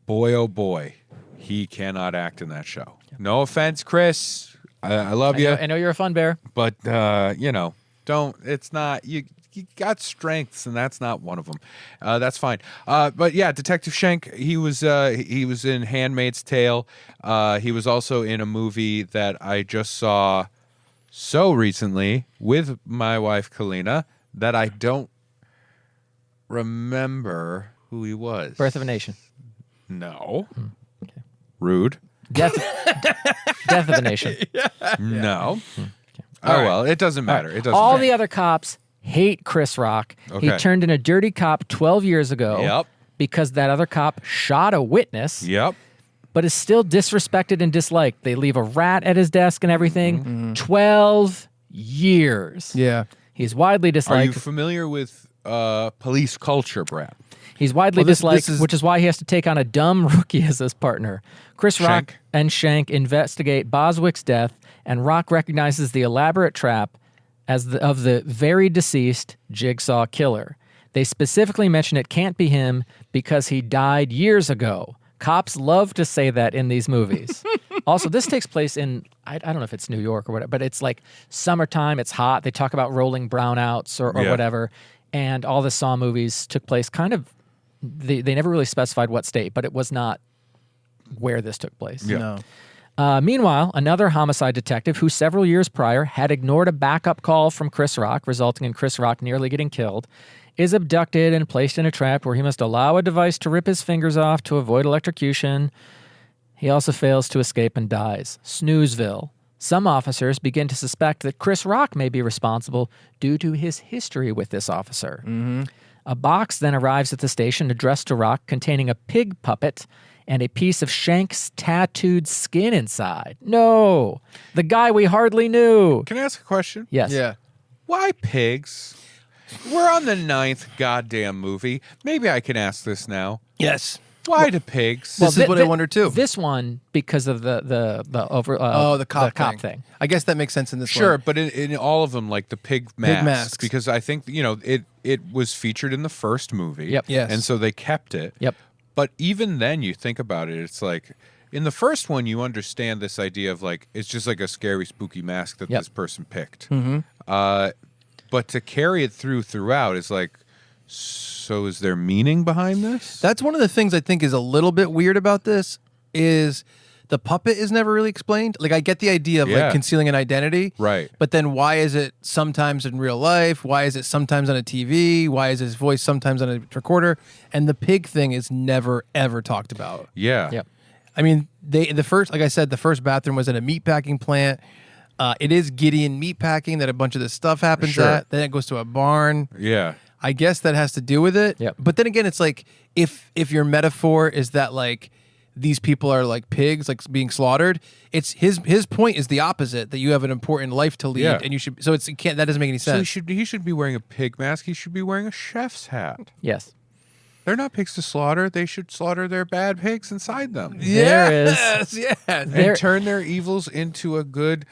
Boy, oh boy, he cannot act in that show. No offense, Chris. I love you, I know you're a fun bear. but don't. It's not you. You got strengths, and that's not one of them. That's fine. But yeah, Detective Shank. He was in *Handmaid's Tale*. He was also in a movie that I just saw so recently with my wife Kalina that I don't remember who he was. Birth of a Nation. No. Rude. Death of a Nation. No. All Oh right. well, it doesn't matter. It doesn't. All matter. the other cops hate Chris Rock. He Okay. turned in a dirty cop 12 years ago Yep. because that other cop shot a witness, Yep. but is still disrespected and disliked. They leave a rat at his desk and everything. Mm-hmm. 12 years. Yeah. He's widely Are you disliked. familiar with police culture, Brad? He's widely Well, this disliked, is- which is why he has to take on a dumb rookie as his partner. Chris Rock Shank. and Shank investigate Boswick's death, and Rock recognizes the elaborate trap as of the very deceased Jigsaw killer. They specifically mention it can't be him because he died years ago. Cops love to say that in these movies. Also, this takes place in, I don't know if it's New York or whatever, but it's like summertime, it's hot. They talk about rolling brownouts or Yeah. whatever. And all the Saw movies took place kind of, they never really specified what state, but it was not where this took place. Yeah. No. Meanwhile, another homicide detective who several years prior had ignored a backup call from Chris Rock, resulting in Chris Rock nearly getting killed, is abducted and placed in a trap where he must allow a device to rip his fingers off to avoid electrocution. He also fails to escape and dies. Snoozeville. Some officers begin to suspect that Chris Rock may be responsible due to his history with this officer. A box then arrives at the station addressed to Rock containing a pig puppet and a piece of Shank's tattooed skin inside. No, the guy we hardly knew. Can I ask a question? Yes. Yeah. Why pigs? We're on the 9th goddamn movie. Maybe I can ask this now. Yes. Why do pigs? This is what I wonder too. This one because of the over the cop thing. I guess that makes sense in this Sure, one. but in all of them, like the pig masks, masks. because I think it was featured in the first movie. Yep. Yes. And so they kept it. Yep. But even then, you think about it, it's like in the first one, you understand this idea of like it's just like a scary, spooky mask that Yep. this person picked. But to carry it throughout is like, so is there meaning behind this? That's one of the things I think is a little bit weird about this is the puppet is never really explained. Like I get the idea of Yeah. like concealing an identity, Right. But then why is it sometimes in real life? Why is it sometimes on a TV? Why is his voice sometimes on a recorder? And the pig thing is never ever talked about. Yeah. Yep. I mean, the first bathroom was in a meatpacking plant. It is Gideon Meatpacking that a bunch of this stuff happens Sure. at. Then it goes to a barn. Yeah. I guess that has to do with it. Yep. But then again, it's like if your metaphor is that like these people are like pigs, like being slaughtered, it's his point is the opposite, that you have an important life to lead Yeah. and you should. So it can't. That doesn't make any So sense. he should be wearing a pig mask. He should be wearing a chef's hat. Yes. They're not pigs to slaughter. They should slaughter their bad pigs inside them. There is- Yes. Yes. There- And turn their evils into a good,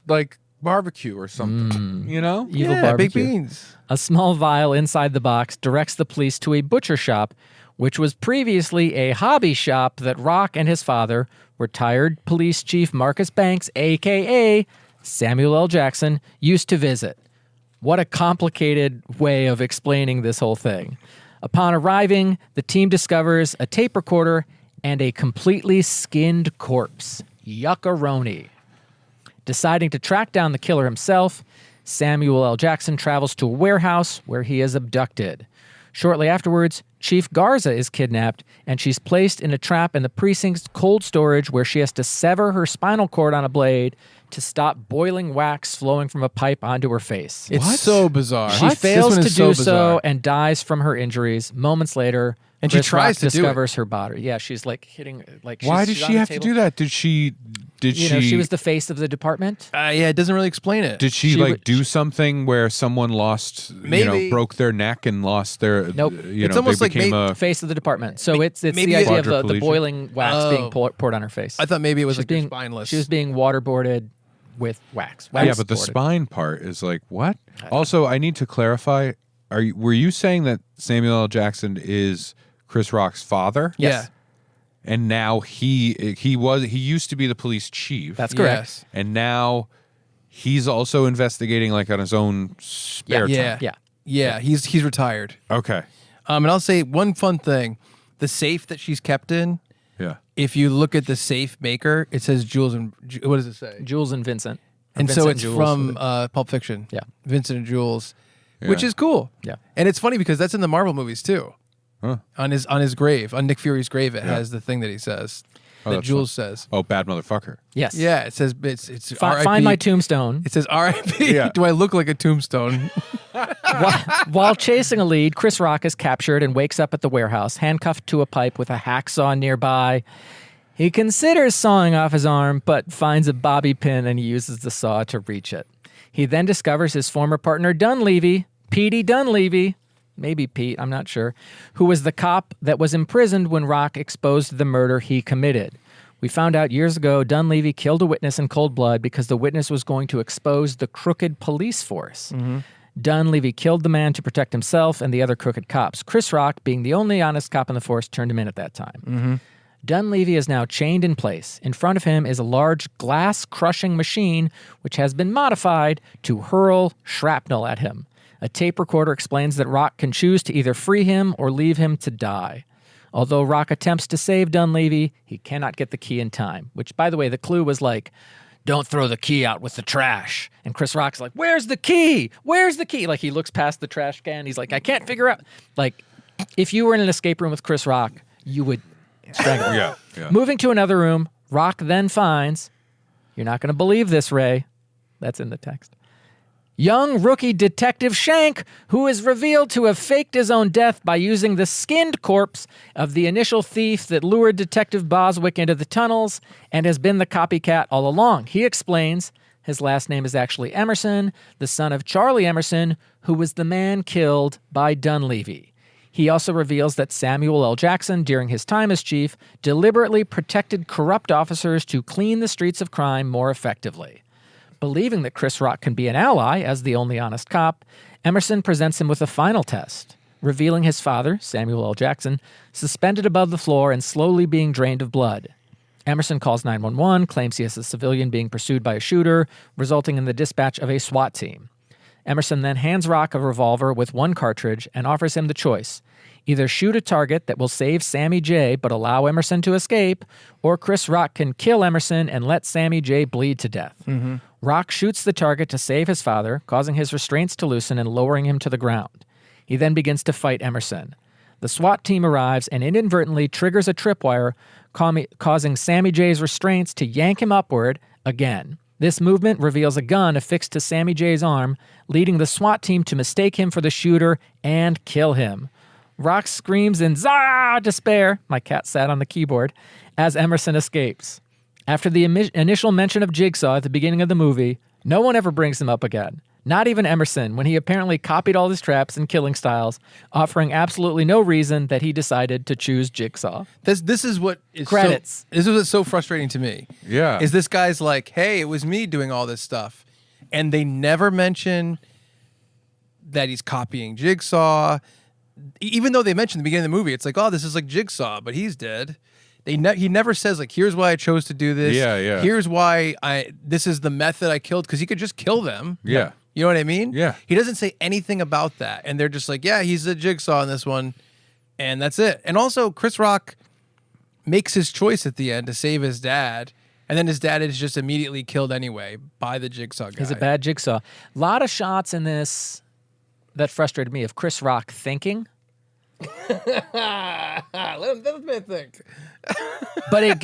like, barbecue or something. You know? Evil Yeah, barbecue. baked beans. A small vial inside the box directs the police to a butcher shop, which was previously a hobby shop that Rock and his father, retired police chief Marcus Banks, a.k.a. Samuel L. Jackson, used to visit. What a complicated way of explaining this whole thing. Upon arriving, the team discovers a tape recorder and a completely skinned corpse. Yuccaroni. Deciding to track down the killer himself, Samuel L. Jackson travels to a warehouse where he is abducted. Shortly afterwards, Chief Garza is kidnapped, and she's placed in a trap in the precinct's cold storage where she has to sever her spinal cord on a blade to stop boiling wax flowing from a pipe onto her face. It's so bizarre. She This fails one to is do bizarre. so and dies from her injuries. Moments later, And she Chris tries Rock to do it. discovers her body. Yeah, she's like hitting like. Why did she's she on the have to table. do that? Did she You know, she was the face of the department. Yeah, it doesn't really explain it. Did she, She like would- do something where someone lost, Maybe- broke their neck and lost their, Nope. It's almost they like became maybe- a, Face of the department. So it's maybe the idea of the Quadriplegic? boiling wax Oh. being poured on her face. I thought maybe it was She's like being spineless. She was being waterboarded with wax. yeah, Wax but the boarded. spine part is like, what? Also, I need to clarify, were you saying that Samuel L. Jackson is Chris Rock's father? Yes. And now he used to be the police chief. That's correct. Yes. And now he's also investigating like on his own spare Yeah. time. Yeah. Yeah, he's retired. Okay. And I'll say one fun thing: the safe that she's kept in. Yeah. If you look at the safe maker, it says Jules and what does it say? Jules and Vincent. Or And so Vincent it's Jules. from Pulp Fiction. Yeah. Vincent and Jules, which Yeah. is cool. Yeah. And it's funny because that's in the Marvel movies too. Huh. On his grave, on Nick Fury's grave, it has the thing that he says, that that's Jules says. Oh, bad motherfucker. Yes. Yeah, it says it's Find RIP. my tombstone. It says R.I.P. Yeah. Do I look like a tombstone? While chasing a lead, Chris Rock is captured and wakes up at the warehouse, handcuffed to a pipe with a hacksaw nearby. He considers sawing off his arm, but finds a bobby pin and he uses the saw to reach it. He then discovers his former partner Dunleavy, Petey Dunleavy, maybe Pete, I'm not sure, who was the cop that was imprisoned when Rock exposed the murder he committed. We found out years ago Dunleavy killed a witness in cold blood because the witness was going to expose the crooked police force. Dunleavy killed the man to protect himself and the other crooked cops. Chris Rock, being the only honest cop in the force, turned him in at that time. Dunleavy is now chained in place. In front of him is a large glass-crushing machine which has been modified to hurl shrapnel at him. A tape recorder explains that Rock can choose to either free him or leave him to die. Although Rock attempts to save Dunleavy, he cannot get the key in time, which, by the way, the clue was like, don't throw the key out with the trash. And Chris Rock's like, where's the key? Where's the key? Like, he looks past the trash can. He's like, I can't figure out. Like, if you were in an escape room with Chris Rock, you would strangle him. Yeah. Yeah. Moving to another room, Rock then finds, you're not going to believe this, Ray. That's in the text. Young rookie Detective Shank, who is revealed to have faked his own death by using the skinned corpse of the initial thief that lured Detective Boswick into the tunnels and has been the copycat all along. He explains his last name is actually Emerson, the son of Charlie Emerson, who was the man killed by Dunleavy. He also reveals that Samuel L. Jackson, during his time as chief, deliberately protected corrupt officers to clean the streets of crime more effectively. Believing that Chris Rock can be an ally as the only honest cop, Emerson presents him with a final test, revealing his father, Samuel L. Jackson, suspended above the floor and slowly being drained of blood. Emerson calls 911, claims he is a civilian being pursued by a shooter, resulting in the dispatch of a SWAT team. Emerson then hands Rock a revolver with one cartridge and offers him the choice. Either shoot a target that will save Sammy J but allow Emerson to escape, or Chris Rock can kill Emerson and let Sammy J bleed to death. Rock shoots the target to save his father, causing his restraints to loosen and lowering him to the ground. He then begins to fight Emerson. The SWAT team arrives and inadvertently triggers a tripwire, causing Sammy J's restraints to yank him upward again. This movement reveals a gun affixed to Sammy J's arm, leading the SWAT team to mistake him for the shooter and kill him. Rock screams in despair, my cat sat on the keyboard, as Emerson escapes. After the initial mention of Jigsaw at the beginning of the movie, no one ever brings him up again. Not even Emerson, when he apparently copied all his traps and killing styles, offering absolutely no reason that he decided to choose Jigsaw. This is what is Credits. this is what's so frustrating to me. Yeah. Is this guy's like, hey, it was me doing all this stuff. And they never mention that he's copying Jigsaw. Even though they mentioned at the beginning of the movie, it's like, oh, this is like Jigsaw, but he's dead. He never says, like, here's why I chose to do this. Yeah. Here's why this is the method I killed, because he could just kill them. Yeah. You know what I mean? Yeah. He doesn't say anything about that. And they're just like, yeah, he's a Jigsaw in this one. And that's it. And also, Chris Rock makes his choice at the end to save his dad. And then his dad is just immediately killed anyway by the Jigsaw guy. He's a bad Jigsaw. A lot of shots in this that frustrated me of Chris Rock thinking. Let me think.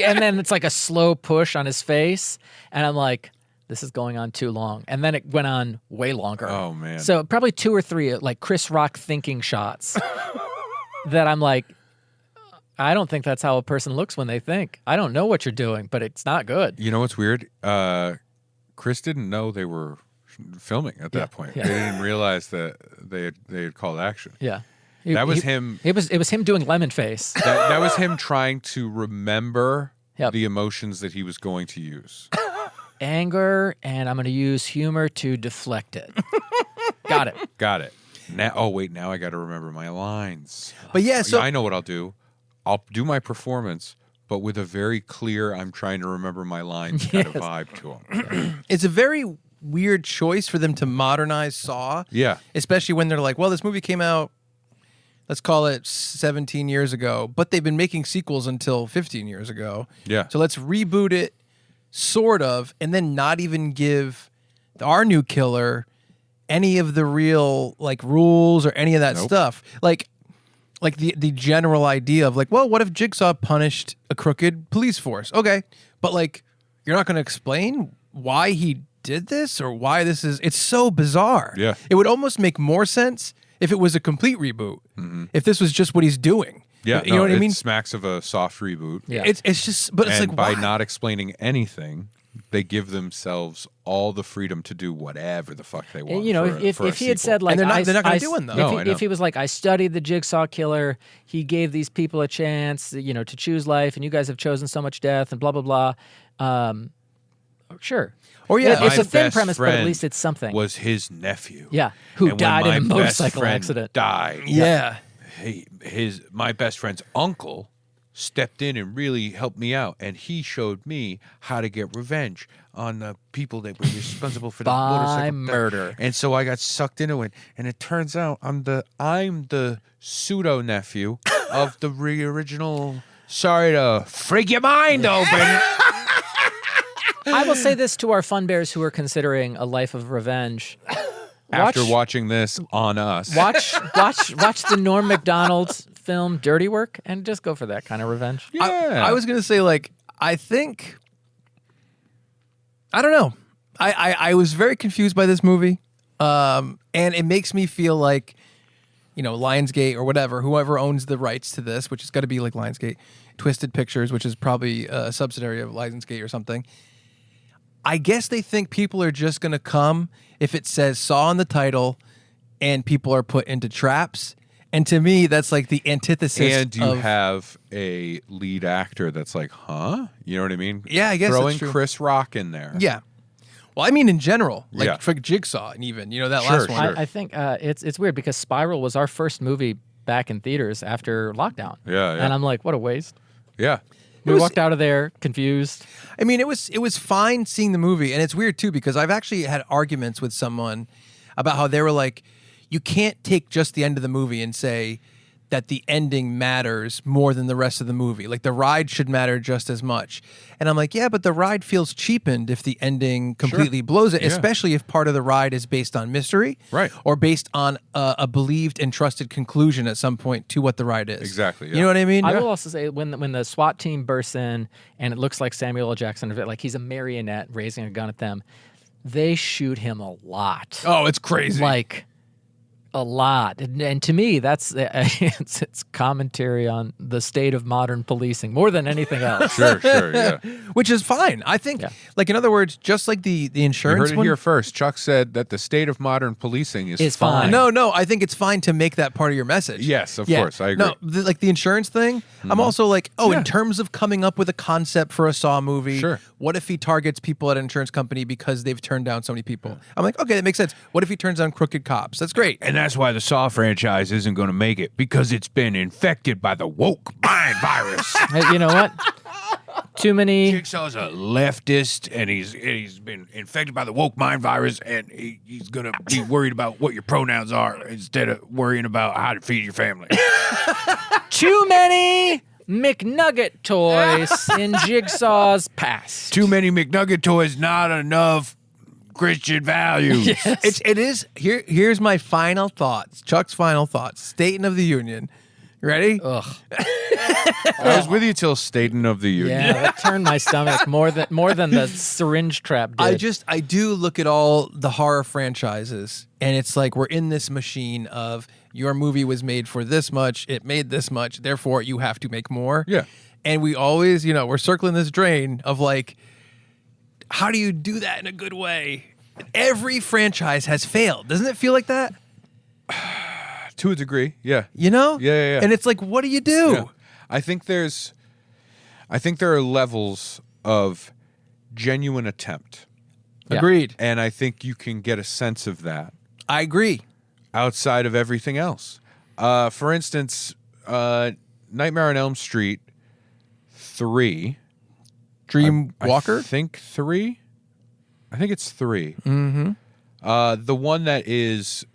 And then it's like a slow push on his face. And I'm like, this is going on too long. And then it went on way longer. Oh, man. So probably 2 or 3 like Chris Rock thinking shots that I'm like, I don't think that's how a person looks when they think. I don't know what you're doing, but it's not good. You know what's weird? Chris didn't know they were filming at that point. yeah. They didn't realize that they had called action. Yeah. That was him. It was him doing lemon face. That was him trying to remember Yep. the emotions that he was going to use. Anger, and I'm going to use humor to deflect it. Got it. Got it. Now, now I got to remember my lines. But yeah, so I know what I'll do. I'll do my performance, but with a very clear, I'm trying to remember my lines kind of vibe to him. it's a very weird choice for them to modernize Saw. Yeah. Especially when they're like, well, this movie came out, let's call it 17 years ago, but they've been making sequels until 15 years ago. Yeah. So let's reboot it, sort of, and then not even give our new killer any of the real like rules or any of that stuff. Like the general idea of like, well, what if Jigsaw punished a crooked police force? Okay, but like you're not going to explain why he did this or why this is. It's so bizarre. Yeah. It would almost make more sense if it was a complete reboot. If this was just what he's doing. Yeah, you know what I mean? It smacks of a soft reboot. Yeah. It's just, but it's And like by why? not explaining anything, they give themselves all the freedom to do whatever the fuck they want. And, you know, for a if he had sequel. said like, And they're not gonna do one, though. No, I know. If he was like, I studied the Jigsaw killer, he gave these people a chance, you know, to choose life, and you guys have chosen so much death, and blah blah blah. Sure. Or yeah, it's My a thin best premise, but at friend least it's something. Was his nephew. Yeah, who And when died in a my best motorcycle friend accident. Died. yeah. My best friend's uncle stepped in and really helped me out, and he showed me how to get revenge on the people that were responsible for the By motorcycle murder. And so I got sucked into it, and it turns out I'm the pseudo nephew of the original. Sorry to freak your mind open. I will say this to our fun bears who are considering a life of revenge. After watching this on us, watch the Norm Macdonald film Dirty Work and just go for that kind of revenge. yeah, I was gonna say like I don't know. I was very confused by this movie, and it makes me feel like, you know, Lionsgate or whatever, whoever owns the rights to this, which has got to be like Lionsgate, Twisted Pictures, which is probably a subsidiary of Lionsgate or something. I guess they think people are just gonna come if it says Saw in the title, and people are put into traps. And to me, that's like the antithesis. and you of, have a lead actor that's like, huh? You know what I mean? Yeah, I guess that's throwing true. Chris Rock in there. Yeah. Well, I mean, in general, like Yeah. for Jigsaw, and even that Sure, last one. sure. I think it's weird because Spiral was our first movie back in theaters after lockdown. Yeah, yeah. And I'm like, what a waste. Yeah. We was- walked out of there confused. I mean, it was fine seeing the movie, and it's weird too because I've actually had arguments with someone about how they were like, you can't take just the end of the movie and say that the ending matters more than the rest of the movie. Like the ride should matter just as much. And I'm like, yeah, but the ride feels cheapened if the ending completely blows it, especially if part of the ride is based on mystery, Right. or based on a believed and trusted conclusion at some point to what the ride is. Exactly, yeah. You know what I mean? I will also say when the SWAT team bursts in and it looks like Samuel L. Jackson, like he's a marionette raising a gun at them, they shoot him a lot. Oh, it's crazy. Like a lot. And to me, that's it's commentary on the state of modern policing more than anything else. Sure, yeah. Which is fine. I think, like, in other words, just like the You insurance heard it one. here first. Chuck said that the state of modern policing is fine. No, I think it's fine to make that part of your message. Yes, of course, I agree. No, like the insurance thing, I'm also like, in terms of coming up with a concept for a Saw movie, Sure. what if he targets people at an insurance company because they've turned down so many people? I'm like, okay, that makes sense. What if he turns down crooked cops? That's great. And that's why the Saw franchise isn't going to make it, because it's been infected by the woke mind virus. You know what? Too many. Jigsaw's a leftist, and he's been infected by the woke mind virus, and he's going to be worried about what your pronouns are instead of worrying about how to feed your family. Too many McNugget toys in Jigsaw's past. Too many McNugget toys, not enough Christian values. Yes. It is. Here's my final thoughts. Chuck's final thoughts. Statement of the Union. Ready? Ugh. I was with you till Staten of the Union. Yeah, that turned my stomach more than the syringe trap did. I do look at all the horror franchises, and it's like we're in this machine of your movie was made for this much, it made this much, therefore you have to make more. Yeah. And we always, we're circling this drain of like, how do you do that in a good way? Every franchise has failed. Doesn't it feel like that? To a degree, yeah. Yeah. And it's like, what do you do? Yeah. I think there are levels of genuine attempt. Yeah. Agreed. And I think you can get a sense of that I agree. outside of everything else. For instance, Nightmare on Elm Street 3. Dream I Walker? think 3. I think it's 3. Mm-hmm. The one that is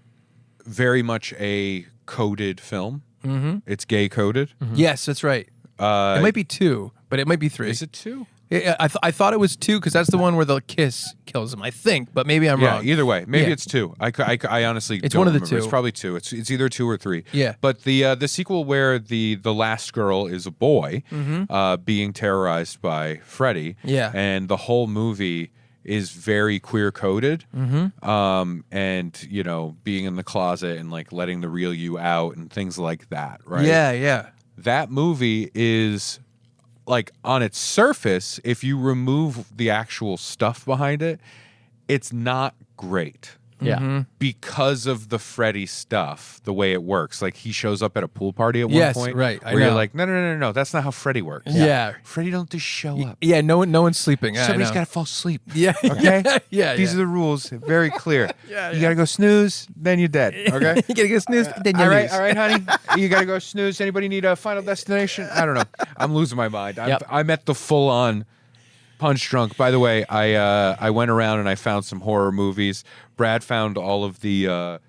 very much a coded film. Mm-hmm. It's gay coded. Mm-hmm. Yes, that's right. It might be 2, but it might be 3. Is it 2? Yeah, I thought it was 2 because that's the one where the kiss kills him. I think, but maybe I'm Yeah, wrong. either way. Maybe Yeah. it's 2. I honestly It's don't one of the remember. 2. It's probably 2. It's either 2 or 3. Yeah. But the sequel where the last girl is a boy being terrorized by Freddy. Yeah. And the whole movie is very queer coded. And being in the closet and like letting the real you out and things like that, right? Yeah. That movie is like on its surface, if you remove the actual stuff behind it, it's not great. Yeah. Because of the Freddy stuff, the way it works. Like he shows up at a pool party at Yes, one point. right, I Where you're know. like, no, that's not how Freddy works. Yeah. Freddy don't just show up. Yeah, no one's sleeping. Yeah, Somebody's I know. got to fall asleep. Yeah. Okay? Yeah. These are the rules. Very clear. You got to go snooze, then you're dead. Okay? You gotta get snoozed, then you All lose. right, honey. You got to go snooze. Anybody need a final destination? I don't know. I'm losing my mind. I'm at the full on punch drunk. By the way, I went around and I found some horror movies. Brad found all of the Saw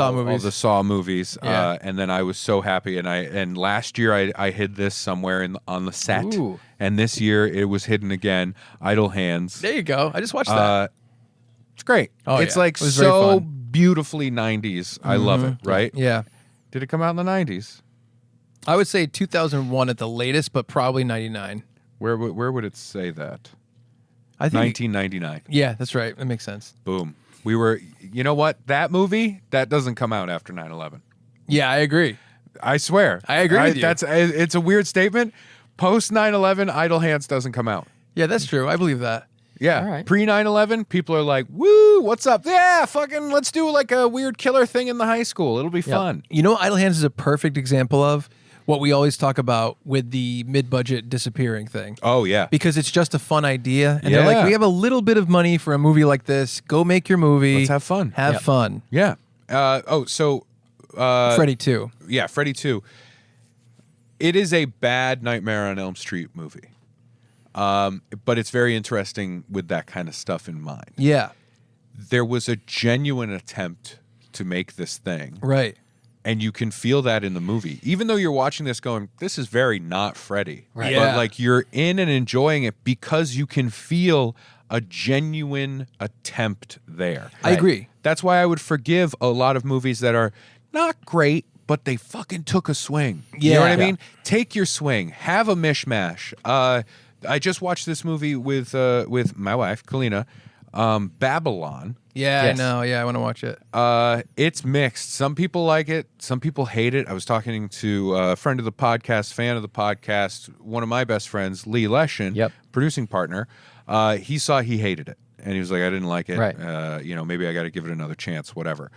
all movies. the Saw movies, Yeah. and then I was so happy. And last year I hid this somewhere on the set, Ooh. and this year it was hidden again. Idle Hands. There you go. I just watched that. It's great. Oh, It's yeah. like It was very so fun. beautifully 90s. I love it. Right? Yeah. Did it come out in the 90s? I would say 2001 at the latest, but probably 99. Where would it say that? I think. 1999. Yeah, that's right. That makes sense. Boom. We were, you know what? That movie, that doesn't come out after 9/11. Yeah, I agree. I swear. I agree with you. It's a weird statement. Post 9/11, Idle Hands doesn't come out. Yeah, that's true. I believe that. Yeah. All right. Pre 9/11, people are like, woo, what's up? Yeah, fucking let's do like a weird killer thing in the high school. It'll be fun. You know what Idle Hands is a perfect example of? What we always talk about with the mid-budget disappearing thing. Oh, yeah. Because it's just a fun idea. And they're like, Yeah. we have a little bit of money for a movie like this. Go make your movie. Let's have fun. Have fun. Yeah. Freddy 2. Yeah, Freddy 2. It is a bad Nightmare on Elm Street movie. But it's very interesting with that kind of stuff in mind. Yeah. There was a genuine attempt to make this thing. Right. And you can feel that in the movie, even though you're watching this going, this is very not Freddy. Right. Yeah. But like you're in and enjoying it because you can feel a genuine attempt there. I agree. That's why I would forgive a lot of movies that are not great, but they fucking took a swing. You know what I Yeah. mean? Take your swing. Have a mishmash. I just watched this movie with my wife, Kalina, Babylon. Yeah, Yes. I know. Yeah, I want to watch it. It's mixed. Some people like it. Some people hate it. I was talking to a friend of the podcast, fan of the podcast, one of my best friends, Lee Leshin, Yep. producing partner. He hated it. And he was like, I didn't like it. Right. Maybe I got to give it another chance, whatever.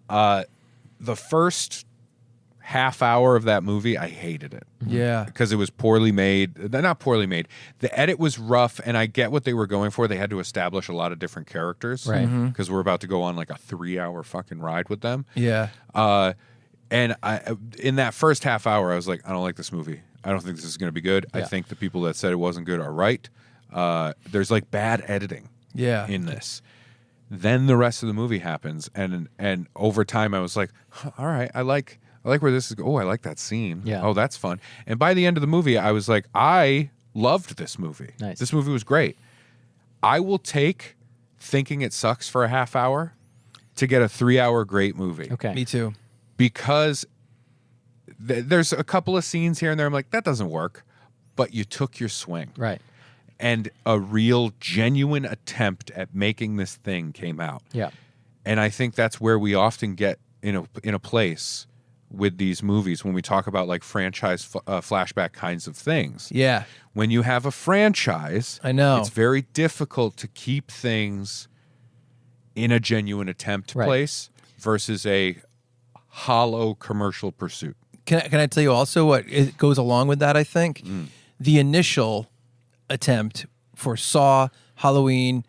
The first half hour of that movie, I hated it. Yeah. Because it was poorly made. Not poorly made. The edit was rough, and I get what they were going for. They had to establish a lot of different characters. Right. Because we're about to go on like a 3-hour fucking ride with them. Yeah. And in that first half hour, I was like, I don't like this movie. I don't think this is going to be good. I Yeah. think the people that said it wasn't good are right. There's like bad editing Yeah. in this. Then the rest of the movie happens, and over time, I was like, huh, all right, I like where this is. Oh, I like that scene. Yeah. Oh, that's fun. And by the end of the movie, I was like, I loved this movie. Nice. This movie was great. I will take thinking it sucks for a half hour to get a 3-hour great movie. Okay. Me too. Because there's a couple of scenes here and there. I'm like, that doesn't work, but you took your swing. Right. And a real, genuine attempt at making this thing came out. Yeah. And I think that's where we often get in a place with these movies when we talk about like franchise flashback kinds of things. Yeah. When you have a franchise, I know. it's very difficult to keep things in a genuine attempt Right. place versus a hollow commercial pursuit. Can I tell you also what it goes along with that? I think the initial attempt for Saw, Halloween,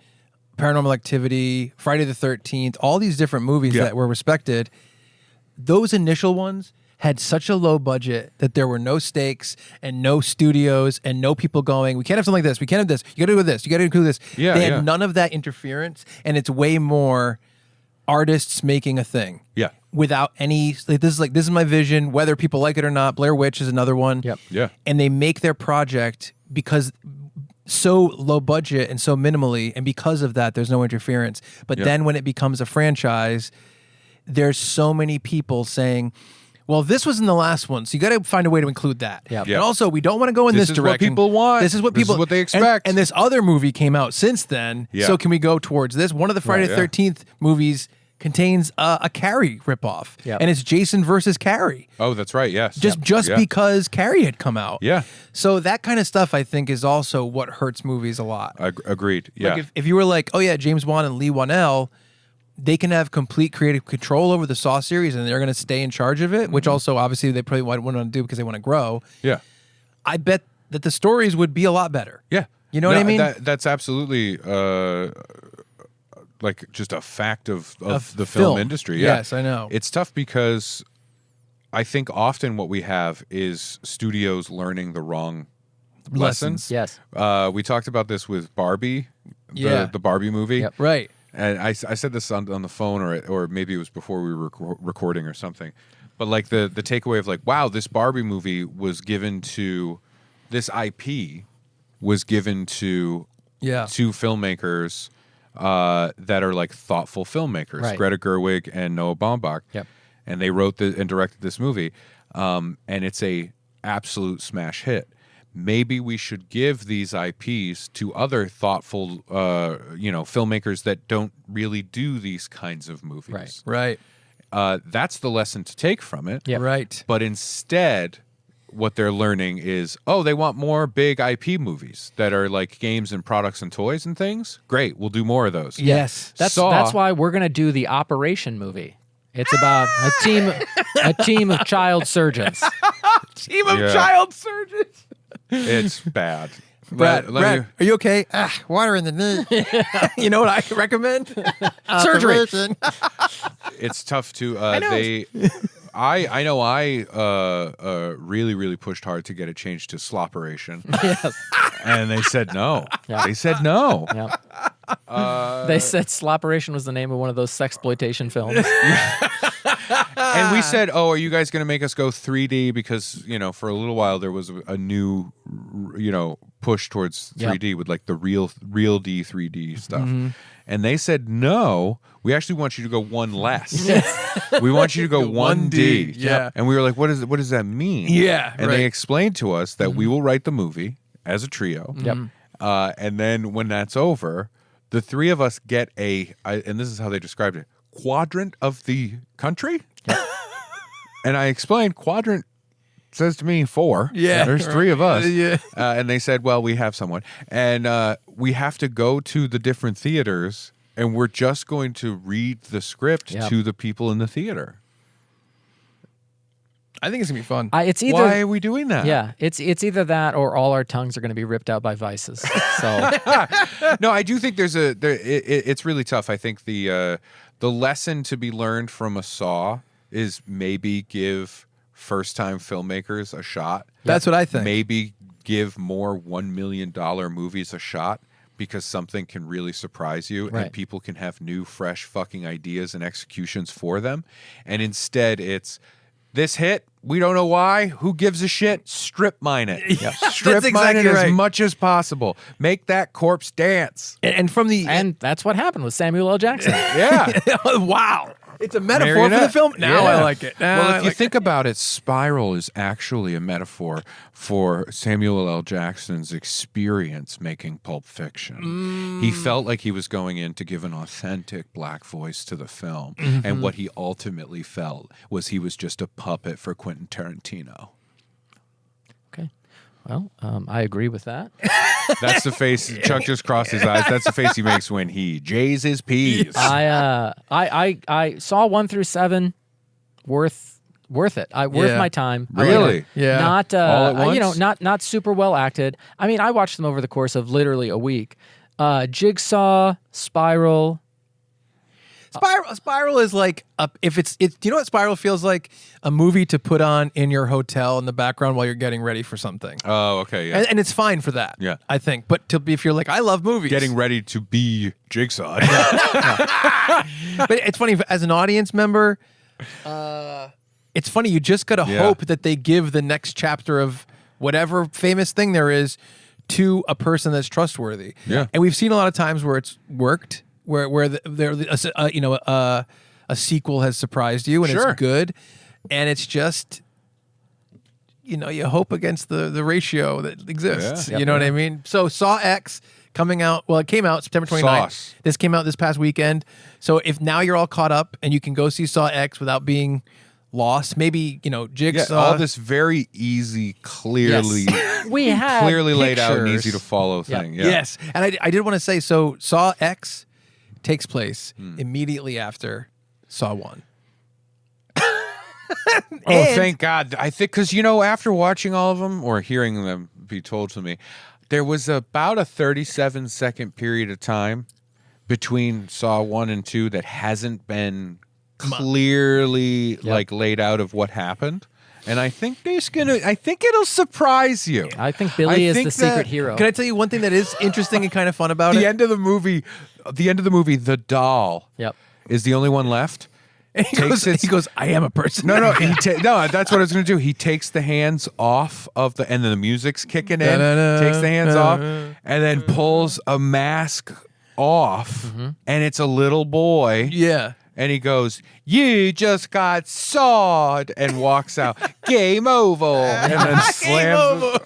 Paranormal Activity, Friday the 13th, all these different movies Yeah. that were respected, those initial ones had such a low budget that there were no stakes and no studios and no people going, we can't have something like this, we can't have this, you got to do this, you got to do this. Yeah, they had yeah. none of that interference, and it's way more artists making a thing. Yeah. Without any, this is my vision, whether people like it or not. Blair Witch is another one. Yep. Yeah. And they make their project because so low budget and so minimally, and because of that, there's no interference. But Yeah. then when it becomes a franchise, there's so many people saying, well, this was in the last one, so you got to find a way to include that. Yep. Yeah. And also, we don't want to go in This this is what direction. people want. This is what This is people. what they and- expect. And this other movie came out since then. Yeah. So can we go towards this? One of the Friday Right, the yeah. 13th movies contains a Carrie ripoff, Yep. and it's Jason versus Carrie. Oh, that's right. Yes. Just Yeah. because Carrie had come out. Yeah. So that kind of stuff, I think, is also what hurts movies a lot. Agreed. Yeah. Like if you were like, oh yeah, James Wan and Lee Wanell, they can have complete creative control over the Saw series, and they're going to stay in charge of it, which also obviously they probably wouldn't want to do because they want to grow. yeah. I bet that the stories would be a lot better. Yeah. You know what I mean? That's absolutely like just a fact of the film film. industry. Yeah. Yes, I know. It's tough because I think often what we have is studios learning the wrong lessons. Yes. We talked about this with Barbie, Yeah. the Barbie movie. Yep. Right. And I said this on the phone, or maybe it was before we were recording or something. But like the takeaway of like, wow, this Barbie movie was given to, this IP was given to Yeah. two filmmakers that are like thoughtful filmmakers, Right. Greta Gerwig and Noah Baumbach. Yep. And they wrote and directed this movie, and it's a absolute smash hit. Maybe we should give these IPs to other thoughtful, filmmakers that don't really do these kinds of movies. Right. Right. That's the lesson to take from it. Yep. Right. But instead, what they're learning is, oh, they want more big IP movies that are like games and products and toys and things. Great, we'll do more of those. Yes. That's Saw- why we're gonna do the Operation movie. It's about a team of child surgeons. Team of Yeah. child surgeons. It's bad. Brad, Let Brad, me- are you okay? Water in the knee. You know what I recommend? Surgery. Operation. it's tough to know. I know I really, really pushed hard to get it changed to Slopperation. Yes. And they said no. Yeah. They said no. Yeah. They said Slopperation was the name of one of those sexploitation films. And we said, "Oh, are you guys going to make us go 3D?" Because for a little while there was a new, push towards 3D with like the real D 3D stuff. And they said, "No, we actually want you to go one less. We want you to go 1D." Yeah. And we were like, "What does that mean?" Yeah, And they explained to us that we will write the movie as a trio. Yep. And then when that's over, the three of us get and this is how they described it, quadrant of the country. And I explained, quadrant says to me 4. Yeah. There's 3 of us. Yeah. And they said, well, we have someone. And we have to go to the different theaters, and we're just going to read the script to the people in the theater. I think it's going to be fun. It's either Why are we doing that? Yeah, it's either that or all our tongues are going to be ripped out by vices. So No, I do think it's really tough. I think the lesson to be learned from a Saw is maybe give first-time filmmakers a shot. That's what I think. Maybe give more $1 million movies a shot, because something can really surprise you and people can have new, fresh fucking ideas and executions for them. And instead it's, this hit, we don't know why. Who gives a shit? Strip mine it. Strip mine it as much as possible. Make that corpse dance. And from the and that's what happened with Samuel L. Jackson. Yeah. wow, it's a metaphor for the film. Now I like it. Well, if you think about it, Spiral is actually a metaphor for Samuel L. Jackson's experience making Pulp Fiction. He felt like he was going in to give an authentic black voice to the film, and what he ultimately felt was he was just a puppet for Quentin Tarantino. Okay. Well, I agree with that. That's the face. Chuck just crossed his eyes. That's the face he makes when he jays his peas. I saw 1 through 7, worth it. Worth my time. Really? Yeah. Not All at once? not super well acted. I mean, I watched them over the course of literally a week. Jigsaw, Spiral. Spiral is like do you know what Spiral feels like? A movie to put on in your hotel in the background while you're getting ready for something. Oh, okay, yeah. And it's fine for that. Yeah. I think. But if you're like, I love movies. Getting ready to be Jigsaw. But it's funny, as an audience member, it's funny, you just gotta hope that they give the next chapter of whatever famous thing there is to a person that's trustworthy. Yeah. And we've seen a lot of times where it's worked, where a sequel has surprised you and it's good, and it's just, you hope against the ratio that exists. Yeah. You know what I mean? So Saw X coming out, well, it came out September 29th. Sauce. This came out this past weekend. So if now you're all caught up and you can go see Saw X without being lost, maybe, Jigsaw. all this very easy, clearly We had clearly laid out and pictures. easy to follow thing. Yeah. Yes. And I did want to say, so Saw X takes place immediately after Saw 1. Oh, thank God. I think, because, after watching all of them or hearing them be told to me, there was about a 37-second period of time between Saw 1 and 2 that hasn't been clearly laid out of what happened. And I think I think it'll surprise you. I think Billy is think the secret that- hero. Can I tell you one thing that is interesting and kind of fun about the it? end of the movie, the doll Yep. is the only one left. And he goes, I am a person. No, no, that's what I was going to do. He takes the hands off of and then the music's kicking in, takes the hands off, and then pulls a mask off, and it's a little boy. Yeah. And he goes, "You just got sawed," and walks out. Game over, and then slams.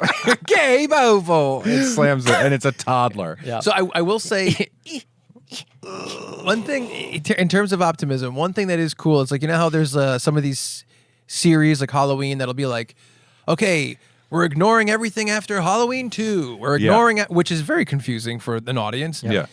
Game over. It slams it, and it's a toddler. Yeah. So I will say, one thing in terms of optimism, one thing that is cool is, like, how there's some of these series like Halloween that'll be like, okay, we're ignoring everything after Halloween 2. We're ignoring it, which is very confusing for an audience. Yeah.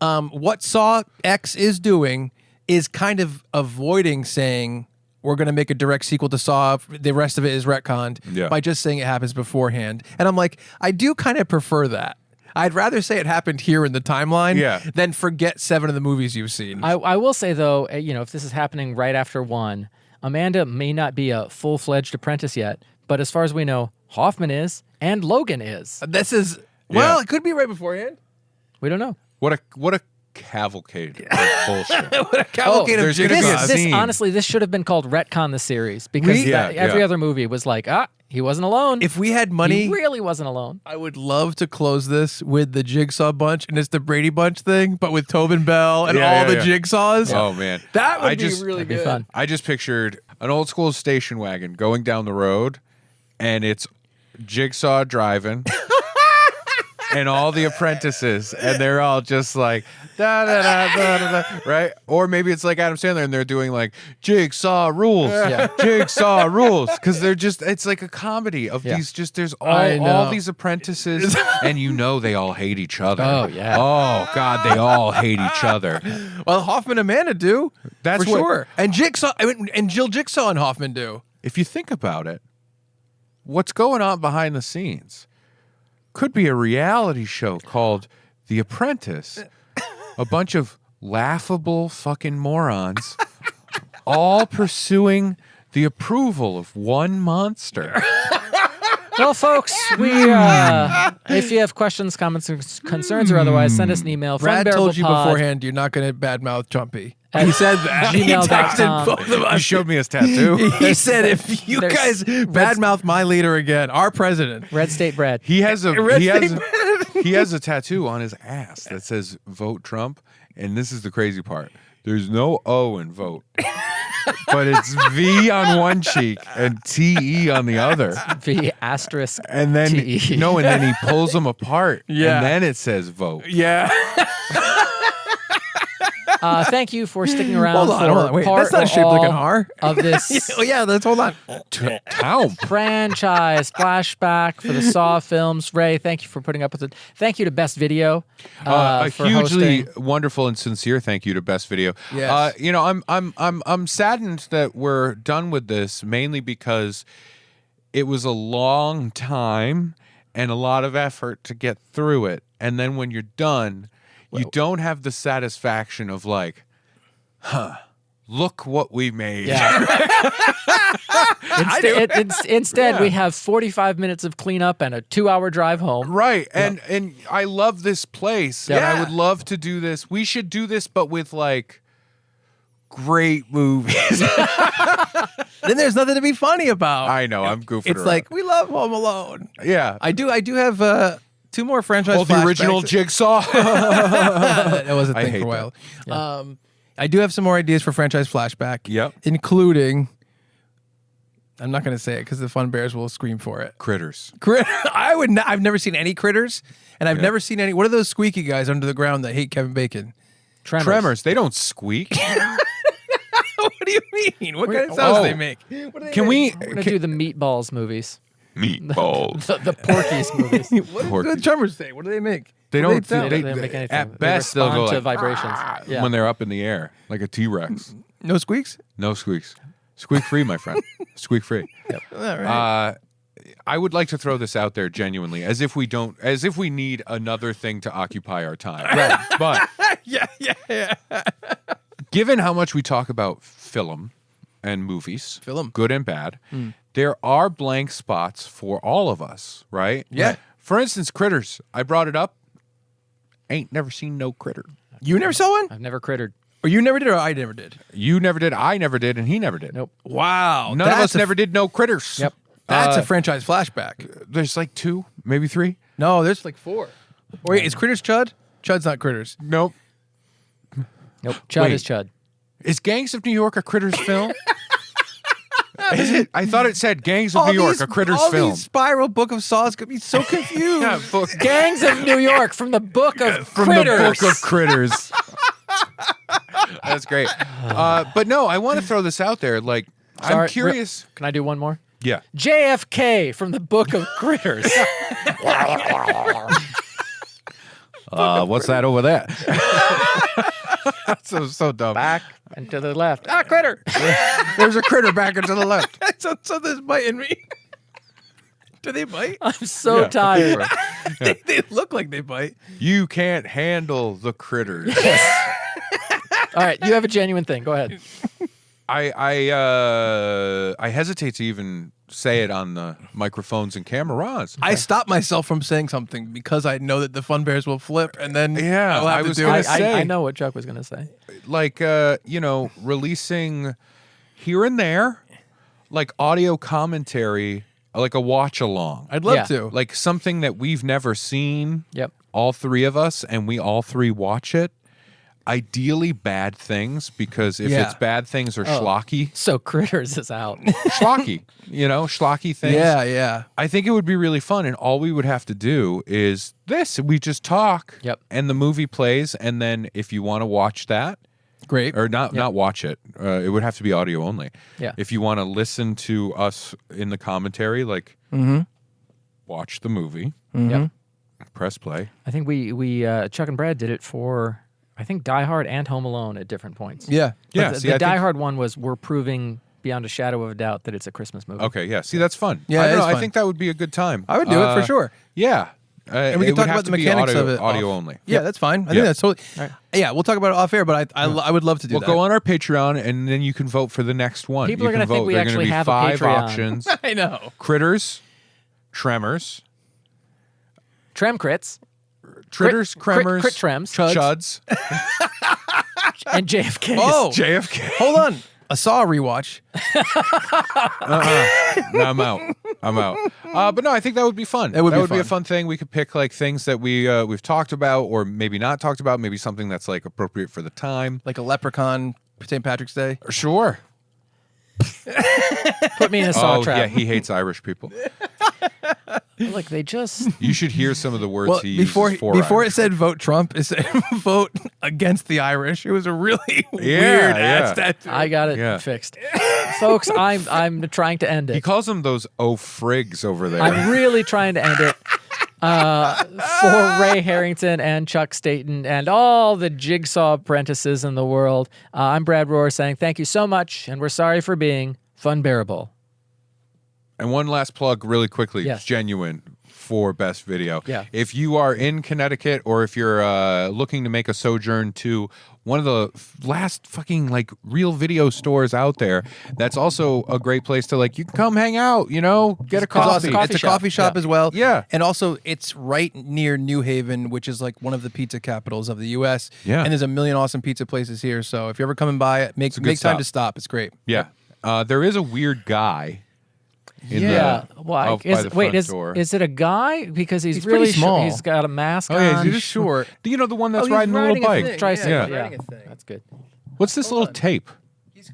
What Saw X is doing is kind of avoiding saying we're going to make a direct sequel to Saw. The rest of it is retconned by just saying it happens beforehand. And I'm like, I do kind of prefer that. I'd rather say it happened here in the timeline than forget 7 of the movies you've seen. I will say, though, if this is happening right after 1, Amanda may not be a full-fledged apprentice yet, but as far as we know, Hoffman is, and Logan is. This is, well, it could be right beforehand. We don't know. What a cavalcade of bullshit. What a cavalcade of there's gonna be a jigsaws. scene. Honestly, this should have been called Retcon the Series because every other movie was like, he wasn't alone. If we had money, he really wasn't alone. I would love to close this with the Jigsaw bunch, and it's the Brady Bunch thing, but with Tobin Bell and all the Jigsaws. Oh man, That would be That'd really be good. fun. I just pictured an old school station wagon going down the road, and it's Jigsaw driving. And all the apprentices, and they're all just like da da da da da, da, right? Or maybe it's like Adam Sandler, and they're doing like Jigsaw rules, Jigsaw rules, because it's like a comedy of these. Just there's all these apprentices, and they all hate each other. Oh, yeah. Oh God, they all hate each other. Well, Hoffman and Amanda do. That's for what- sure. And Jigsaw, and Jill Jigsaw and Hoffman do. If you think about it, what's going on behind the scenes could be a reality show called The Apprentice. A bunch of laughable fucking morons all pursuing the approval of one monster. Well, folks, if you have questions, comments, or concerns, or otherwise, send us an email. Brad told you funbearablepod beforehand you're not going to badmouth Chumpy. He said that. He gmail.com. texted both of You us. showed me his tattoo. He said, if you There's- guys badmouth my leader again, our president. Red State Brad. He has a Red he has, State he has a tattoo on his ass that says "Vote Trump," and this is the crazy part. There's no O in vote, but it's V on one cheek and TE on the other. V asterisk. And then TE. and then he pulls them apart. Yeah. And then it says vote. Yeah. Thank you for sticking around Hold for on. Wait, part that's not or shaped like an all R. of this Oh, yeah, let's hold on. Town. franchise flashback for the Saw films. Ray, thank you for putting up with it. Thank you to Best Video A for hugely hosting. wonderful and sincere thank you to Best Video. Yes. I'm saddened that we're done with this, mainly because it was a long time and a lot of effort to get through it. And then when you're done, you don't have the satisfaction of like, look what we made. Yeah. Instead, we have 45 minutes of cleanup and a 2-hour drive home. Right. And I love this place. And I Yeah. would love to do this. We should do this, but with like great movies. Then there's nothing to be funny about. I know, I'm goofing It's around. like, we love Home Alone. Yeah. I do have 2 more franchise the original flashbacks. Jigsaw. That was a I thing hate for a while. I do have some more ideas for franchise flashback. Yep. Including, I'm not going to say it because the Fun Bears will scream for it. Critters. I've never seen any critters, and I've never seen any. What are those squeaky guys under the ground that hate Kevin Bacon? Tremors. They don't squeak. What do you mean? What kind of sounds do they make? Can we? We're going to do the Meatballs movies. Meatballs. The Porky's movies. What do the drummers say? What do they make? They What don't. do sound? They don't make anything. At They best, they'll respond go to like, vibrations. Yeah. when they're up in the air, like a T-Rex. No squeaks? No squeaks. Squeak free, my friend. Squeak free. All right. I would like to throw this out there genuinely, as if we need another thing to occupy our time. Right. But yeah. given how much we talk about film and movies, Film. good and bad, there are blank spots for all of us, right? Yeah. For instance, Critters. I brought it up. Ain't never seen no critter. You never saw one? I've never crittered. Or you never did, or I never did? You never did, I never did, and he never did. Nope. Wow. None of us never did no critters. Yep. That's a franchise flashback. There's like 2, maybe 3. No, there's like 4. Wait, is Critters Chud? Chud's not Critters. Nope. Nope. Chud Wait. is Chud. Is Gangs of New York a Critters film? Is it? I thought it said Gangs of New York, a Critters all film. These Spiral Book of Saws could be so confused. Yeah, Gangs of New York from the book of from Critters. the book of Critters. That's great. But no, I want to throw this out there. Like, I'm Sorry, curious. Can I do one more? Yeah. JFK from the book of Critters. What's that over there? so dumb. Back and to the left. Ah, critter. There's a critter back and to the left. so this biting me. Do they bite? I'm so tired. They look like they bite. You can't handle the critters. All right, you have a genuine thing. Go ahead. I hesitate to even say it on the microphones and cameras. I stopped myself from saying something because I know that the Fun Bears will flip, and then Yeah, I'll have I to was do gonna it. say- I know what Chuck was going to say. Like releasing here and there, like audio commentary, like a watch along, I'd love Yeah. to. like something that we've never seen. Yep. All three of us, and we all three watch it. Ideally, bad things, because if Yeah. it's bad things or schlocky, So Critters is out. schlocky, schlocky things. Yeah. I think it would be really fun, and all we would have to do is this: we just talk, Yep. and the movie plays, and then if you want to watch that, Great. or not watch it, it would have to be audio only. Yeah. If you want to listen to us in the commentary, like watch the movie, Yep. press play. I think we Chuck and Brad did it for, I think, Die Hard and Home Alone at different points. Yeah. Yeah, The, see, the I Die think- Hard one was, we're proving beyond a shadow of a doubt that it's a Christmas movie. Okay, yeah. See, that's fun. Yeah, I it don't is know. I fun. think that would be a good time. I would do it for sure. Yeah, And we it can would talk have about to the be mechanics audio, of it. audio only. Yeah, that's fine. I Yeah. think that's totally. Right. Yeah, we'll talk about it off air, but I would love to do Well, that. go on our Patreon, and then you can vote for the next one. People you are gonna can think vote. we There are gonna actually be have a 5 Patreon. options: I know. Critters, Tremors, Trem Crits Critters, Cremors, Crit Trems. Chuds, and JFK. Oh, JFK. hold on. A Saw rewatch. No, I'm out. But no, I think that would be fun. That would be a fun. fun thing. We could pick like things that we've talked about, or maybe not talked about. Maybe something that's like appropriate for the time. Like a leprechaun, St. Patrick's Day. Sure. Put me in a Saw Oh trap. yeah, he hates Irish people. Look, they just... You should hear some of the words Well, he before uses for before Irish. it said vote Trump, it said vote against the Irish. It was a really weird yeah. ad statue. I got it Yeah. fixed. Folks, I'm trying to end He it. calls them those frigs over there. I'm really trying to end it. For Ray Harrington and Chuck Staten and all the Jigsaw apprentices in the world, I'm Brad Rohr saying thank you so much, and we're sorry for being Funbearable. And one last plug really quickly. Yes. It's genuine for best video. Yeah. If you are in Connecticut, or if you're looking to make a sojourn to one of the last fucking like real video stores out there, that's also a great place to like, you can come hang out, get a It's coffee. awesome. It's a shop. coffee shop Yeah. as well. Yeah. And also, it's right near New Haven, which is like one of the pizza capitals of the U.S. Yeah. And there's a million awesome pizza places here. So if you're ever coming by, make good time stop. to stop. It's great. Yeah. There is a weird guy. In Yeah. The, Well, by the front door. is it a guy? Because he's pretty really small. He's got a mask Oh yeah, on. he's just short. The one that's he's riding the little riding a bike. thing. Tricycle. Yeah, Yeah, riding a thing. That's good. What's this little tape?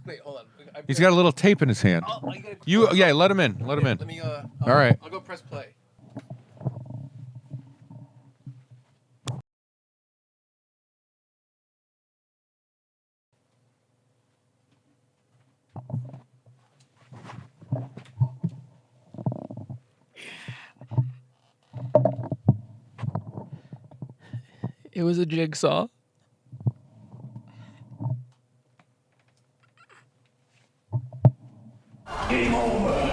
Wait, hold on. He's got a little tape in his hand. Let him in. Let him in. Let me. All right. I'll go press play. It was a jigsaw. Game over.